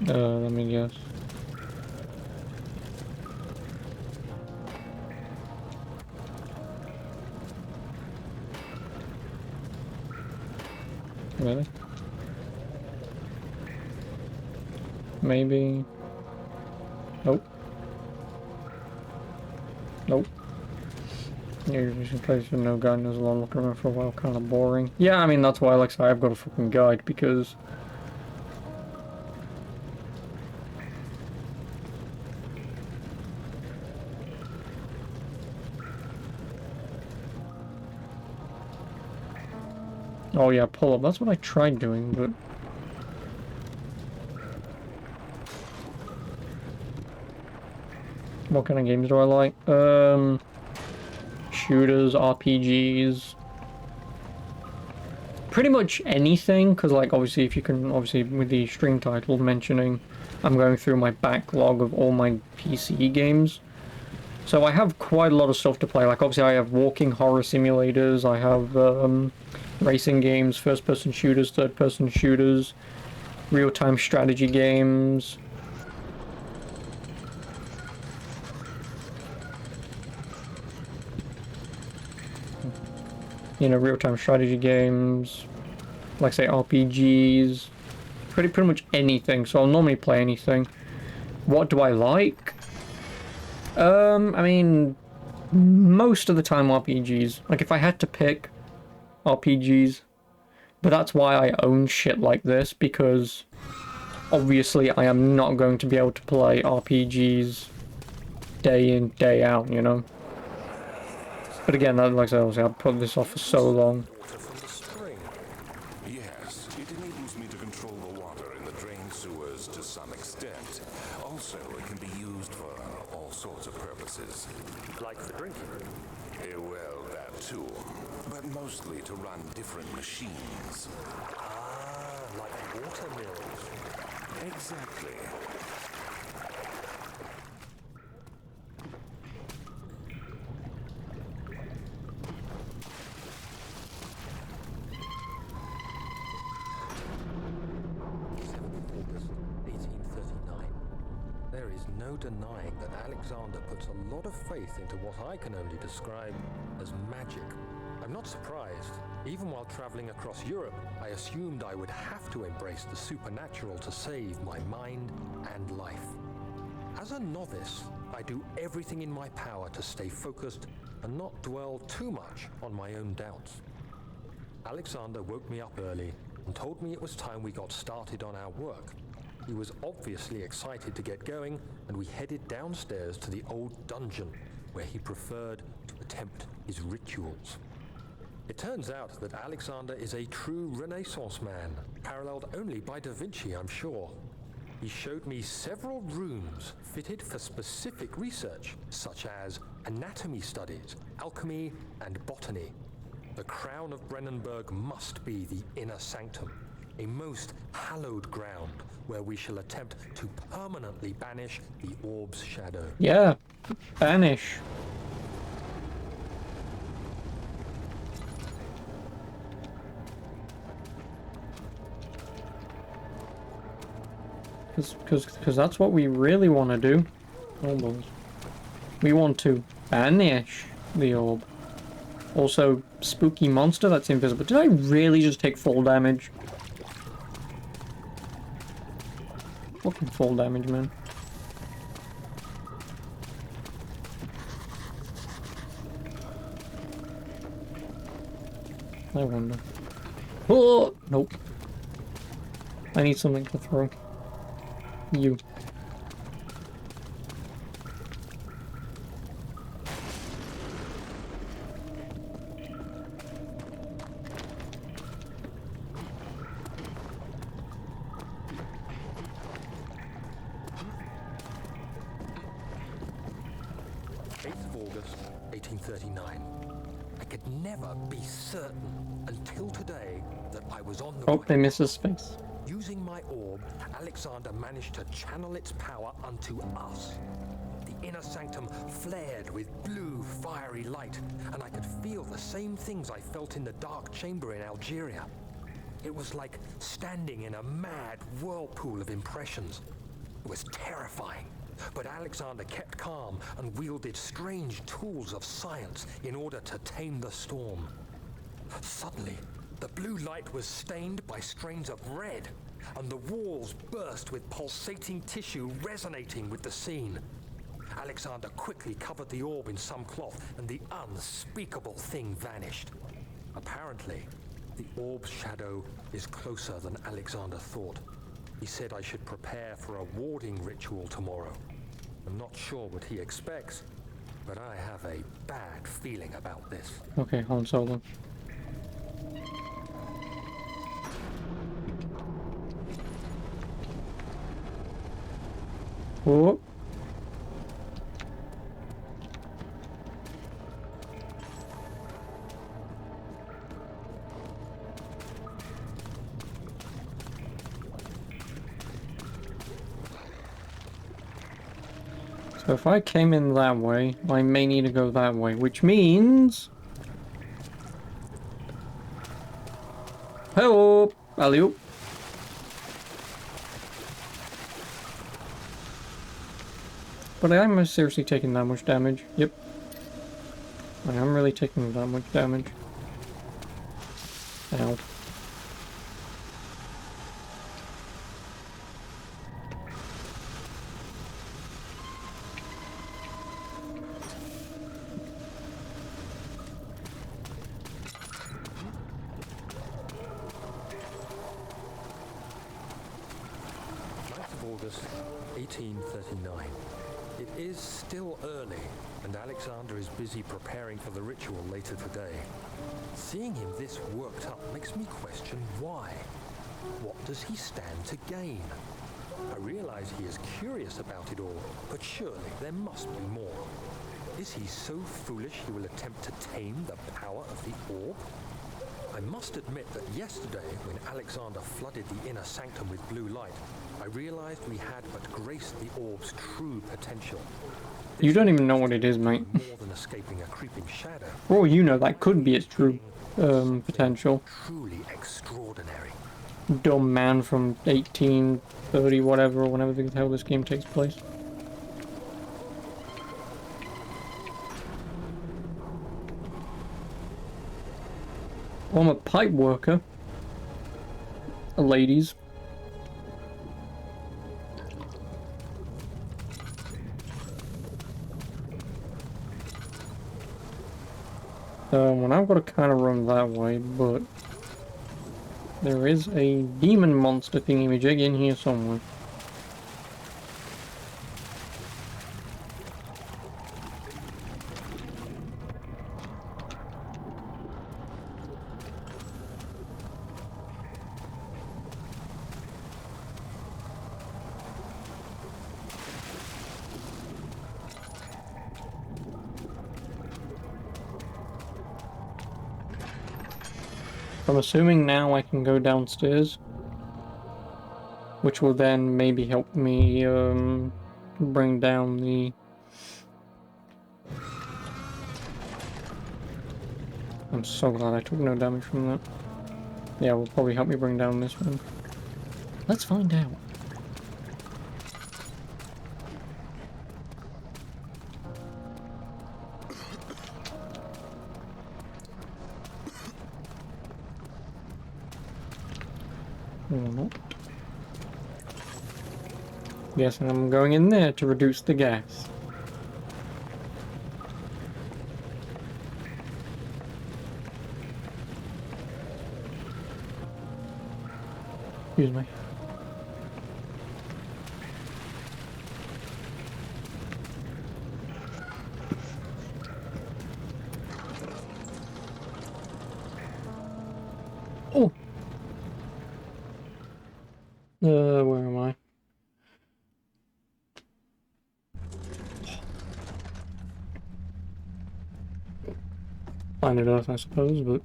Let me guess. Really? Maybe. Nope. Nope. You're just in place with no guide, there's a lot looking around for a while, kind of boring. Yeah, I mean, that's why, like I say, I've got a fucking guide, because oh yeah, pull up. That's what I tried doing, but what kind of games do I like? Shooters, RPGs, pretty much anything. Because like obviously, if you can, obviously with the stream title mentioning, I'm going through my backlog of all my PC games. So I have quite a lot of stuff to play. Like obviously, I have walking horror simulators. I have racing games, first-person shooters, third-person shooters, real-time strategy games. You know, real-time strategy games, like say RPGs, pretty much anything. So I'll normally play anything. What do I like? I mean, most of the time RPGs. Like if I had to pick RPGs, but that's why I own shit like this, because obviously I am not going to be able to play RPGs day in, day out, you know? But again, like I said, obviously I've put this off for so long. Yes, it enables me to control the water in the drain sewers to some extent. Also, it can be used for all sorts of purposes. Like for drinking. Well, that too. But mostly to run different machines. Ah, like water mills. Exactly. August 1839. There is no denying that Alexander puts a lot of faith into what I can only describe as magic. I'm not surprised. Even while traveling across Europe, I assumed I would have to embrace the supernatural to save my mind and life. As a novice, I do everything in my power to stay focused and not dwell too much on my own doubts. Alexander woke me up early and told me it was time we got started on our work. He was obviously excited to get going, and we headed downstairs to the old dungeon, where he preferred to attempt his rituals. It turns out that Alexander is a true Renaissance man, paralleled only by Da Vinci, I'm sure. He showed me several rooms fitted for specific research, such as anatomy studies, alchemy, and botany. The crown of Brennenburg must be the inner sanctum, a most hallowed ground where we shall attempt to permanently banish the orb's shadow. Yeah, banish. Because that's what we really want to do. Almost. We want to banish the orb. Also, spooky monster that's invisible. Did I really just take full damage? Fucking full damage, man. I wonder. Oh! Nope. I need something to throw. You. August 1839. I could never be certain until today that I was on the Oh, right they missed path. his space. Using my orb, Alexander managed to channel its power unto us. The inner sanctum flared with blue, fiery light, and I could feel the same things I felt in the dark chamber in Algeria. It was like standing in a mad whirlpool of impressions. It was terrifying, but Alexander kept calm and wielded strange tools of science in order to tame the storm. Suddenly, the blue light was stained by strains of red, and the walls burst with pulsating tissue resonating with the scene. Alexander quickly covered the orb in some cloth, and the unspeakable thing vanished. Apparently, the orb's shadow is closer than Alexander thought. He said I should prepare for a warding ritual tomorrow. I'm not sure what he expects, but I have a bad feeling about this. Okay, Han Solo. Oh. So if I came in that way, I may need to go that way, which means... Hello! Alley-oop. But I am seriously taking that much damage. Yep. I am really taking that much damage. Ow. August 1839. It is still early, and Alexander is busy preparing for the ritual later today. Seeing him this worked up makes me question why. What does he stand to gain? I realize he is curious about it all, but surely there must be more. Is he so foolish he will attempt to tame the power of the orb? I must admit that yesterday, when Alexander flooded the inner sanctum with blue light, I realized we had but graced the orb's true potential. You don't even know what it is, mate. More than escaping a creeping shadow. For all you know, that could be its true potential. Truly extraordinary. Dumb man from 1830, whatever, or whenever the hell this game takes place. Well, I'm a pipe worker. Ladies. Well, I've got to kind of run that way, but there is a demon monster thingy-majig in here somewhere. I'm assuming now I can go downstairs, which will then maybe help me bring down the... I'm so glad I took no damage from that. Yeah, will probably help me bring down this one. Let's find out. Yes, and I'm going in there to reduce the gas. Excuse me. Oh! Where am I? Planet Earth, I suppose, but...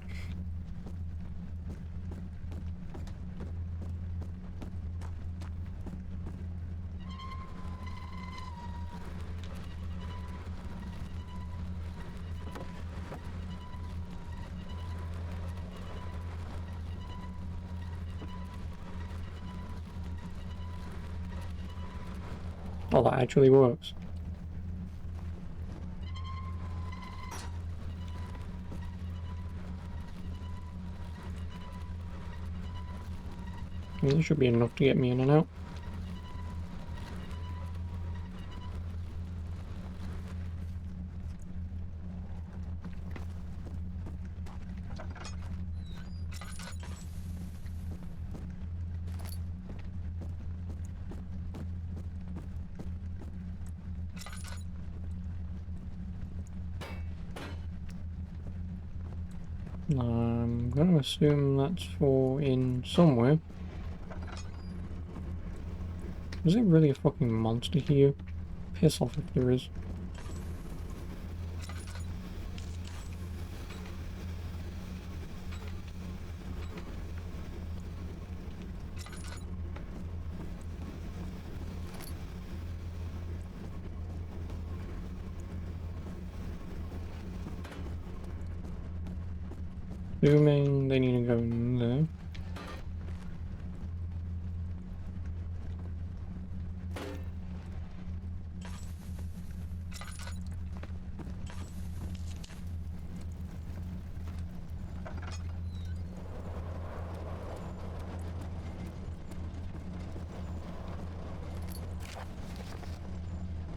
Oh, that actually works. I mean, this should be enough to get me in and out. I'm gonna assume that's for in somewhere. Is it really a fucking monster here? Piss off if there is. Assuming they need to go in there.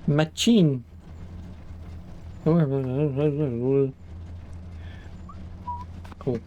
Machine. Cool.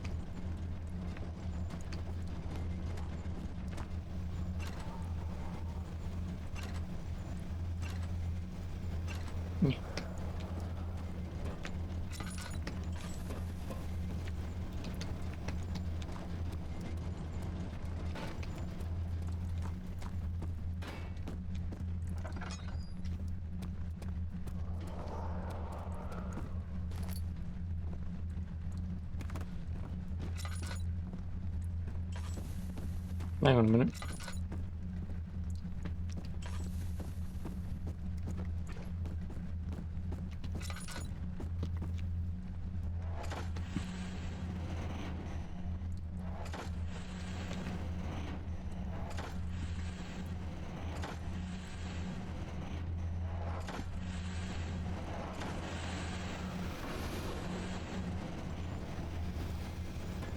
Hang on a minute.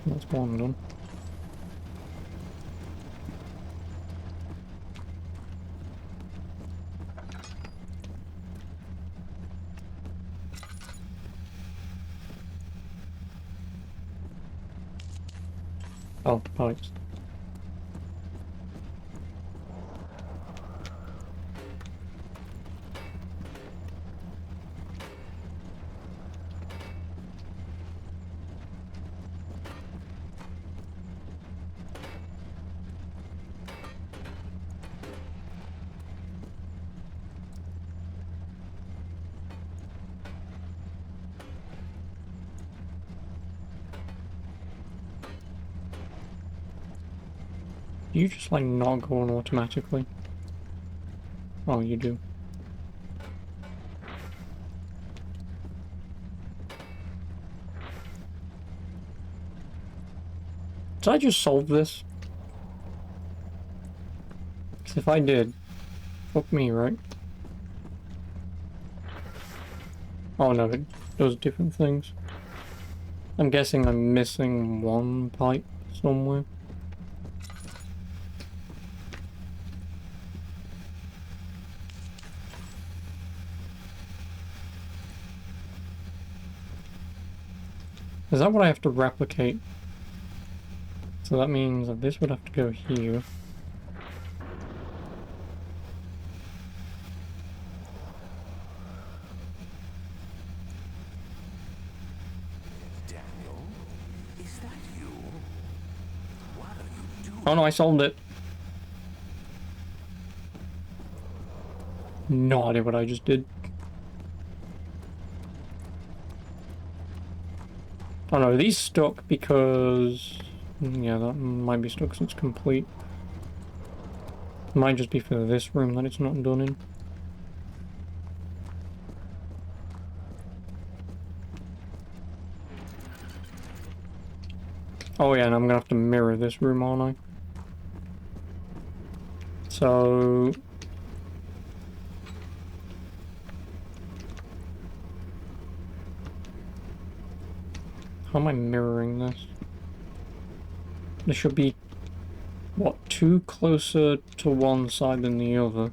That's one done. Oh, pipes. you just like not go on automatically? Oh, you do. Did I just solve this? Because if I did, fuck me, right? Oh no, it does different things. I'm guessing I'm missing one pipe somewhere. Is that what I have to replicate? So that means that this would have to go here. Daniel, is that you? What are you doing? Oh no, I solved it. No idea what I just did. Oh no, these stuck because... yeah, that might be stuck since it's complete. Might just be for this room that it's not done in. Oh yeah, and I'm gonna have to mirror this room, aren't I? So... how am I mirroring this? There should be, what, two closer to one side than the other.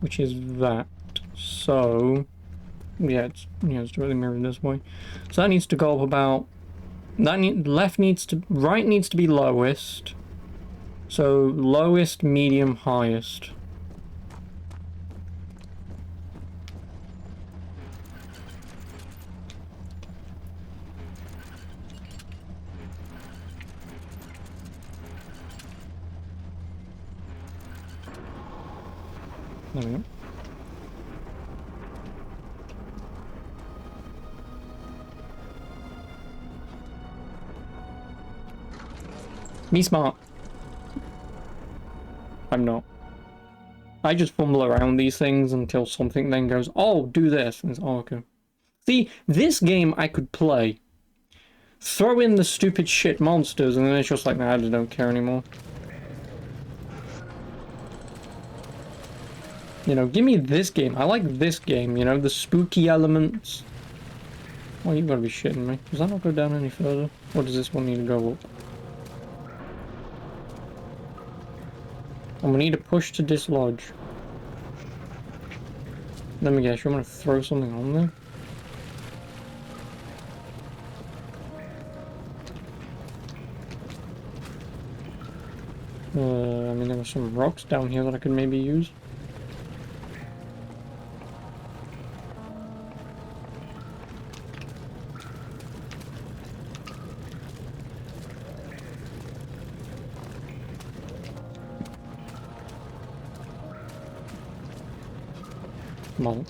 Which is that. So... yeah, it's directly mirrored this way. So that needs to go up about... left needs to... right needs to be lowest. So lowest, medium, highest. There we go. Me smart. I'm not. I just fumble around these things until something then goes, oh, do this. And it's, oh, okay. See, this game I could play. Throw in the stupid shit monsters, and then it's just like, nah, I just don't care anymore. You know, give me this game. I like this game, you know, the spooky elements. Oh, you gotta be shitting me. Does that not go down any further? Or does this one need to go up? And we need a push to dislodge. Let me guess, you want to throw something on there? I mean, there were some rocks down here that I could maybe use. Come on.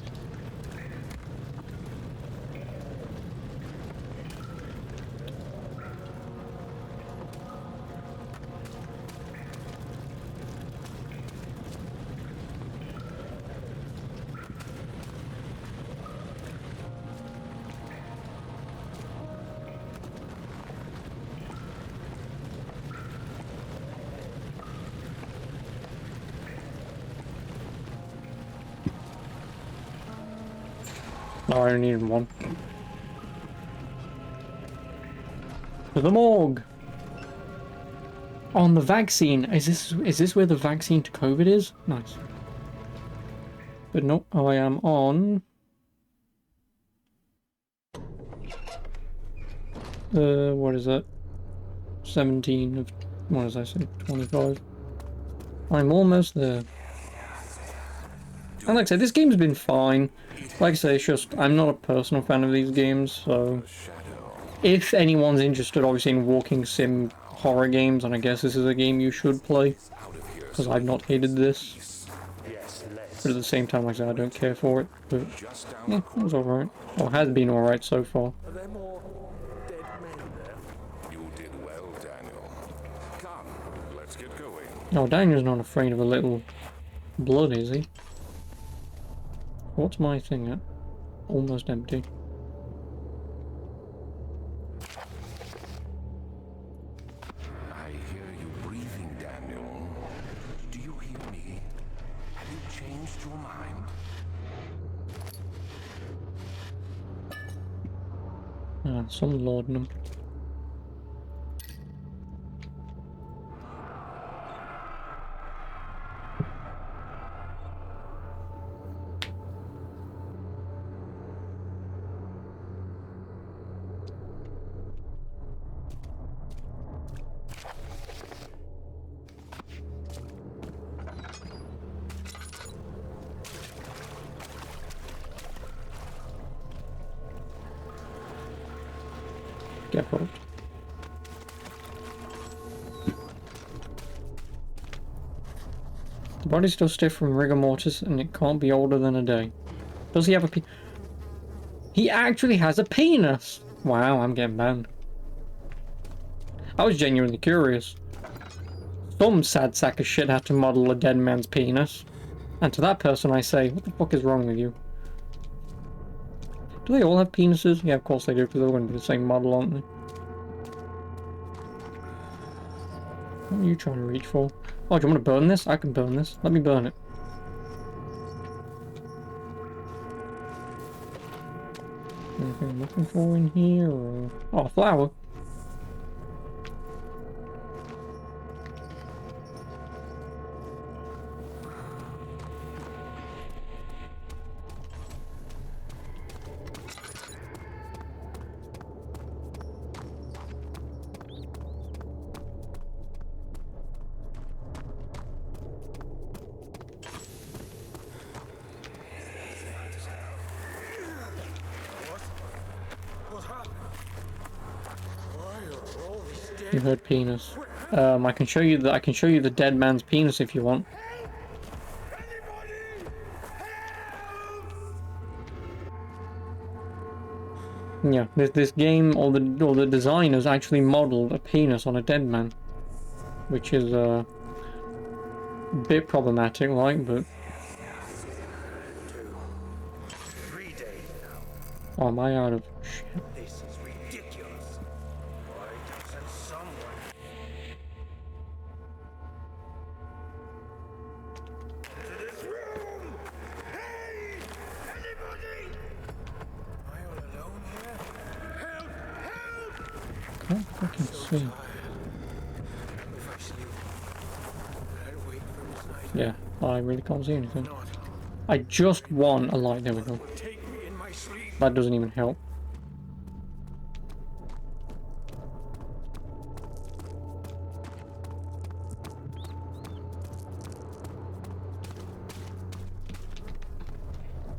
Oh, I only needed one. To the morgue! On the vaccine! Is this where the vaccine to COVID is? Nice. But nope, I am on... what is that? 17 of... what did I say? 25. I'm almost there. And like I said, this game's been fine. Like I say, it's just, I'm not a personal fan of these games, so... if anyone's interested, obviously, in walking sim horror games, and I guess this is a game you should play. Because I've not hated this. But at the same time, like I said, I don't care for it. But, yeah, it was alright. Or has been alright so far. You did well, Daniel. No, Daniel's not afraid of a little blood, is he? What's my thing at? Almost empty. I hear you breathing, Daniel. Do you hear me? Have you changed your mind? Some laudanum. Get hooked. The body's still stiff from rigor mortis and it can't be older than a day. Does he have a He actually has a penis! Wow, I'm getting banned. I was genuinely curious. Some sad sack of shit had to model a dead man's penis. And to that person I say, what the fuck is wrong with you? Do they all have penises? Yeah, of course they do, because they're going to be the same model, aren't they? What are you trying to reach for? Oh, do you want to burn this? I can burn this. Let me burn it. Anything I'm looking for in here? Or... oh, a flower. You heard penis. I can show you the dead man's penis if you want. Yeah, this game, all the designers actually modeled a penis on a dead man, which is a bit problematic, like, but. Oh, am I out of shit? Can't fucking see. Yeah, I really can't see anything. I just want a light. There we go. That doesn't even help.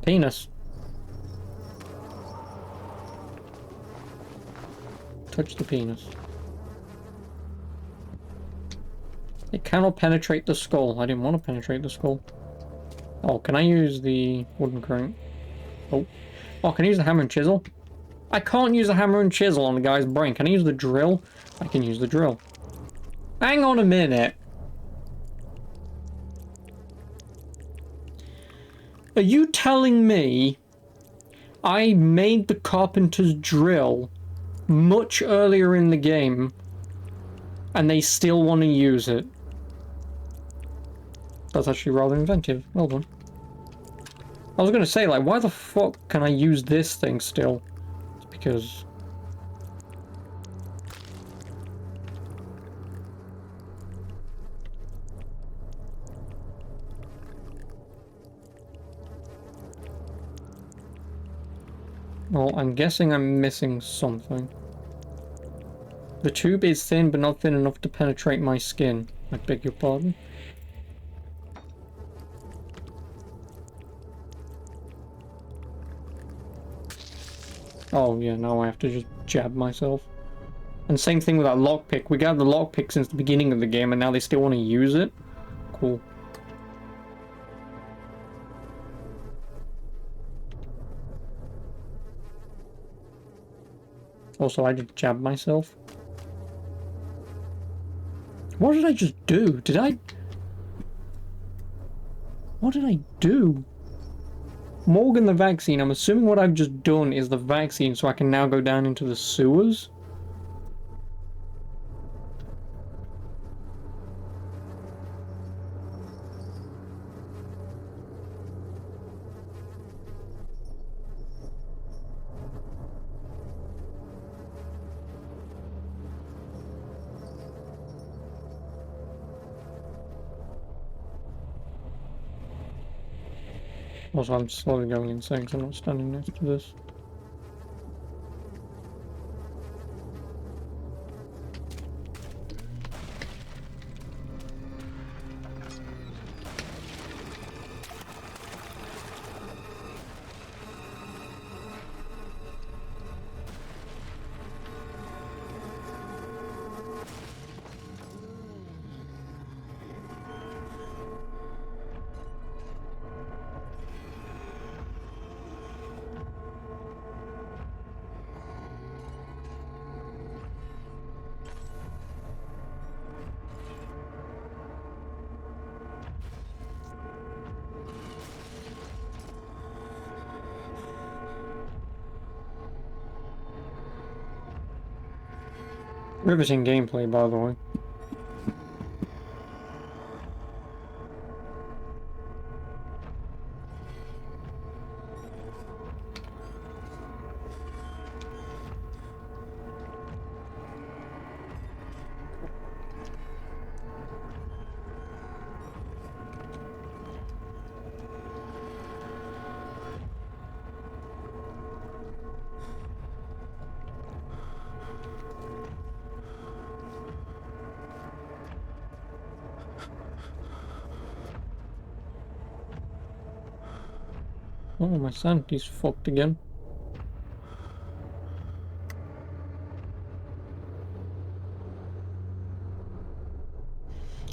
Penis. Touch the penis. It cannot penetrate the skull. I didn't want to penetrate the skull. Oh, can I use the wooden crank? Oh. Oh, can I use the hammer and chisel? I can't use the hammer and chisel on the guy's brain. Can I use the drill? I can use the drill. Hang on a minute. Are you telling me I made the carpenter's drill much earlier in the game and they still want to use it? That's actually rather inventive. Well done. I was gonna say, like, why the fuck can I use this thing still? It's because... well, I'm guessing I'm missing something. The tube is thin, but not thin enough to penetrate my skin. I beg your pardon? Oh yeah, now I have to just jab myself. And same thing with that lockpick. We got the lockpick since the beginning of the game and now they still want to use it? Cool. Also, I just jabbed myself. What did I just do? Did I... What did I do? Morgan the vaccine. I'm assuming what I've just done is the vaccine so I can now go down into the sewers. Also, I'm slowly going insane because I'm not standing next to this. Riveting gameplay, by the way. Oh, my sanity's fucked again.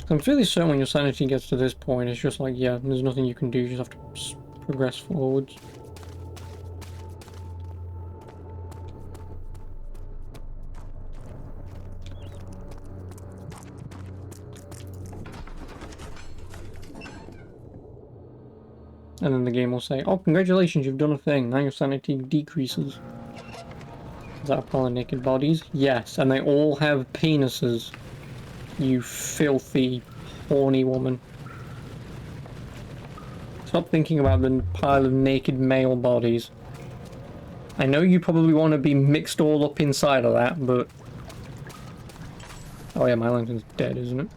I'm fairly certain when your sanity gets to this point, it's just like, yeah, there's nothing you can do, you just have to progress forwards. And then the game will say, oh, congratulations, you've done a thing, now your sanity decreases. Is that a pile of naked bodies? Yes, and they all have penises. You filthy, horny woman. Stop thinking about the pile of naked male bodies. I know you probably want to be mixed all up inside of that, but... Oh yeah, my lantern's dead, isn't it?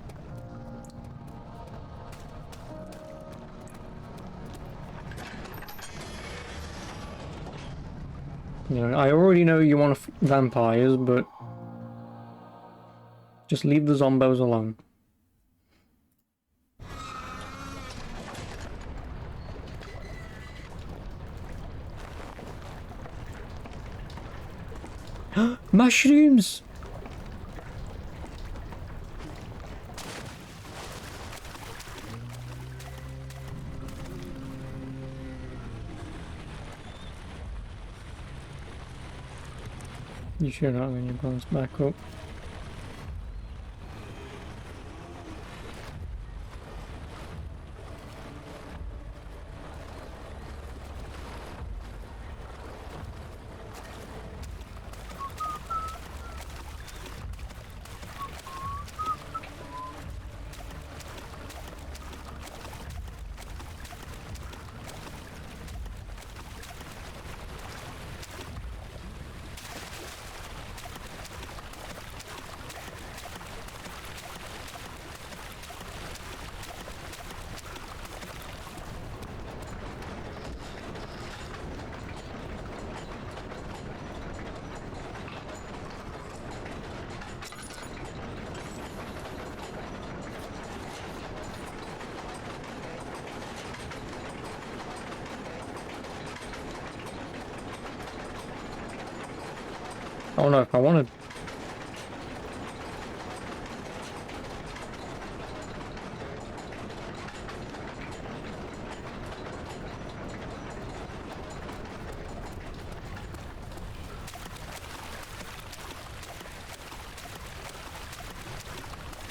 You know, I already know you want vampires, but... Just leave the zombos alone. Mushrooms! You sure not when you bounce back up? Oh no, if I wanted...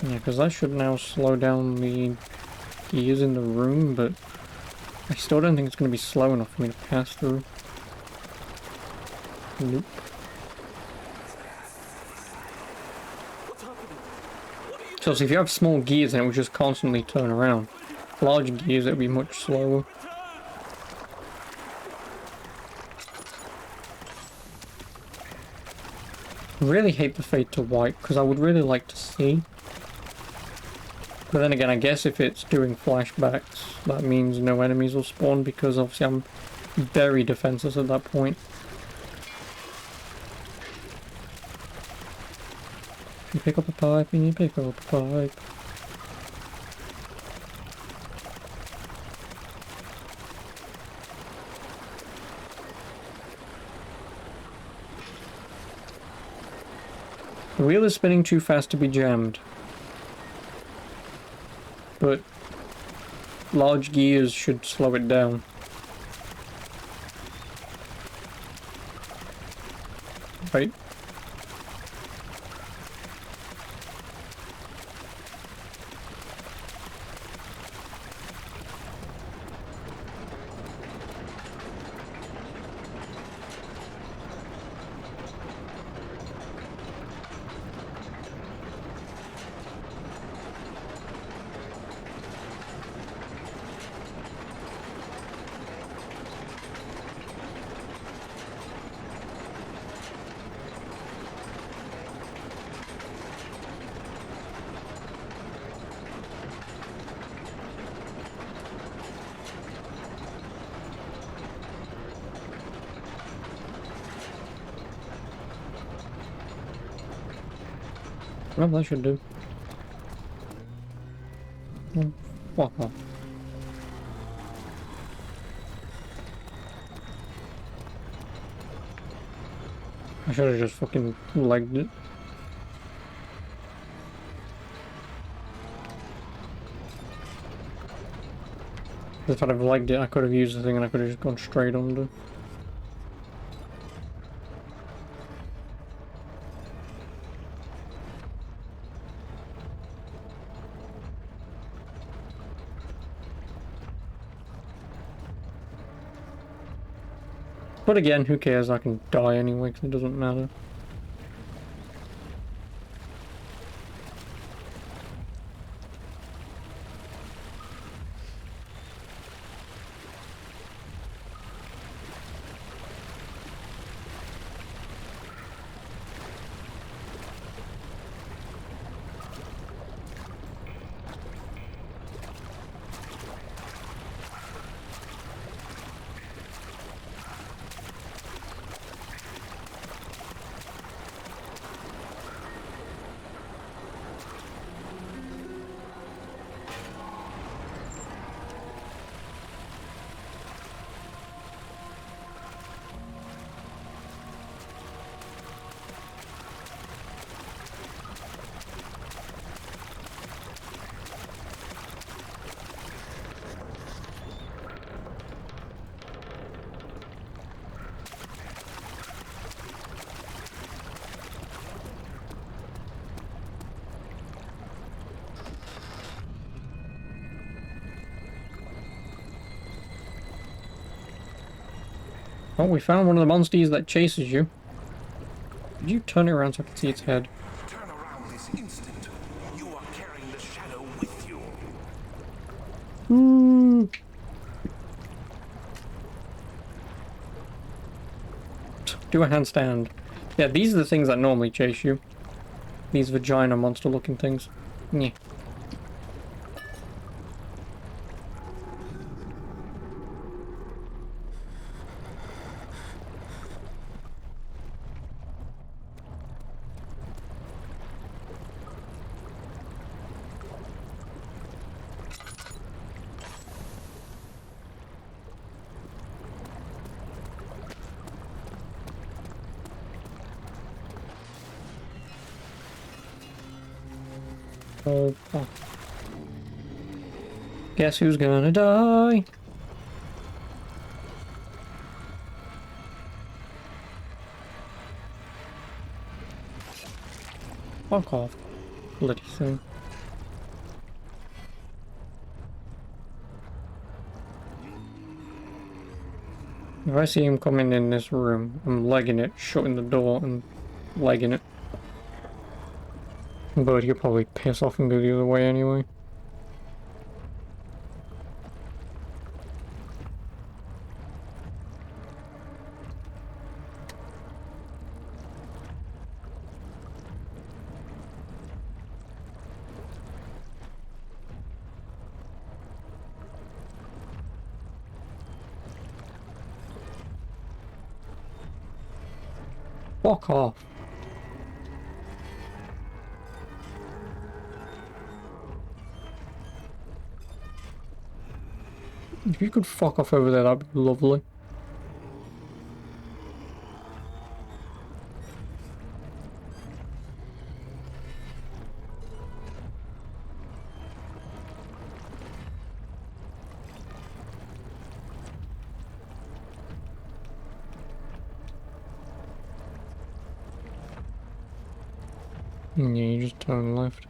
Yeah, because that should now slow down the gears in the room, but I still don't think it's going to be slow enough for me to pass through. Nope. So if you have small gears, then it will just constantly turn around. Large gears, it will be much slower. I really hate the fade to white, because I would really like to see. But then again, I guess if it's doing flashbacks, that means no enemies will spawn, because obviously I'm very defenseless at that point. You pick up a pipe and you pick up a pipe. The wheel is spinning too fast to be jammed. But large gears should slow it down. Right? Well, that should do. Fuck off. I should have just fucking legged it. If I'd have legged it, I could have used the thing and I could have just gone straight under. But again, who cares? I can die anyway, because it doesn't matter. Oh, we found one of the monsters that chases you. Could you turn it around so I can see its head? Turn around this instant. You are carrying the shadow with you. Do a handstand. Yeah, these are the things that normally chase you. These vagina monster looking things. Yeah. Oh. Guess who's gonna die? Fuck off, bloody thing. If I see him coming in this room, I'm legging it, shutting the door and legging it. But he'll probably piss off and go the other way anyway. Fuck off. If you could fuck off over there, that'd be lovely. Yeah, you just turn left.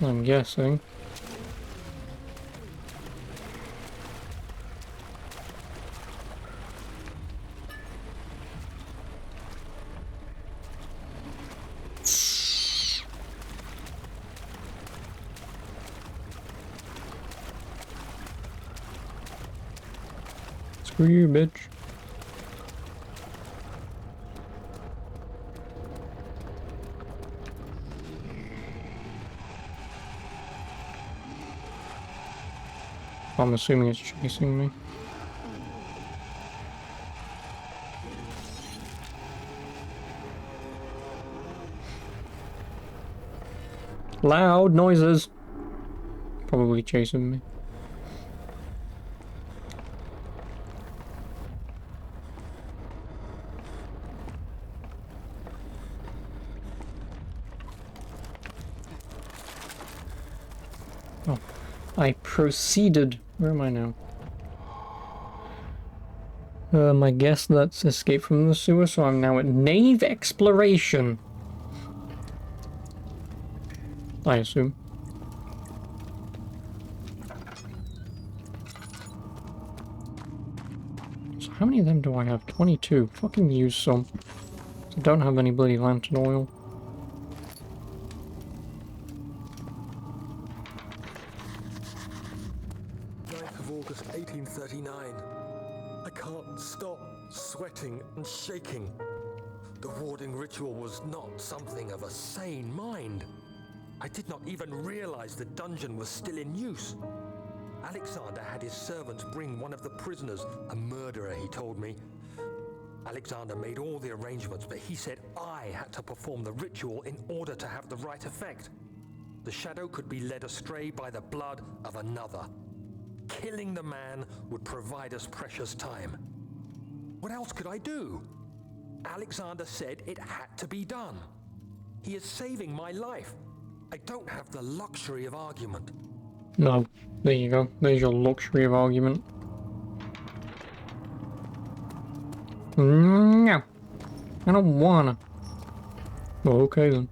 I'm guessing. Screw you, bitch. I'm assuming it's chasing me. Loud noises. Probably chasing me. Oh, I proceeded. Where am I now? I guess that's escape from the sewer, so I'm now at Nave Exploration. I assume. So how many of them do I have? 22. Fucking use some. I don't have any bloody lantern oil. August 1839. I can't stop sweating and shaking. The warding ritual was not something of a sane mind. I did not even realize the dungeon was still in use. Alexander had his servants bring one of the prisoners, a murderer, he told me. Alexander made all the arrangements, but he said I had to perform the ritual in order to have the right effect. The shadow could be led astray by the blood of another. Killing the man would provide us precious time. What else could I do? Alexander said it had to be done. He is saving my life. I don't have the luxury of argument. No, there you go. There's your luxury of argument. No, I don't wanna. Well, okay then.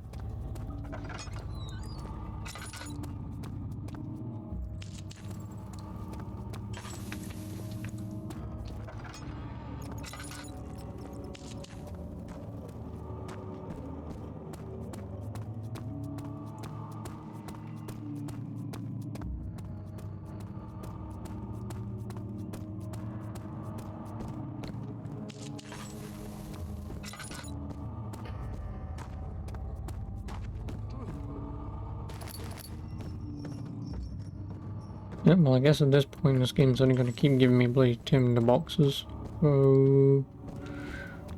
Yeah, well, I guess at this point this game's only going to keep giving me bloody tinder boxes. So...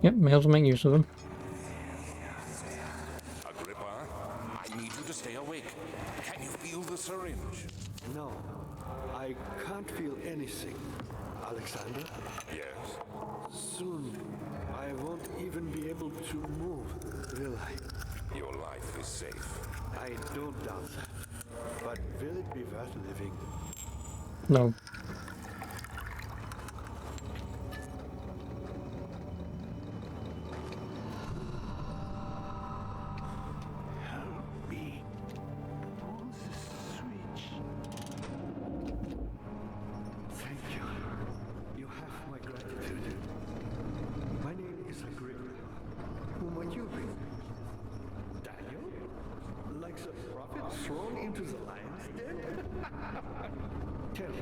Yep, may as well make use of them. Agrippa, I need you to stay awake. Can you feel the syringe? No, I can't feel anything. Alexander, Yes. soon I won't even be able to move, will I? Your life is safe. I don't doubt that. But will it be worth living? No. Help me. Pull the switch. Thank you. You have my gratitude. My name is Agrippa. Who might you be? Daniel? Like the prophet thrown into the lion's den? Tell me,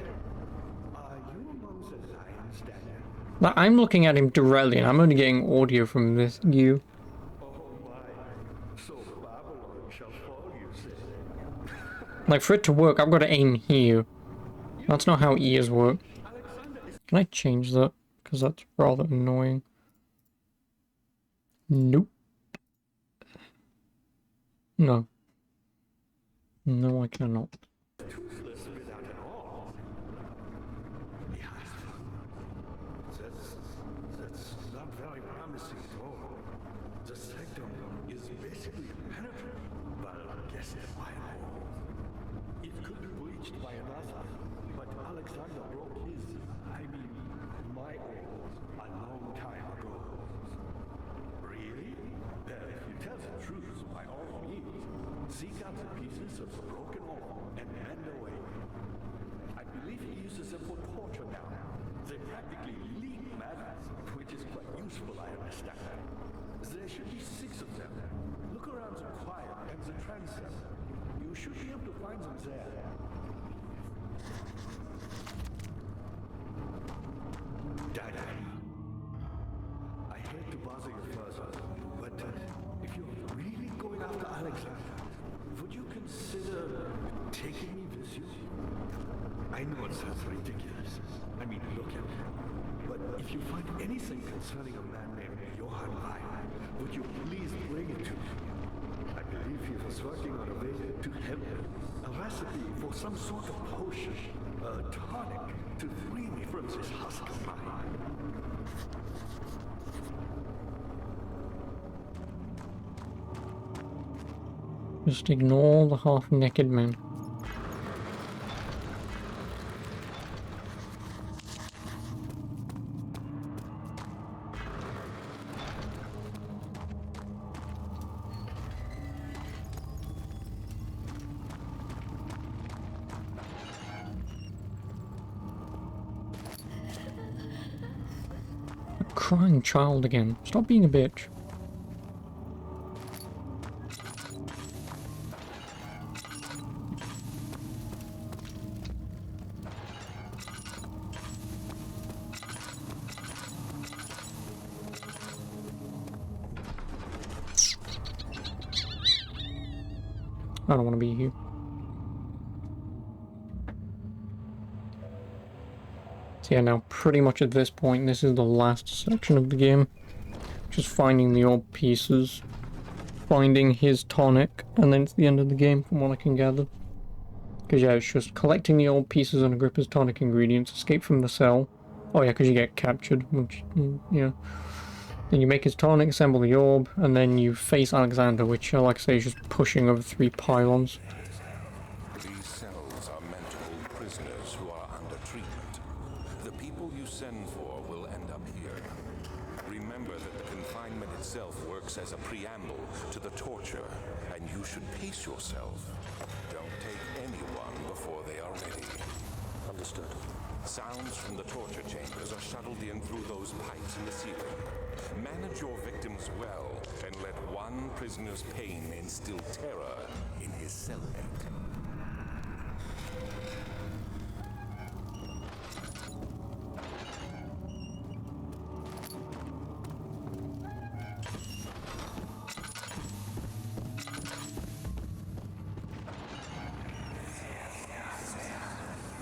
are you among the lions, Daniel? Like, I'm looking at him directly and I'm only getting audio from this view. Oh my. So Babylon shall fall, you say? Like, for it to work, I've got to aim here. That's not how ears work. Can I change that? Because that's rather annoying. Nope. No. No, I cannot. Toothless without an arm. Yes. That's not very promising at all. The sanctum is basically impenetrable, but guessed by all. It could be breached by another, but Alexander broke his, my oars a long time ago. Really? Then if you tell the truth, by all means, seek out the pieces of the broken arm and mend away. I believe he uses them for torture now. They practically leak madness, which is quite useful, I understand. There should be 6 of them. Look around the choir and the transept. You should be able to find them there. Daddy, I hate to bother you further, but if you're really going after Alexander, would you consider taking me with you? I know it sounds ridiculous. I mean, look at me. But if you find anything concerning a man named Johann Lai, would you please bring it to me? I believe he was working on a way to help him. A recipe for some sort of potion, a tonic, to free me from this husk of mine. Just ignore the half-naked men. A crying child again. Stop being a bitch. I don't want to be here. So yeah, now pretty much at this point, this is the last section of the game. Just finding the old pieces, finding his tonic, and then it's the end of the game from what I can gather. Because yeah, it's just collecting the old pieces and Agrippa's tonic ingredients, escape from the cell. Oh yeah, because you get captured, which, yeah. Then you make his tonic, assemble the orb, and then you face Alexander, which, like I say, is just pushing over 3 pylons. These cells are meant to hold prisoners who are under treatment. The people you send for will end up here. Remember that the confinement itself works as a preamble to the torture, and you should pace yourself. Don't take anyone before they are ready. Understood. Sounds from the torture chambers are shuttled in through those pipes in the ceiling. Manage your victims well, and let one prisoner's pain instill terror in his cellmate.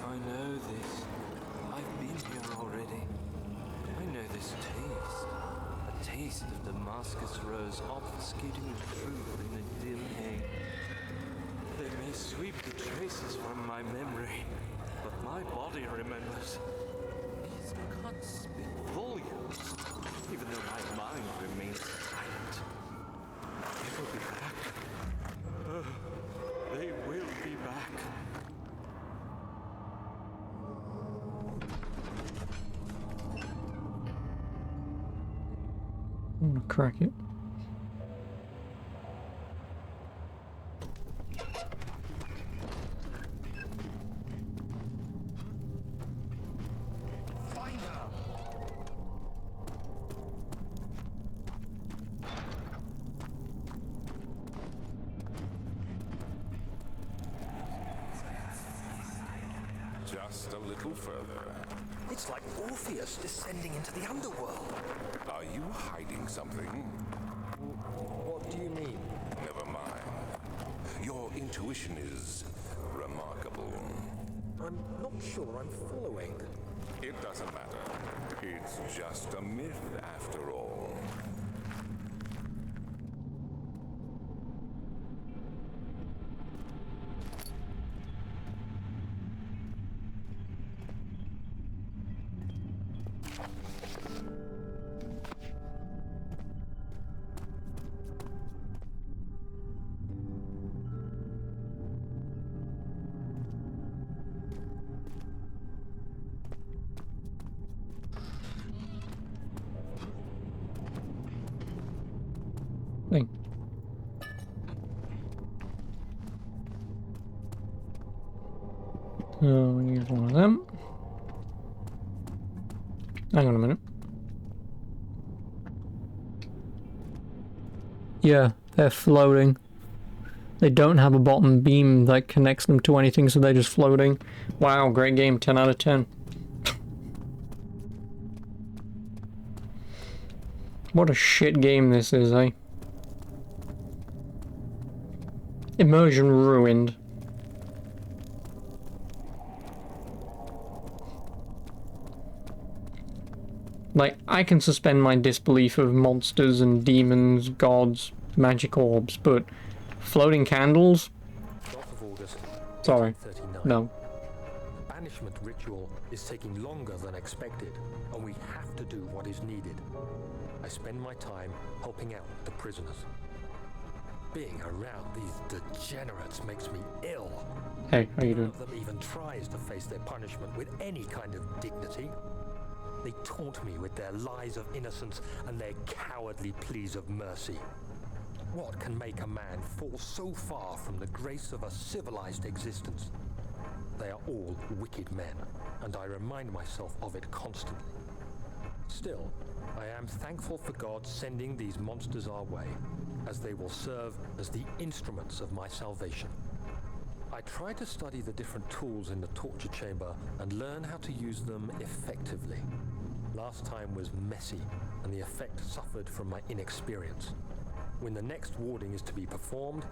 I taste of Damascus rose obfuscating the truth in a dim haze. They may sweep the traces from my memory, but my body remembers. These cuts speak volumes, even though my mind remains silent. They will be back. They will be back. I'm gonna crack it. Just a little further. It's like Orpheus descending into the underworld. Are you hiding something? What do you mean? Never mind. Your intuition is remarkable. I'm not sure I'm following. It doesn't matter. It's just a myth after all. Thing. So we use one of them. Hang on a minute. Yeah, they're floating. They don't have a bottom beam that connects them to anything, so they're just floating. Wow, great game, 10 out of 10. What a shit game this is, eh? Immersion ruined. Like, I can suspend my disbelief of monsters and demons, gods, magic orbs, but floating candles? 12th of August, Sorry. 1839. No. The banishment ritual is taking longer than expected, and we have to do what is needed. I spend my time helping out the prisoners. Being around these degenerates makes me ill. Hey, how you None doing? of them even tries to face their punishment with any kind of dignity. They taunt me with their lies of innocence and their cowardly pleas of mercy. What can make a man fall so far from the grace of a civilized existence? They are all wicked men, and I remind myself of it constantly. Still, I am thankful for God sending these monsters our way, as they will serve as the instruments of my salvation. I try to study the different tools in the torture chamber and learn how to use them effectively. Last time was messy, and the effect suffered from my inexperience. When the next warding is to be performed,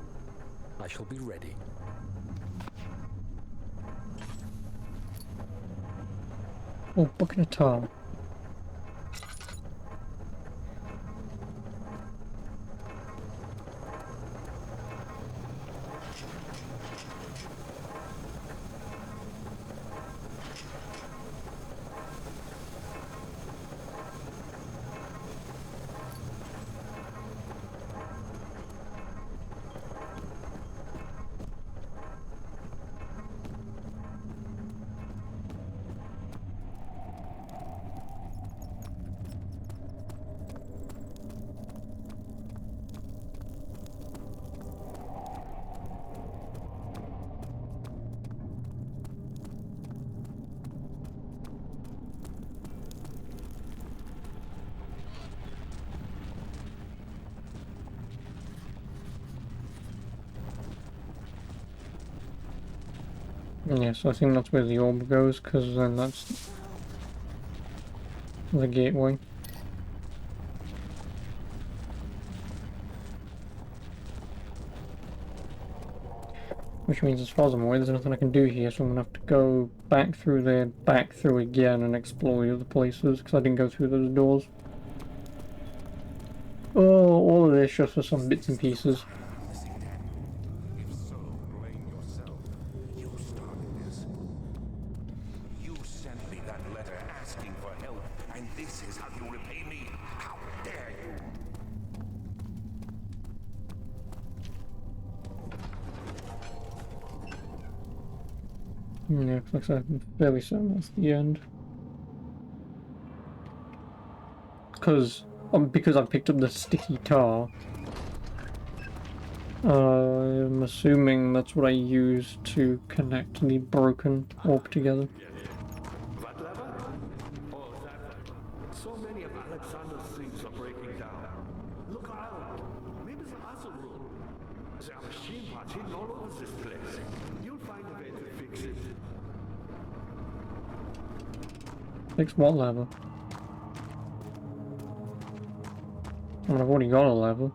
I shall be ready. Oh, book in a towel. Yeah, so I think that's where the orb goes, because then that's the gateway. Which means, as far as I'm aware, there's nothing I can do here, so I'm gonna have to go back through there, back through again, and explore the other places, because I didn't go through those doors. all of this just for some bits and pieces. If so, blame yourself. You started this. You sent me that letter asking for help, and this is how you repay me? How dare you? Yeah, looks like I'm fairly certain that's the end. Because I picked up the sticky tar. I'm assuming that's what I used to connect the broken orb together. What lever? Oh, that one. So many of Alexander's things are breaking down. Look around. Maybe the other room. There are machine parts hidden all over this place. You'll find a way to fix it. Fix what lever? I mean, I've already got a lever.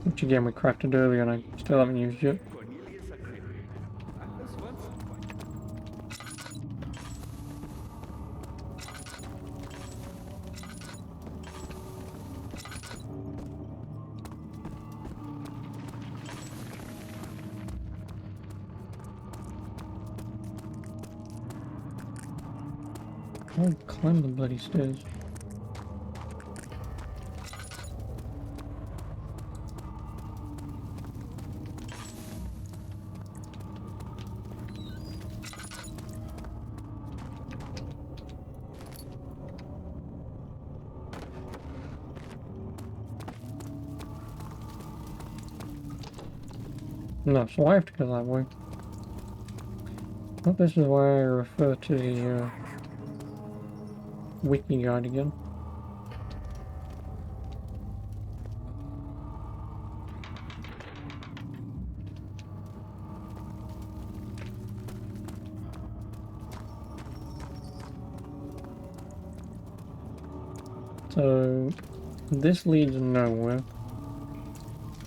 Which again we crafted earlier and I still haven't used yet. Cornelius agreed. I was once Can't climb the bloody stairs. No, so I have to go that way. But this is where I refer to the wiki guide again. So this leads nowhere.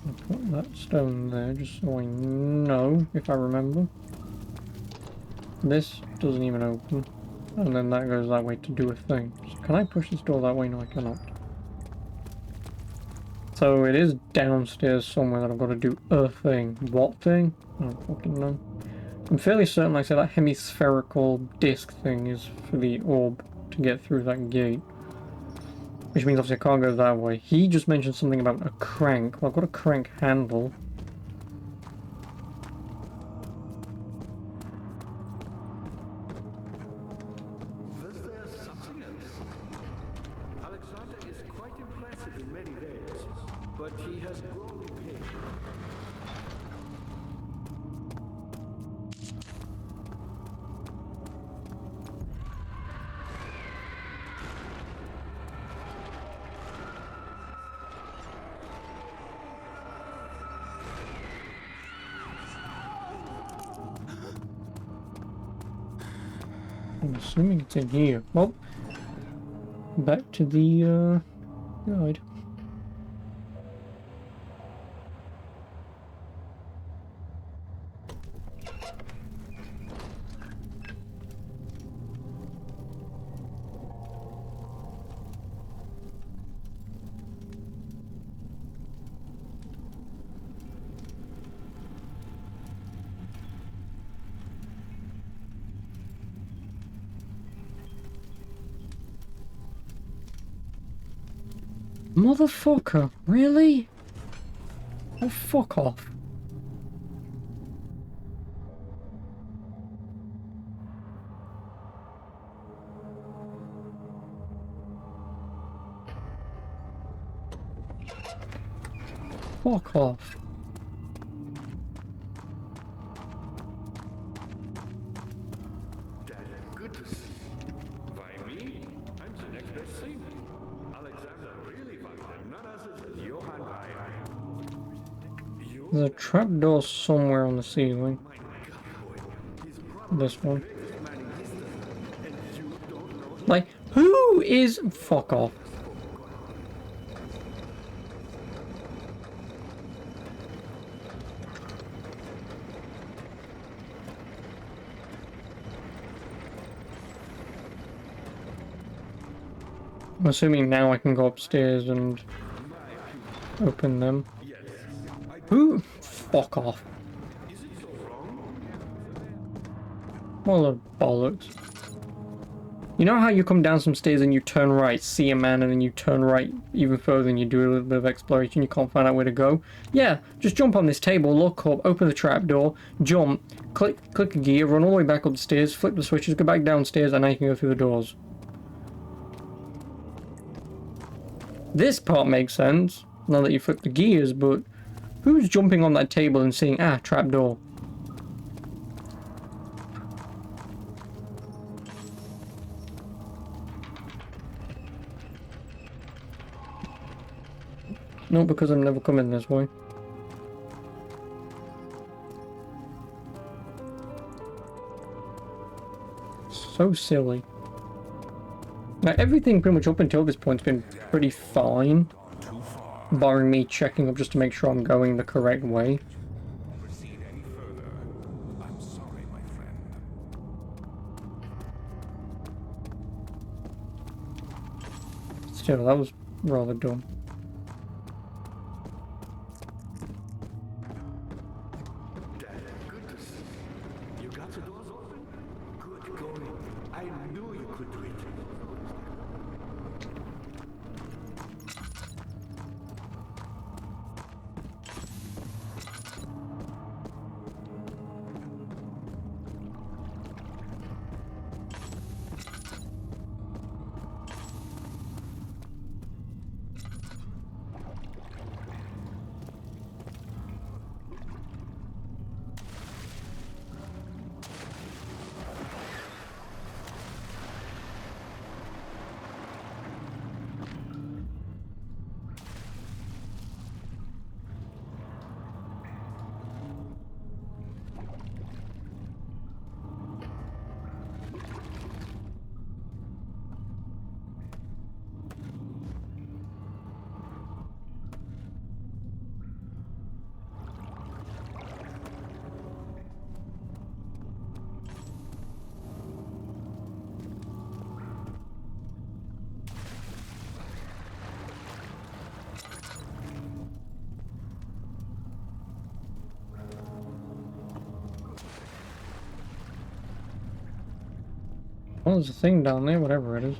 I'll put that stone there just so I know if I remember. This doesn't even open. And then that goes that way to do a thing. So can I push this door that way? No, I cannot. So it is downstairs somewhere that I've got to do a thing. What thing? I don't fucking know. I'm fairly certain, like I said, that hemispherical disc thing is for the orb to get through that gate. Which means obviously I can't go that way. He just mentioned something about a crank. Well, I've got a crank handle. there's something else. Alexander is quite impressive in many ways, but he has grown impatient. I'm assuming it's in here. Well, back to the guide. Motherfucker, really? Oh, fuck off. Fuck off. Daddy, good to see you. Why me? I'm the next best thing. Alexander really found him, none other than Johann Weyer. You? There's a trapdoor somewhere on the ceiling. My God, boy. He's probably This one. the greatest man in history, and you don't know him. Like, who is... Fuck off. I'm assuming now I can go upstairs and open them. Who? Fuck off. What a bollocks. You know how you come down some stairs and you turn right, see a man, and then you turn right even further and you do a little bit of exploration, you can't find out where to go? Yeah, just jump on this table, look up, open the trapdoor, jump, click a gear, run all the way back up the stairs, flip the switches, go back downstairs, and now you can go through the doors. This part makes sense, now that you flip the gears, but who's jumping on that table and seeing, ah, trapdoor? No, because I'm never coming this way. So silly. Now, everything pretty much up until this point has been pretty fine. Barring me checking up just to make sure I'm going the correct way. Proceed any further. I'm sorry, my friend. Still, that was rather dumb. You got the doors open? Good going. I knew you could do it. Well, there's a thing down there, whatever it is.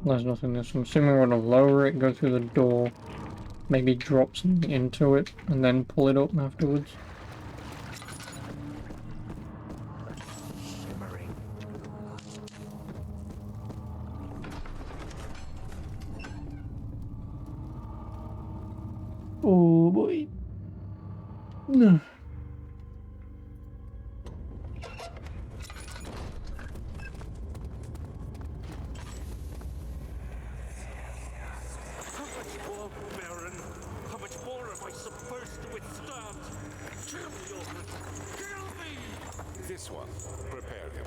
There's nothing there, so I'm assuming we're gonna lower it, go through the door, maybe drop something into it, and then pull it up afterwards. Shimmering. Oh boy. No. How much more, Baron? How much more am I supposed to withstand? Kill me, Ulrich! Kill me! This one. Prepare him.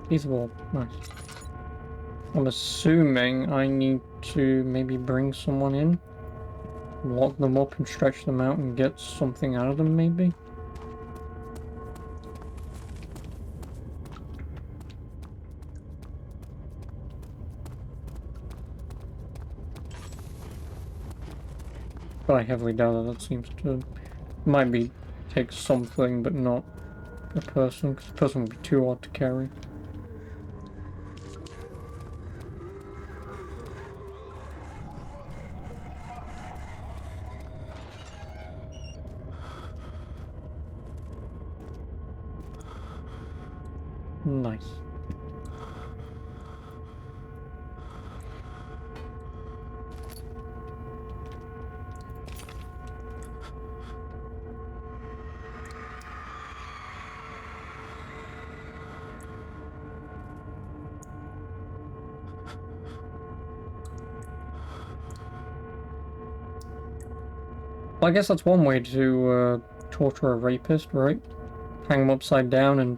Piece of orb. Nice. I'm assuming I need to maybe bring someone in, lock them up and stretch them out and get something out of them, maybe? But I heavily doubt that. That seems to... might be take something, but not a person, because a person would be too hard to carry. Nice. Well, I guess that's one way to torture a rapist, right? Hang them upside down and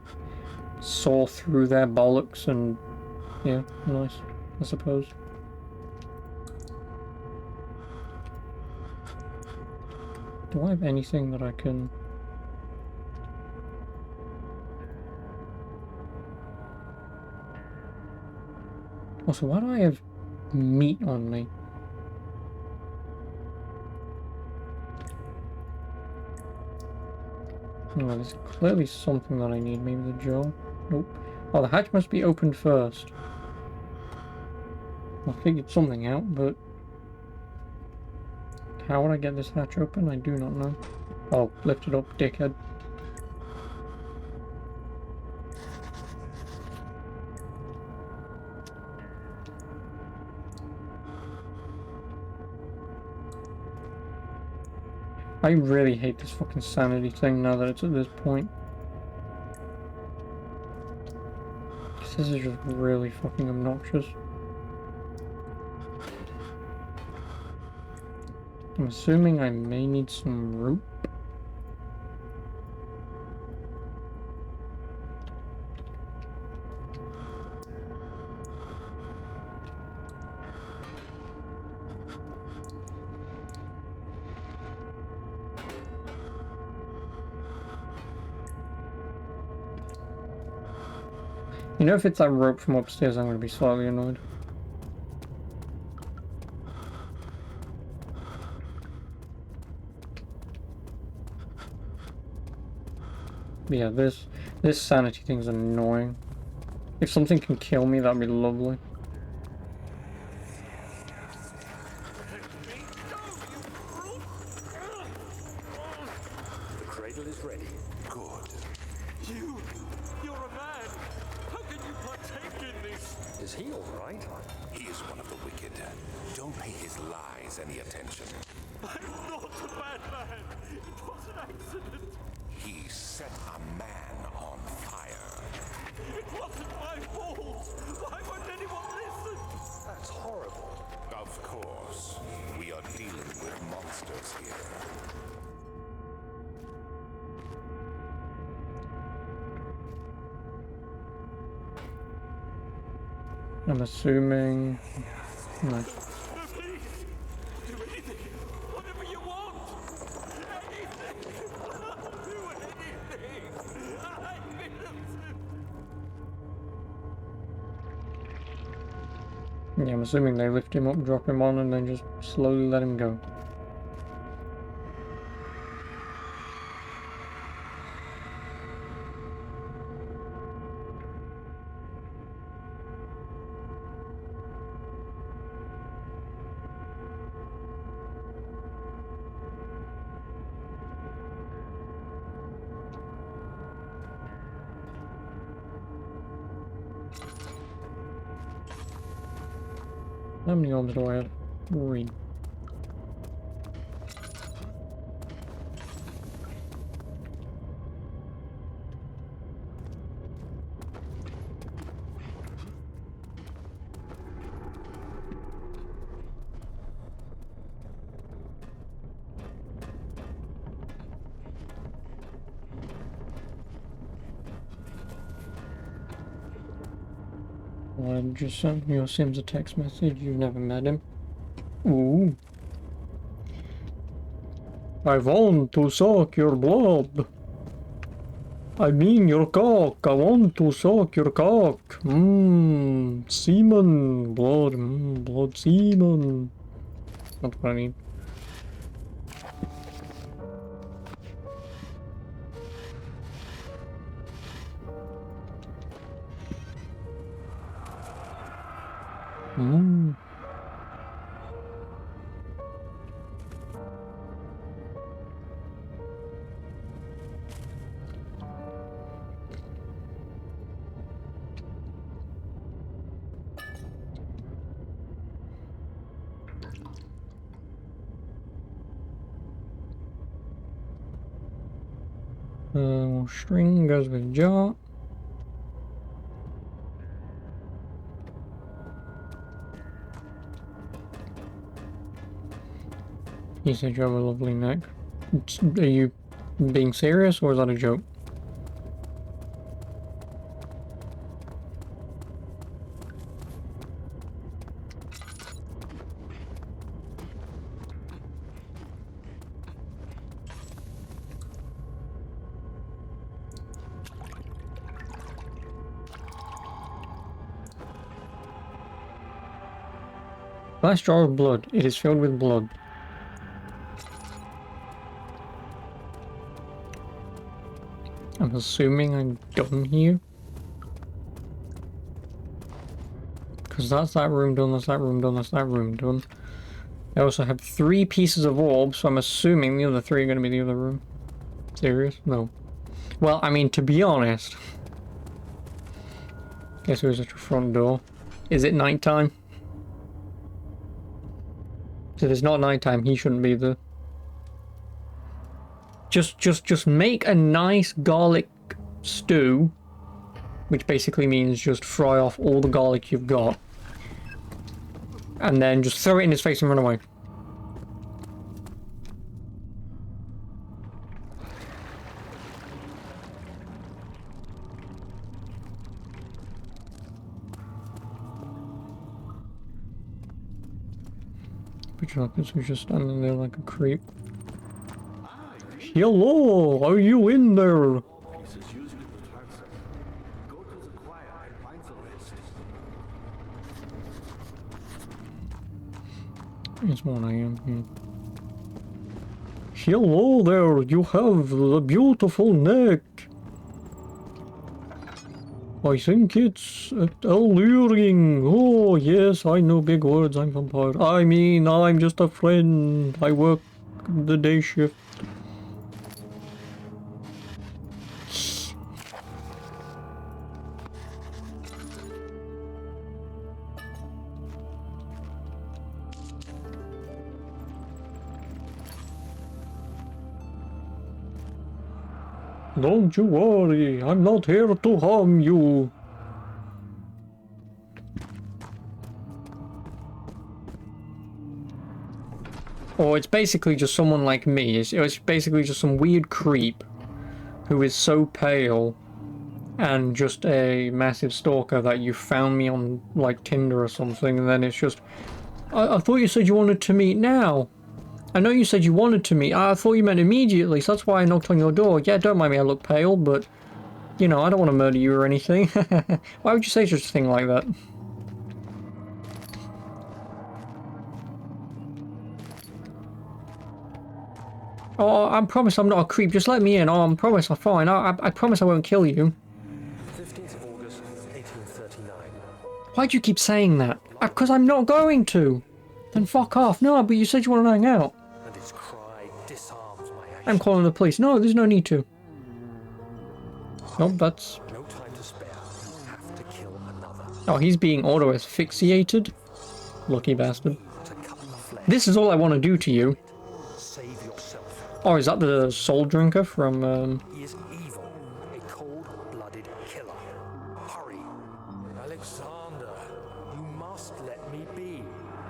saw through their bollocks and... yeah, nice, I suppose. Do I have anything that I can... Also, why do I have meat on me? Oh, there's clearly something that I need. Maybe the jaw? Nope. Oh, the hatch must be opened first. I figured something out, but... how would I get this hatch open? I do not know. Oh, lift it up, dickhead. I really hate this fucking sanity thing now that it's at this point. This is just really fucking obnoxious. I'm assuming I may need some rope. You know, if it's that rope from upstairs, I'm going to be slightly annoyed. But yeah, this sanity thing's annoying. If something can kill me, that'd be lovely. The cradle is ready. Good. You're a man. How can you partake in this? Is he all right? He is one of the wicked. Don't pay his lies any attention. I'm not a bad man. It was an accident. He set a man on fire. It wasn't my fault. Why won't anyone listen? That's horrible. Of course. We are dealing with monsters here. I'm assuming... no. Please, do anything. Whatever you want. Anything. I'll do anything. I'm innocent. Yeah, I'm assuming they lift him up, drop him on, and then just slowly let him go. How many arms do I have? 3. I just sent your Sims a text message. You've never met him. Ooh. I want to suck your blood. I mean your cock. I want to suck your cock. Mmm. Semen. Blood. Mmm. Blood. Semen. That's what I need. Mmm. String goes with jaw. He said you have a lovely neck. Are you being serious or is that a joke? Glass jar of blood. It is filled with blood. I'm assuming I'm done here. Because that's that room done, that's that room done, that's that room done. I also have 3 pieces of orb, so I'm assuming the other 3 are going to be the other room. Serious? No. Well, I mean, to be honest. Guess there's a front door. Is it nighttime? If it's not nighttime, he shouldn't be there. Just make a nice garlic stew, which basically means just fry off all the garlic you've got, and then just throw it in his face and run away. But you're not, this was just standing there like a creep. Hello, are you in there? It's 1 AM here. Hello there, you have a beautiful neck. I think it's alluring. Oh yes, I know big words, I'm vampire. I mean, I'm just a friend. I work the day shift. Don't you worry, I'm not here to harm you. Or it's basically just someone like me. It's basically just some weird creep who is so pale and just a massive stalker that you found me on like Tinder or something, and then it's just, I thought you said you wanted to meet now. I know you said you wanted to meet. I thought you meant immediately, so that's why I knocked on your door. Yeah, don't mind me, I look pale, but, you know, I don't want to murder you or anything. Why would you say such a thing like that? Oh, I promise I'm not a creep. Just let me in. Oh, I promise I'm fine. I promise I won't kill you. 15th of August, 1839. Why'd you keep saying that? Because I'm not going to. Then fuck off. No, but you said you want to hang out. And its cry disarms my action. I'm calling the police. No, there's no need to. Nope, that's... No time to spare. Have to kill another. Oh, he's being auto-asphyxiated? Lucky bastard. To cut the flesh. This is all I want to do to you. Save yourself. Oh, is that the soul drinker from, He is evil. A cold-blooded killer. Hurry. Alexander, you must let me be.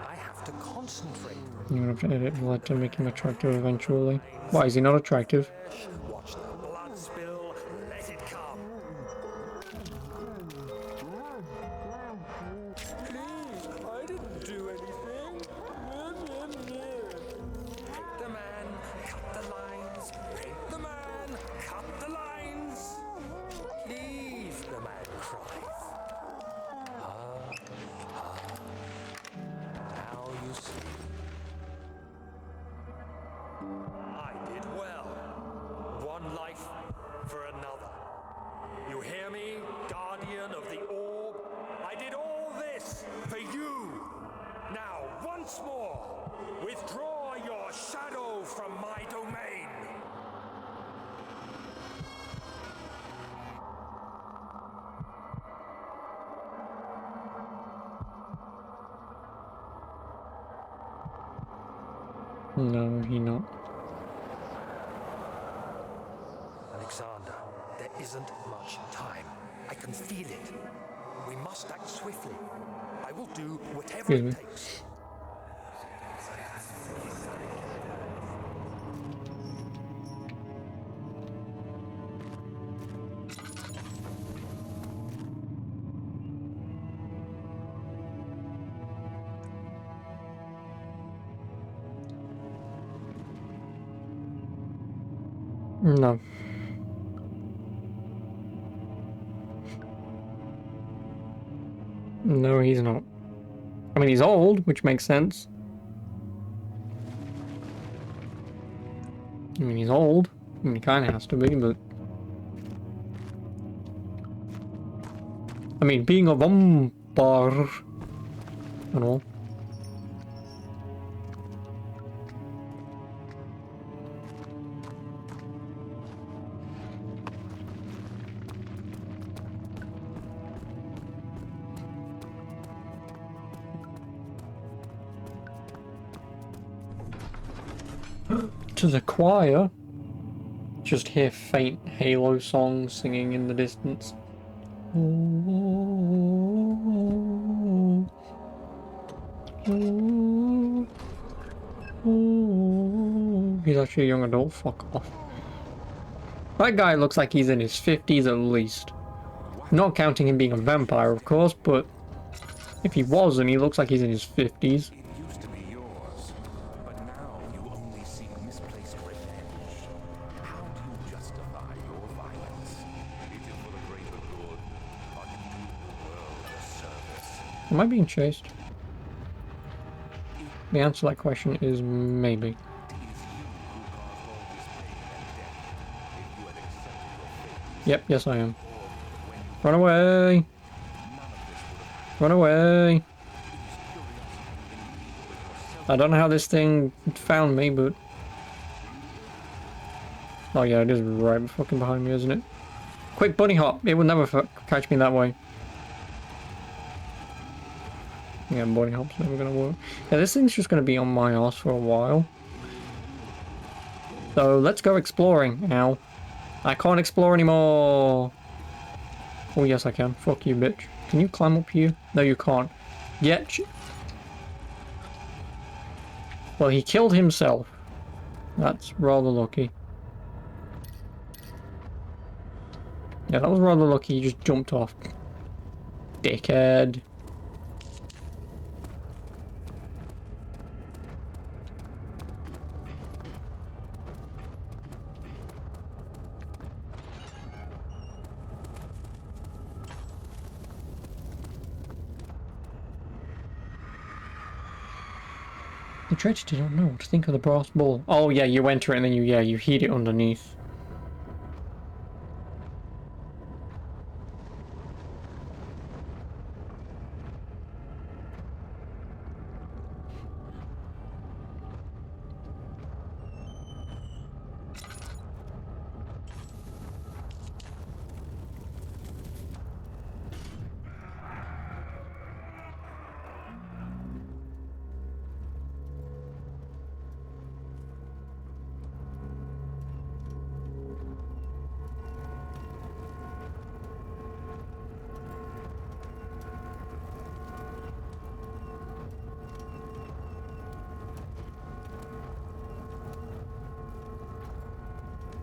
I have to concentrate. You're gonna have to edit that to make him attractive eventually. Why, is he not attractive? Watch the blood spill. Let it come. No, he not. Alexander, there isn't much time. I can feel it. We must act swiftly. I will do whatever Excuse me. it takes. No. No, he's not. I mean, he's old, which makes sense. I mean, he's old. I mean, he kind of has to be, but... I mean, being a vampire and all. To the choir. Just hear faint Halo songs singing in the distance. He's actually a young adult. Fuck off. That guy looks like he's in his 50s at least. Not counting him being a vampire, of course, but if he wasn't, he looks like he's in his 50s. It used to be yours, but now you only seek misplaced revenge. How do you justify your violence? It is for the greater good, or to do the world a service. Am I being chased? The answer to that question is maybe. It is you who caused all this pain and death. If you had accepted your fate, Yep, yes I am. when you Run away! none of this would have happened. Run away! It is curiosity in you with yourself. I don't know how this thing found me, but... Oh yeah, it is right fucking behind me, isn't it? Quick bunny hop! It will never catch me that way. Yeah, bunny hop's never gonna work. Yeah, this thing's just gonna be on my ass for a while. So, let's go exploring now. I can't explore anymore! Oh yes I can. Fuck you, bitch. Can you climb up here? No, you can't. Get... Well, he killed himself. That's rather lucky. Yeah, that was rather lucky. He just jumped off. Dickhead. The traitor did not know what to think of the brass ball. Oh yeah, you enter it and then you heat it underneath.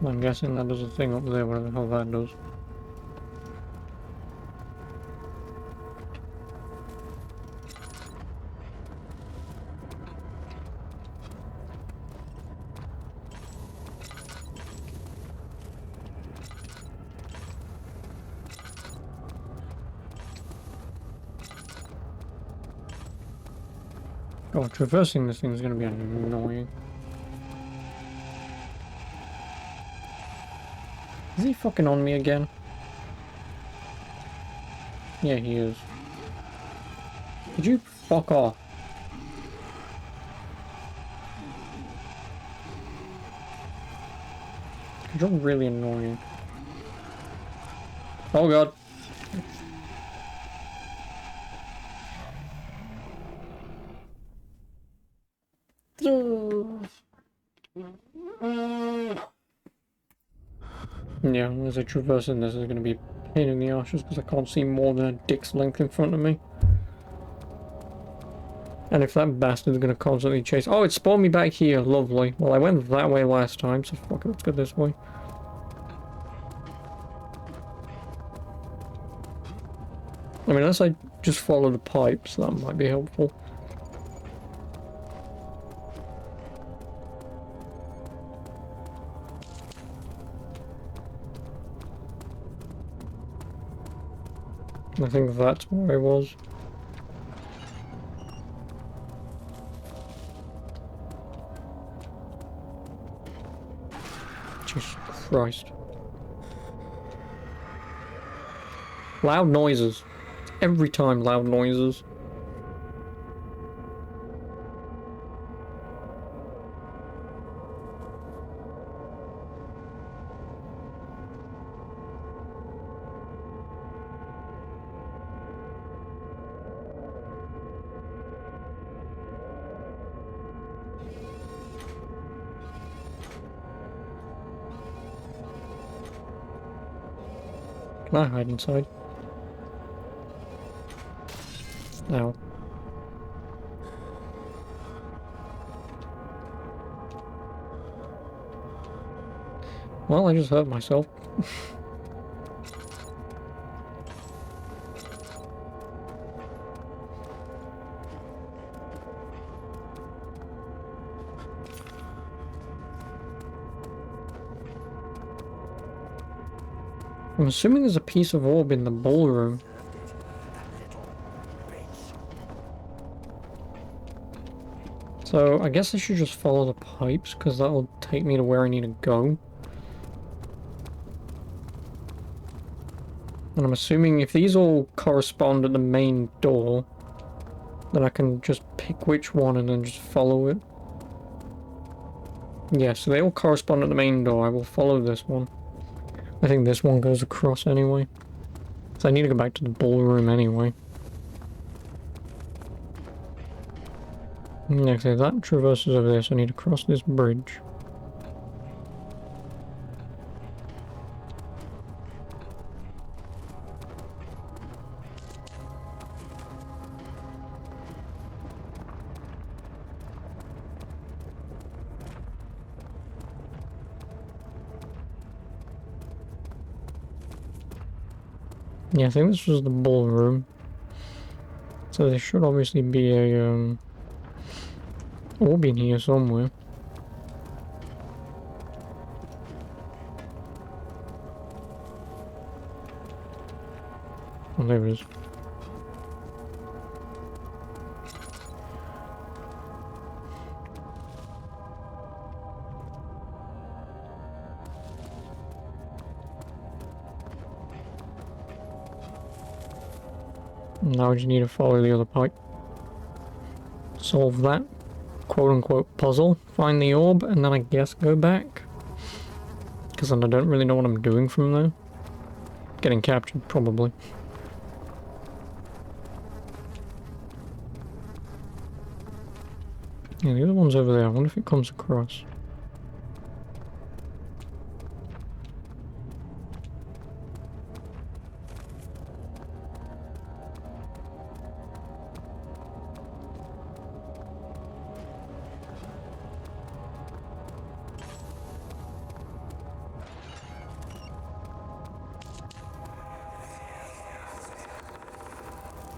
I'm guessing that does a thing up there, whatever the hell that does. Oh, traversing this thing is going to be annoying. Is he fucking on me again? Yeah, he is. Could you fuck off? You're really annoying. Oh god. Yeah, as I traverse in this is going to be a pain in the arse just because I can't see more than a dick's length in front of me. And if that bastard's going to constantly chase... Oh, it spawned me back here. Lovely. Well, I went that way last time, so fuck it, let's go this way. I mean, unless I just follow the pipes, that might be helpful. I think that's where I was. Jesus Christ. Loud noises. Every time loud noises. Can I hide inside? No. Well, I just hurt myself. I'm assuming there's a piece of orb in the ballroom. So, I guess I should just follow the pipes, because that'll take me to where I need to go. And I'm assuming if these all correspond at the main door, then I can just pick which one and then just follow it. Yeah, so they all correspond at the main door. I will follow this one. I think this one goes across anyway. So I need to go back to the ballroom anyway. Next, if that traverses over there, so I need to cross this bridge. Yeah, I think this was the ballroom. So there should obviously be a, orb in here somewhere. Oh, there it is. Now we just need to follow the other pipe. Solve that quote-unquote puzzle. Find the orb, and then I guess go back. Because then I don't really know what I'm doing from there. Getting captured, probably. Yeah, the other one's over there. I wonder if it comes across.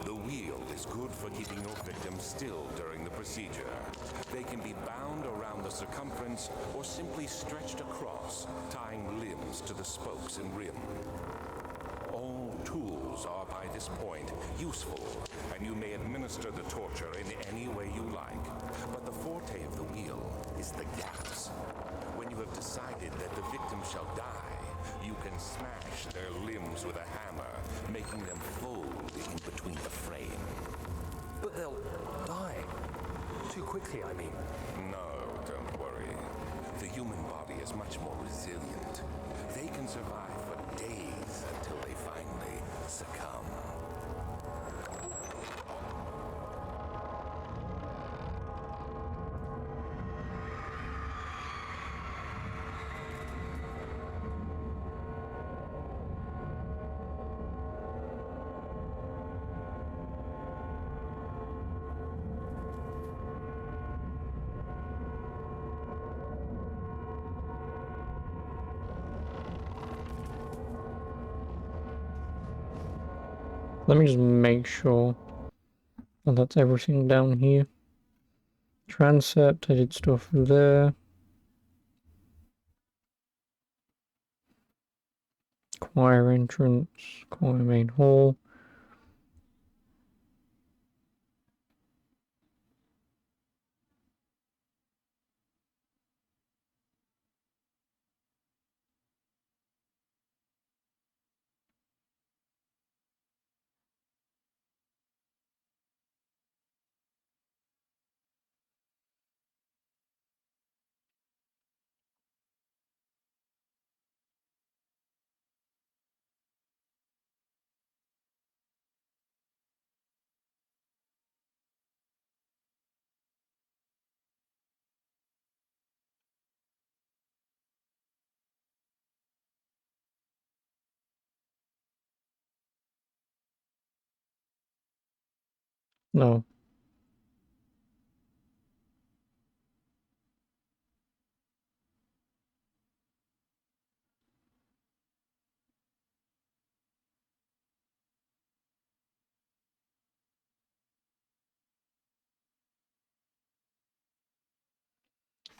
The wheel is good for keeping your victims still during the procedure. They can be bound around the circumference or simply stretched across, tying limbs to the spokes and rim. All tools are by this point useful, and you may administer the torture in any way you like. But the forte of the wheel is the gaps. When you have decided that the victim shall die, you can smash their limbs with a hammer, making them fold in between the frame. But they'll die. Too quickly, I mean. No, don't worry. The human body is much more resilient. They can survive for days until they finally succumb. Let me just make sure that that's everything down here. Transept, I did stuff there. Choir entrance, choir main hall. No.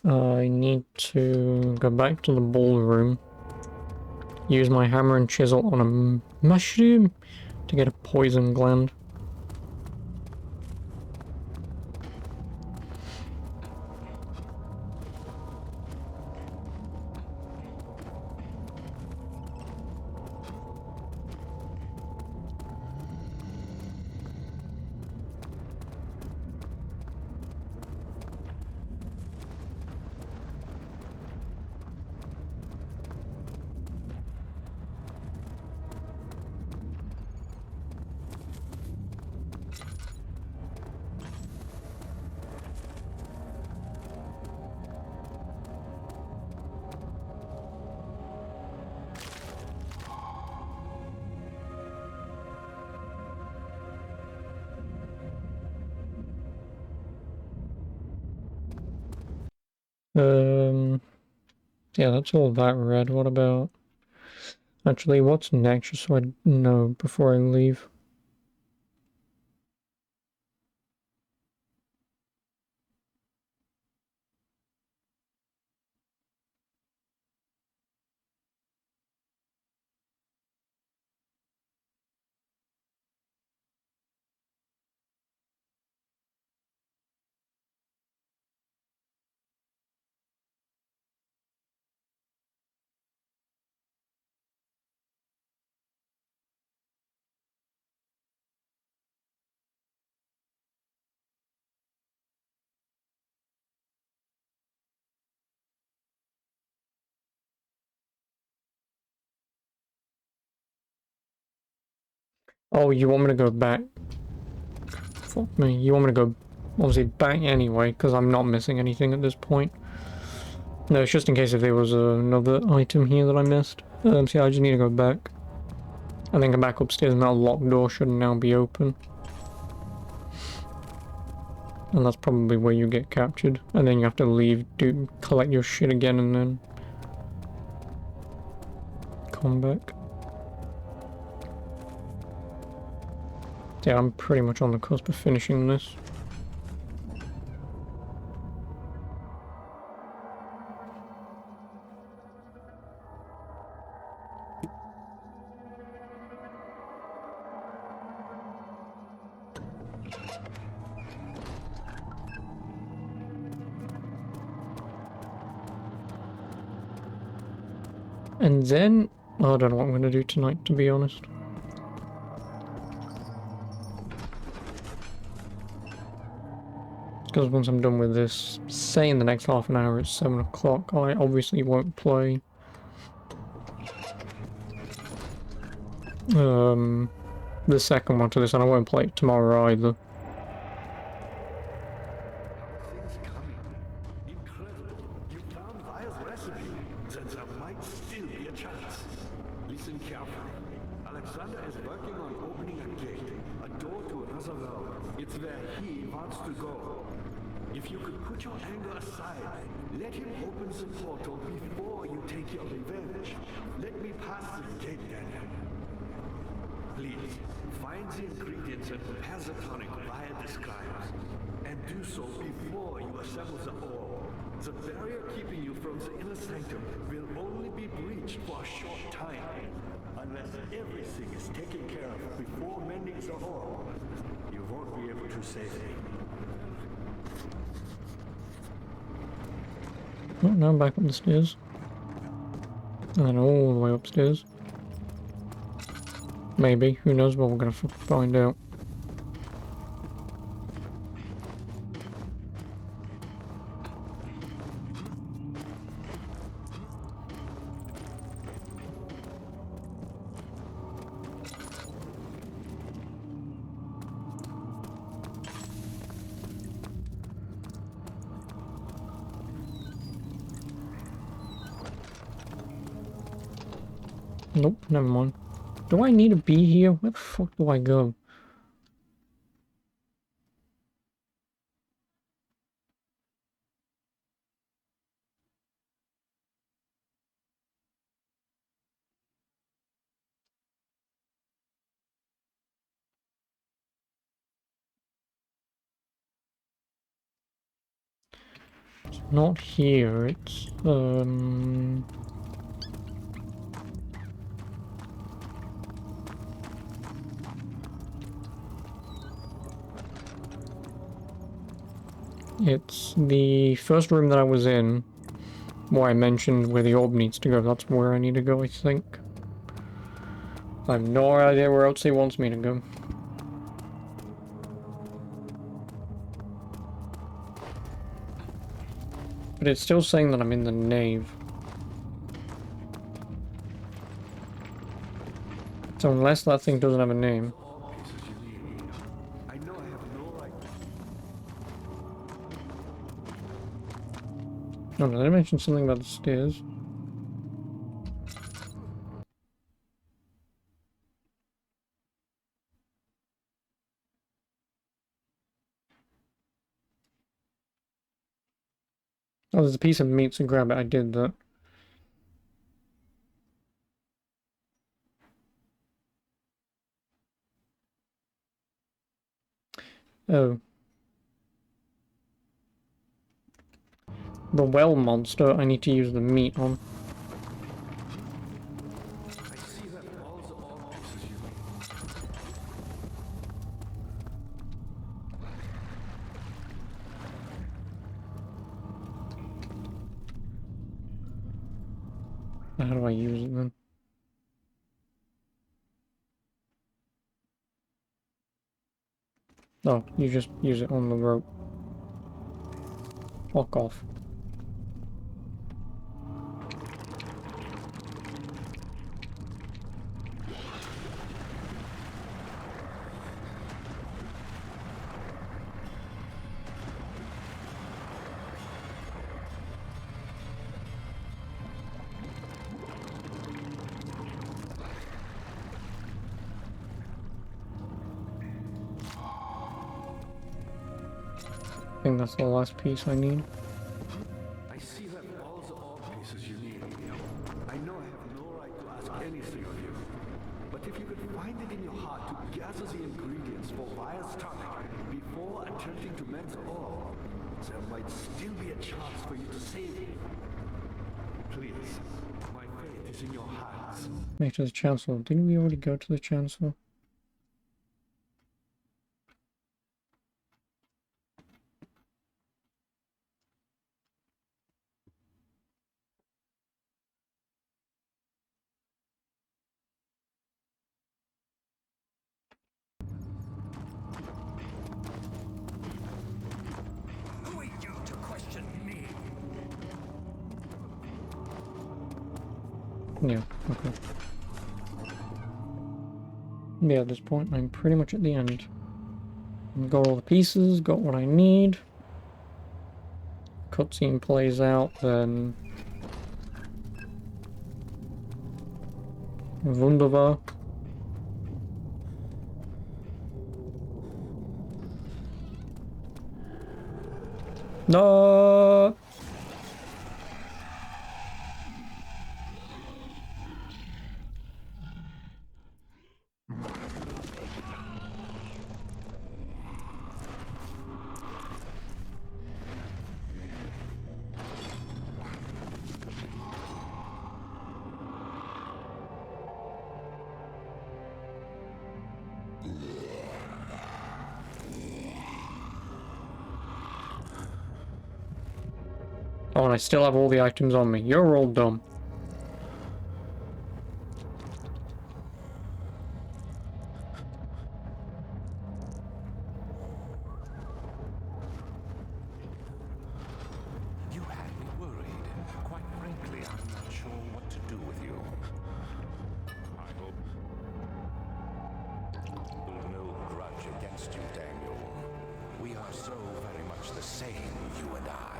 I need to go back to the ballroom. Use my hammer and chisel on a mushroom to get a poison gland. Yeah, that's all that red. What about... Actually, what's next, just so I know before I leave? Oh, you want me to go back? Fuck me. You want me to go, obviously, back anyway, because I'm not missing anything at this point. No, it's just in case if there was another item here that I missed. So yeah, I just need to go back. And then come back upstairs and that locked door should now be open. And that's probably where you get captured. And then you have to leave, collect your shit again and then come back. Yeah, I'm pretty much on the cusp of finishing this. And then, oh, I don't know what I'm going to do tonight, to be honest. Because once I'm done with this, say in the next half an hour it's 7 o'clock, I obviously won't play the second one to this, and I won't play it tomorrow either. Things coming. Incredible. You found Vile's recipe. Then there might still be a chance. Listen carefully. Alexander is working on opening a gate, a door to another world. It's where he wants to go. If you could put your anger aside, let him open the portal before you take your revenge. Let me pass this gate, Daniel. Please, find the ingredients and prepare the tonic via the scribes. And do so before you assemble the ore. The barrier keeping you from the inner sanctum will only be breached for a short time. Unless everything is taken care of before mending the ore, you won't be able to save me. Oh, now I'm back up the stairs. And then all the way upstairs. Maybe, who knows, but we're gonna find out. Nope, never mind. Do I need to be here? Where the fuck do I go? It's not here, it's it's the first room that I was in, where I mentioned where the orb needs to go. That's where I need to go, I think. I have no idea where else he wants me to go. But it's still saying that I'm in the nave. So unless that thing doesn't have a name. I know I have no right. No, did I mention something about the stairs? Oh, there's a piece of meat to grab it. I did that. Oh. The well monster I need to use the meat on. I see that all the orb pieces you need. How do I use it then? Oh, you just use it on the rope. Fuck off. I think that's the last piece I need. I see that all the orb pieces you need. I know I have no right to ask anything of you. But if you could find it in your heart to gather the ingredients for Vire's tonic before attempting to mend the orb, there might still be a chance for you to save me. Please, my fate is in your hands. Make to the chancel. Didn't we already go to the chancel? Who are you to question me? Yeah, okay. Yeah, at this point, I'm pretty much at the end. Got all the pieces, got what I need. Cutscene plays out, then... Wunderbar. No! Oh, and I still have all the items on me. You're all dumb. You had me worried. Quite frankly, I'm not sure what to do with you. I hope. Hold no grudge against you, Daniel. We are so very much the same, you and I.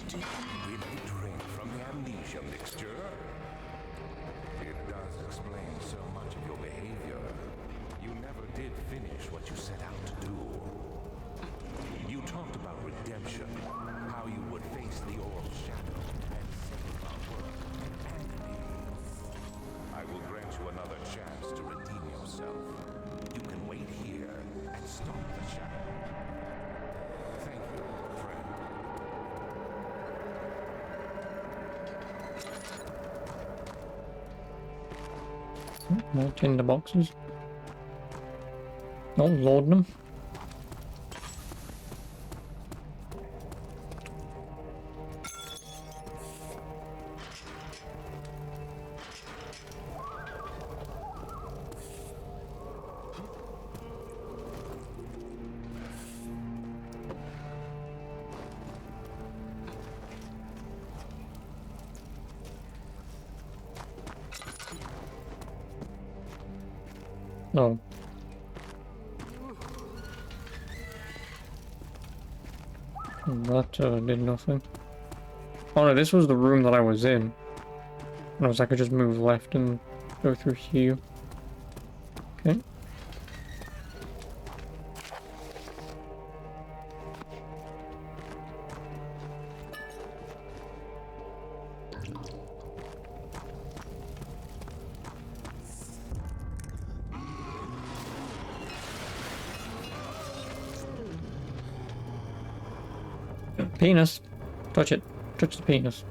Did you really drink from the amnesia mixture? It does explain so much of your behavior. You never did finish what you set out to do. You talked about redemption, how you would face the oral shadow and save our world and me. I will grant you another chance to redeem yourself. You can wait here and stop the shadow. Thank you, friend. More tinder boxes. Oh, laudanum. No. That did nothing. Oh no, this was the room that I was in. And I was like, I could just move left and go through here. Okay. Penis. Touch it. Touch the penis.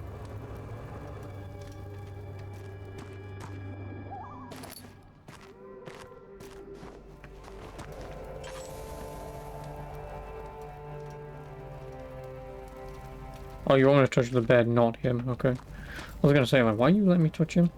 Oh, you want me to touch the bed, not him. Okay. I was gonna say, like, why you let me touch him?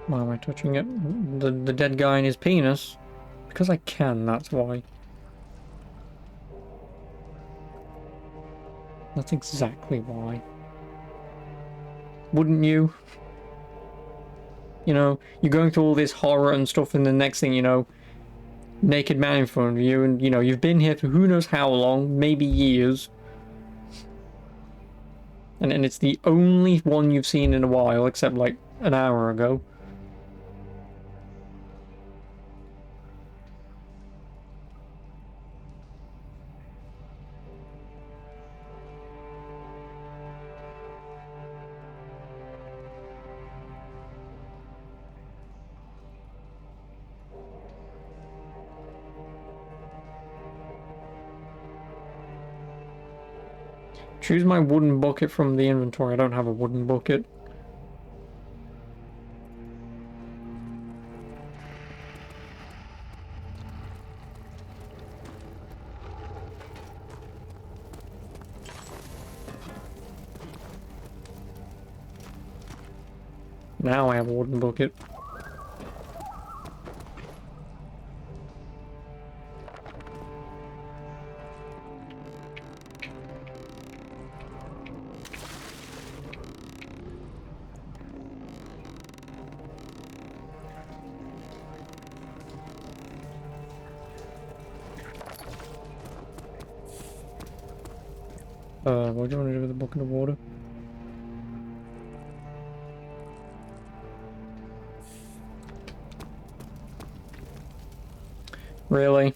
Why am I touching it? The dead guy in his penis? Because I can, that's why. That's exactly why. Wouldn't you? You know, you're going through all this horror and stuff, and the next thing you know, naked man in front of you, and you know, you've been here for who knows how long, maybe years. And it's the only one you've seen in a while, except like an hour ago. Choose my wooden bucket from the inventory. I don't have a wooden bucket. Now I have a wooden bucket. What do you want to do with the bucket of water? Really?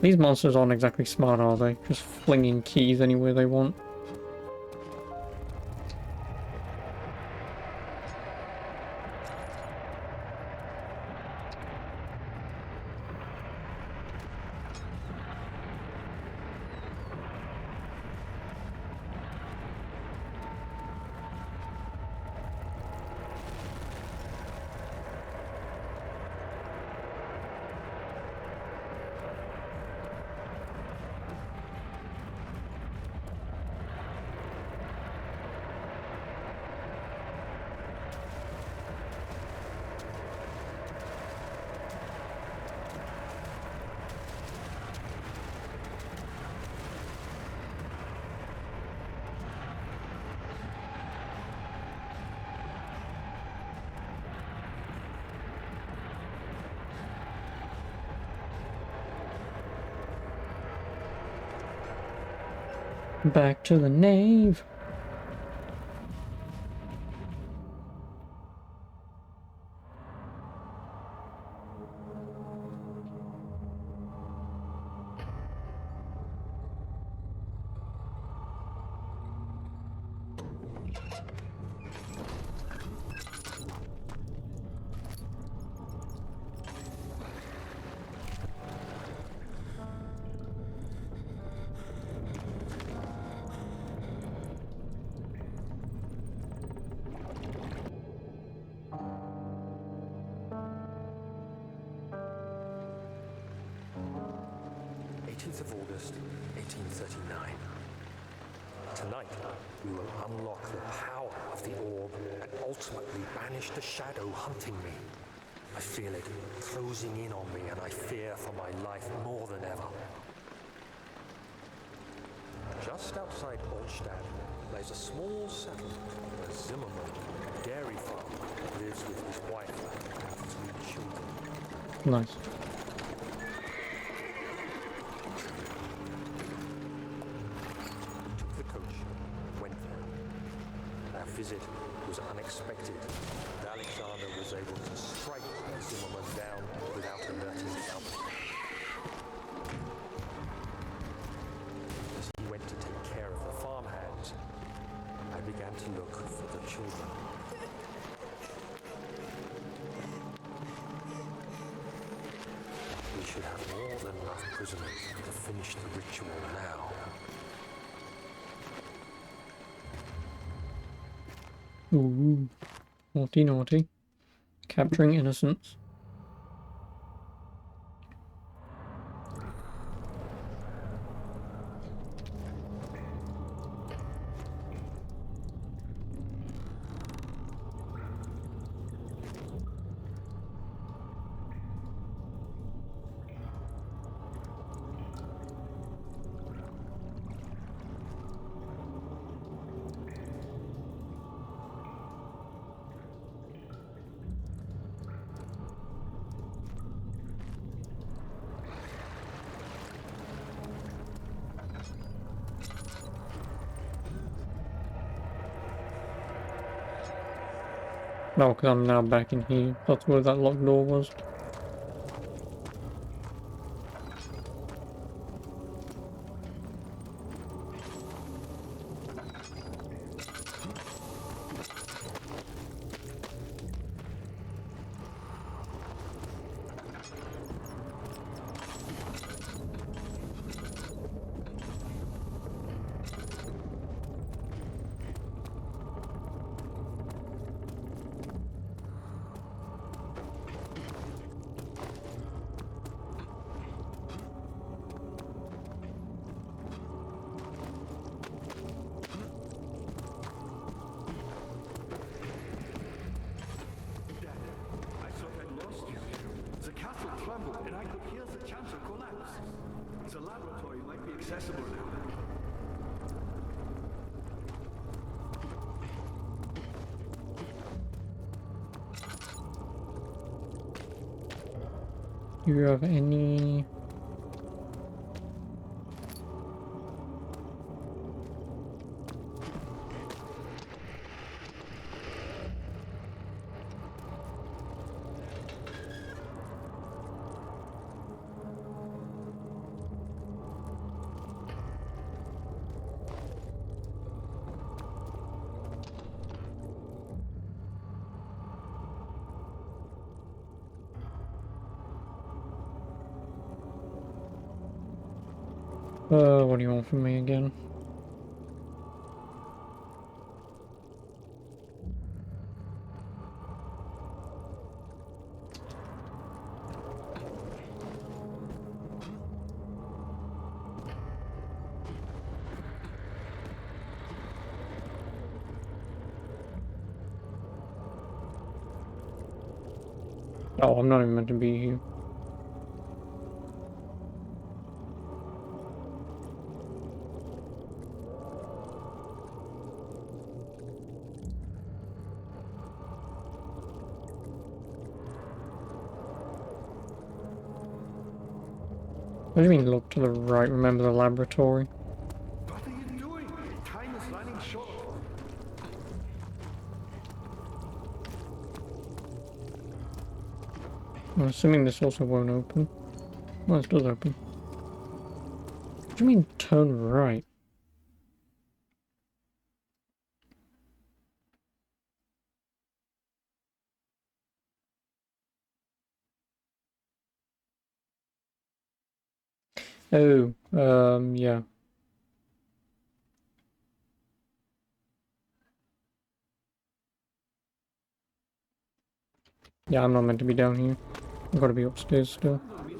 These monsters aren't exactly smart, are they? Just flinging keys anywhere they want. Back to the nave. August 1839. Tonight, we will unlock the power of the orb and ultimately banish the shadow hunting me. I feel it closing in on me, and I fear for my life more than ever. Just outside Olstad lies a small settlement where Zimmerman, a dairy farmer, lives with his wife and 3 children. Nice. Took the coach, went there. Our visit was unexpected, and Alexander was able to strike Zimmerman down without alerting Albert. As he went to take care of the farmhands, I began to look for the children. We should have more than enough prisoners to finish the ritual now. Ooh. Naughty, naughty. Capturing innocents. No, because I'm now back in here. That's where that locked door was. And I could hear the chance of collapse. The laboratory might be accessible now. Do you have any... What do you want from me again? Oh, I'm not even meant to be here. What do you mean look to the right? Remember the laboratory? What are you doing? Time is running short. I'm assuming this also won't open. Well, it does open. What do you mean turn right? Oh, yeah. Yeah, I'm not meant to be down here. I've got to be upstairs still. Do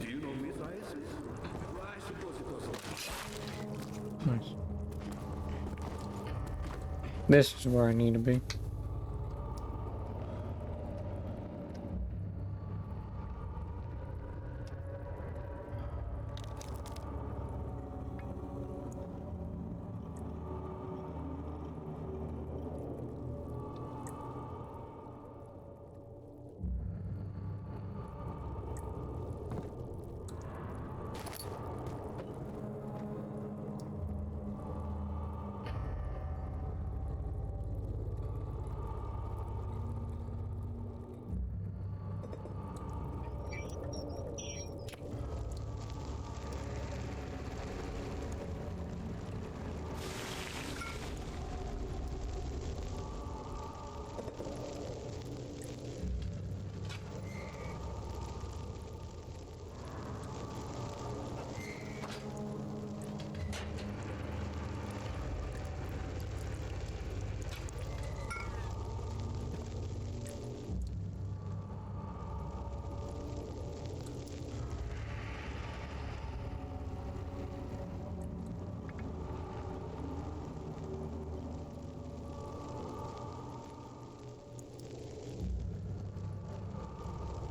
you know Matthias? Well, I suppose it was. Nice. This is where I need to be.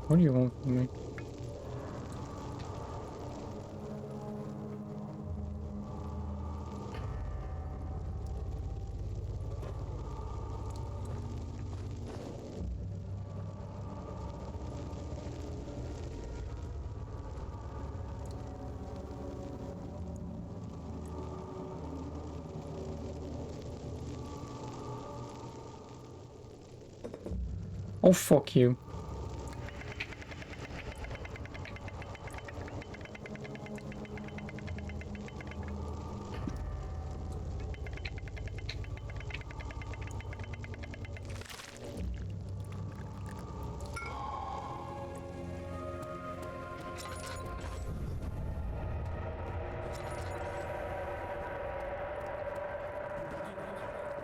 What do you want from me? Oh, fuck you.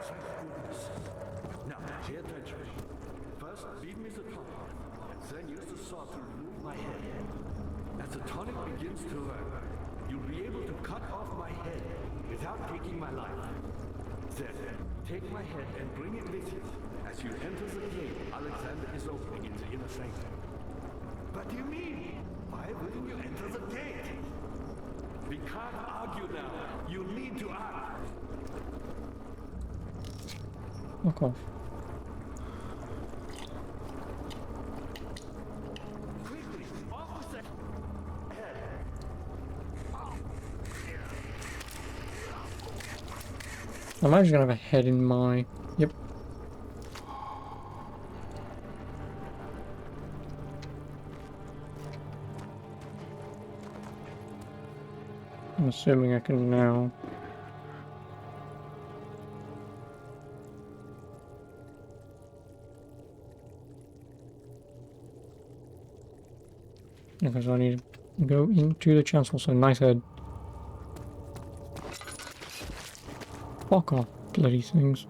Thank goodness. Now, pay attention. First, beat me the tonic, and then use the saw to remove my head. As the tonic begins to work, you'll be able to cut off my head without taking my life. Then, take my head and bring it with you. As you enter the gate, Alexander is opening in the inner sanctum. What do you mean? Why wouldn't you enter the gate? We can't argue now. You need to act. Fuck off. Quickly, off with the head. I'm actually gonna have a head in my... Yep. I'm assuming I can now... Okay, so I need to go into the chancel, so nice head. Fuck off, bloody things.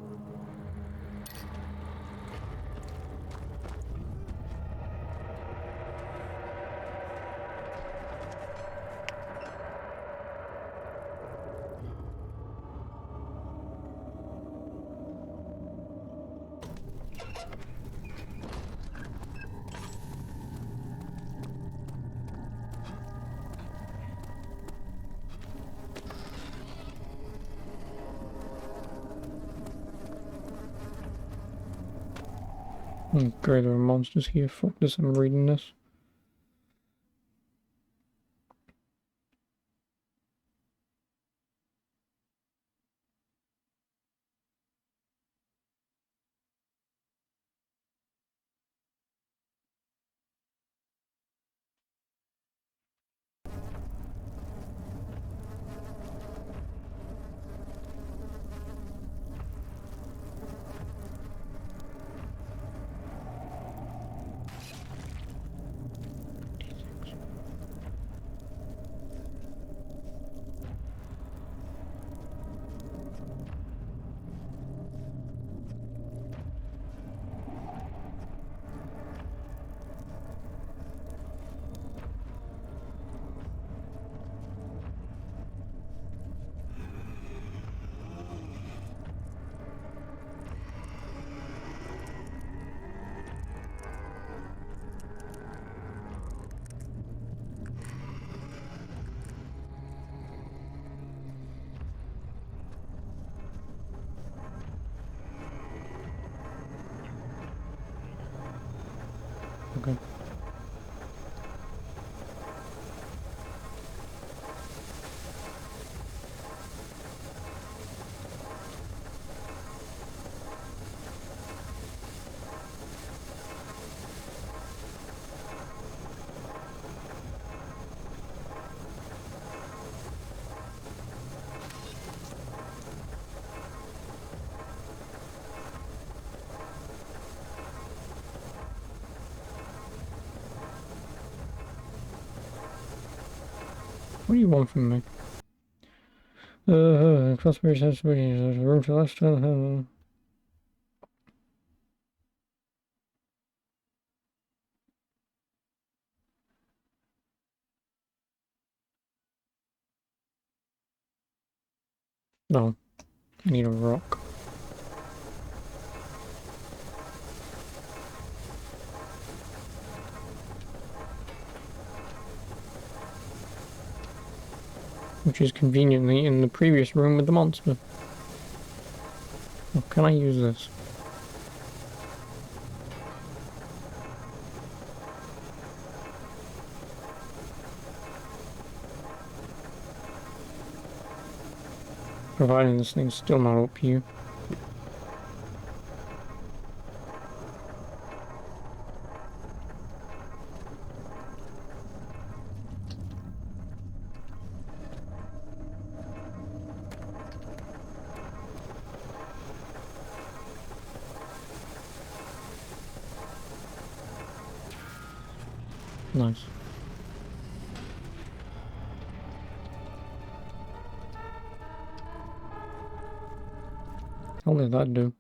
Great, there are monsters here. Fuck this, I'm reading this. Okay. What do you want from me? Crossbridge has room to last. No, I need a rock. Which is conveniently in the previous room with the monster. Oh, can I use this? Providing this thing's still not up here. Nice. How did that do?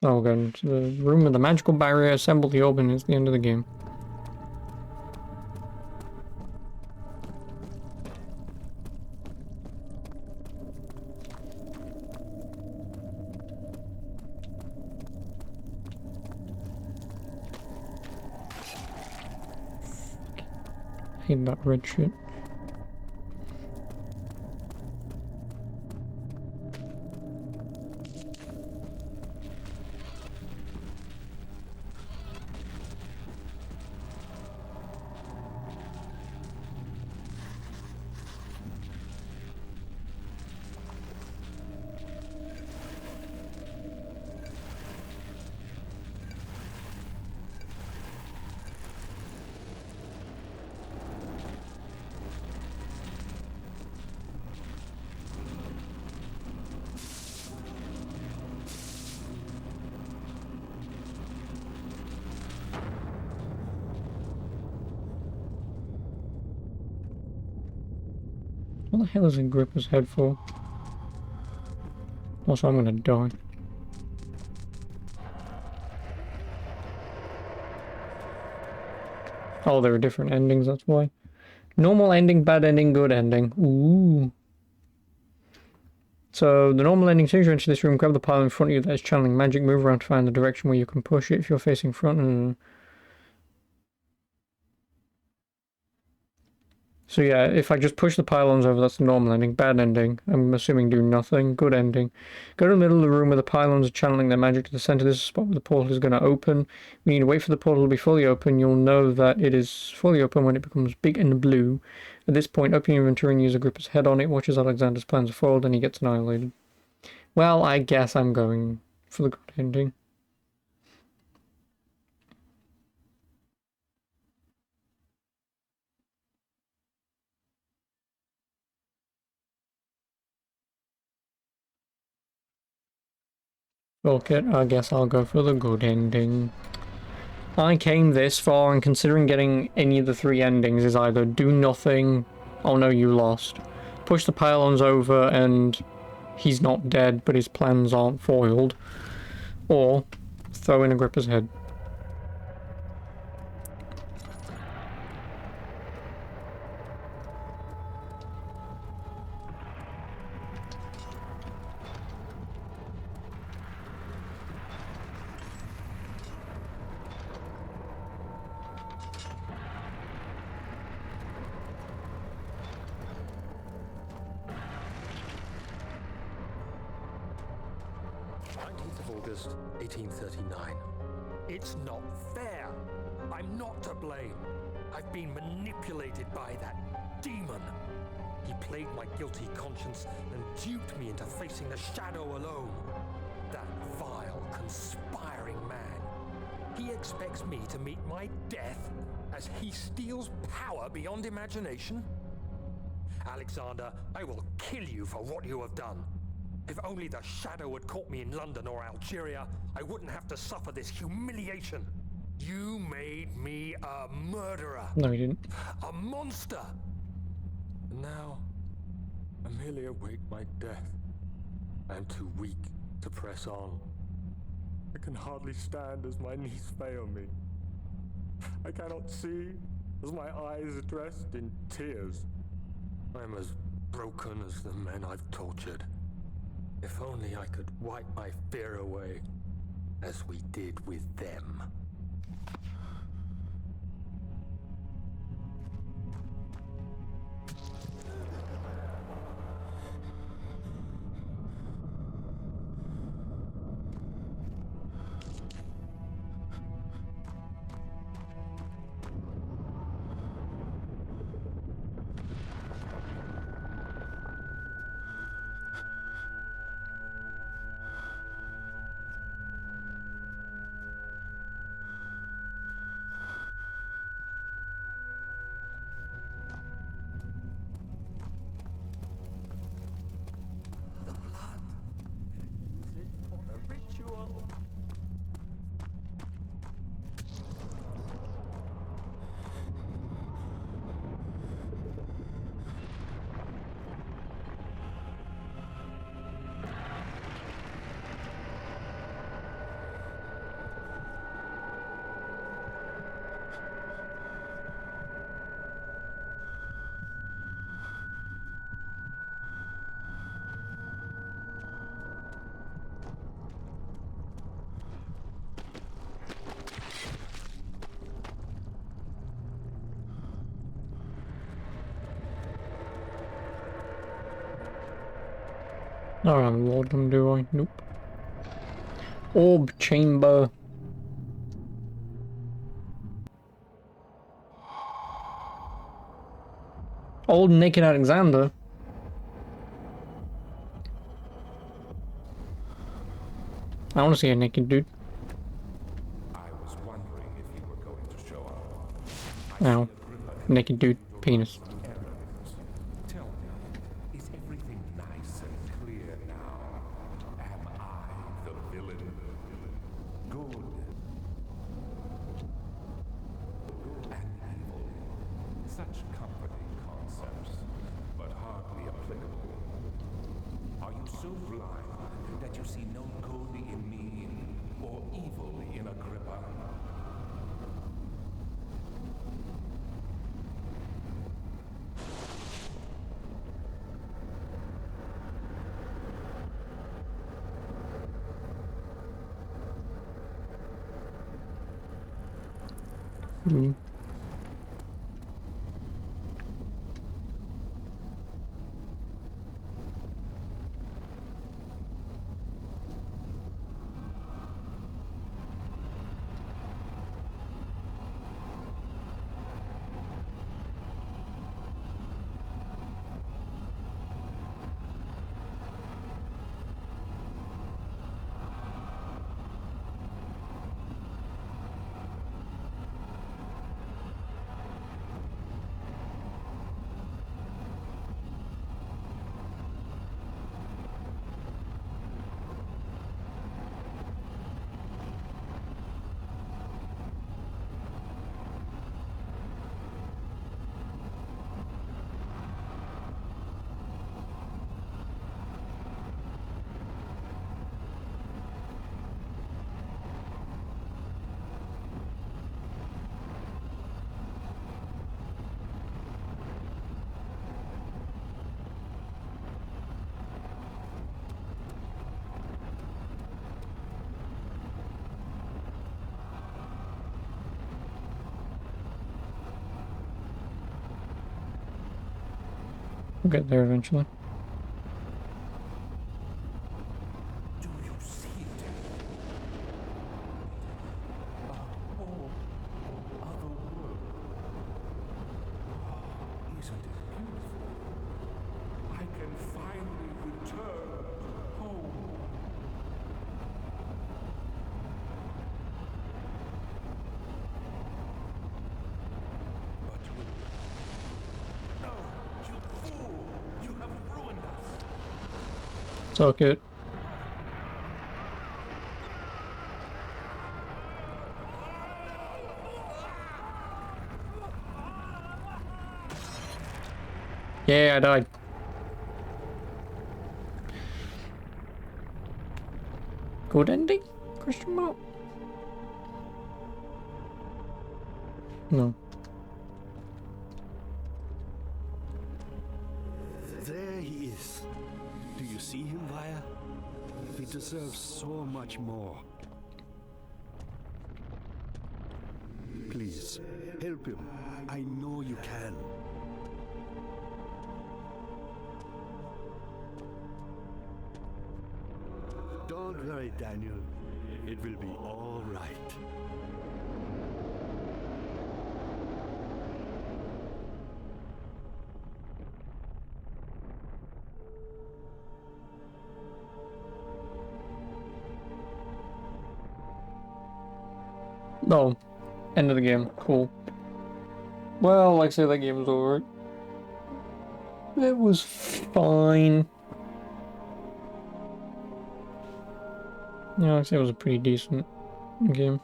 Oh god, the room with the magical barrier assembled the open is the end of the game. I hate that red shit. What the hell is Agrippa's head for? Also, I'm gonna die. Oh, there are different endings, that's why. Normal ending, bad ending, good ending. Ooh. So, the normal ending, as soon as you enter this room, grab the pile in front of you that is channeling magic, move around to find the direction where you can push it if you're facing front. So yeah, if I just push the pylons over, that's the normal ending. Bad ending, I'm assuming do nothing. Good ending. Go to the middle of the room where the pylons are channeling their magic to the center. This is the spot where the portal is going to open. We need to wait for the portal to be fully open. You'll know that it is fully open when it becomes big and blue. At this point, open your inventory and use Agrippa's head on it. Watches Alexander's plans are foiled and he gets annihilated. Well, I guess I'm going for the good ending. Okay, I guess I'll go for the good ending. I came this far and considering getting any of the three endings is either do nothing, oh no you lost, push the pylons over and he's not dead but his plans aren't foiled, or throw in Agrippa's head. August 1839. It's not fair. I'm not to blame. I've been manipulated by that demon. He played my guilty conscience and duped me into facing the shadow alone. That vile, conspiring man. He expects me to meet my death as he steals power beyond imagination? Alexander, I will kill you for what you have done. If only the shadow had caught me in London or Algeria, I wouldn't have to suffer this humiliation. You made me a murderer. No, you didn't. A monster. And now, I merely await my death. I am too weak to press on. I can hardly stand as my knees fail me. I cannot see as my eyes are dressed in tears. I am as broken as the men I've tortured. If only I could wipe my fear away, as we did with them. I don't have laudanum, do I? Nope. Orb chamber. Old naked Alexander. I want to see a naked dude. I was wondering if you were going to show up. Ow. Naked dude. Penis. Tell me, is everything nice and clear now? Am I the villain? Good. And evil. Such comforting concepts, but hardly Mm. We'll get there eventually. Do you see it? A whole other world. Isn't it beautiful? I can finally return home. But you... No, you fool! You have ruined us! Suck it. Yeah, I died. Good ending? Question mark? No. There he is. Do you see him, Vaya? He deserves so much more. Please, help him. I know you can. Don't worry, Daniel. It will be all right. No. End of the game. Cool. Well, like I say, that game was over. It was fine. Yeah, like I say, it was a pretty decent game.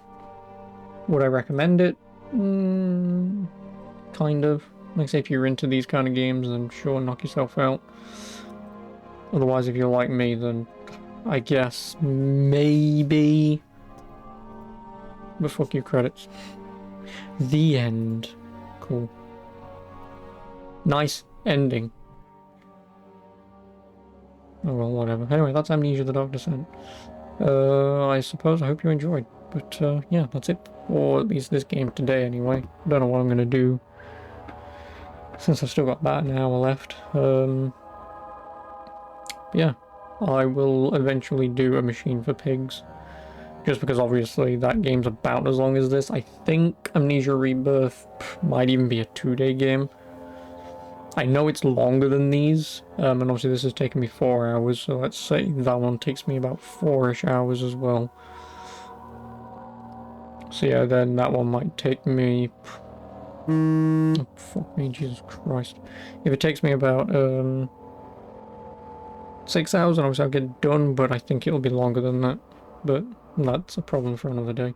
Would I recommend it? Kind of. Like I say, if you're into these kind of games, then sure, knock yourself out. Otherwise, if you're like me, then I guess maybe. But fuck you, credits. The end. Cool. Nice ending. Oh well, whatever. Anyway, that's Amnesia the Dark Descent. I suppose I hope you enjoyed. But yeah, that's it. Or at least this game today anyway. Don't know what I'm gonna do, since I've still got about an hour left. Yeah, I will eventually do a Machine for Pigs. Just because obviously that game's about as long as this. I think Amnesia Rebirth might even be a 2-day game. I know it's longer than these, and obviously this has taken me 4 hours, so let's say that one takes me about 4-ish hours as well. So yeah, then that one might take me... Oh, fuck me, Jesus Christ. If it takes me about 6 hours, then obviously I'll get it done, but I think it'll be longer than that. But that's a problem for another day.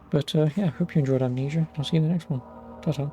But yeah, hope you enjoyed Amnesia. I'll see you in the next one. Ta-ta.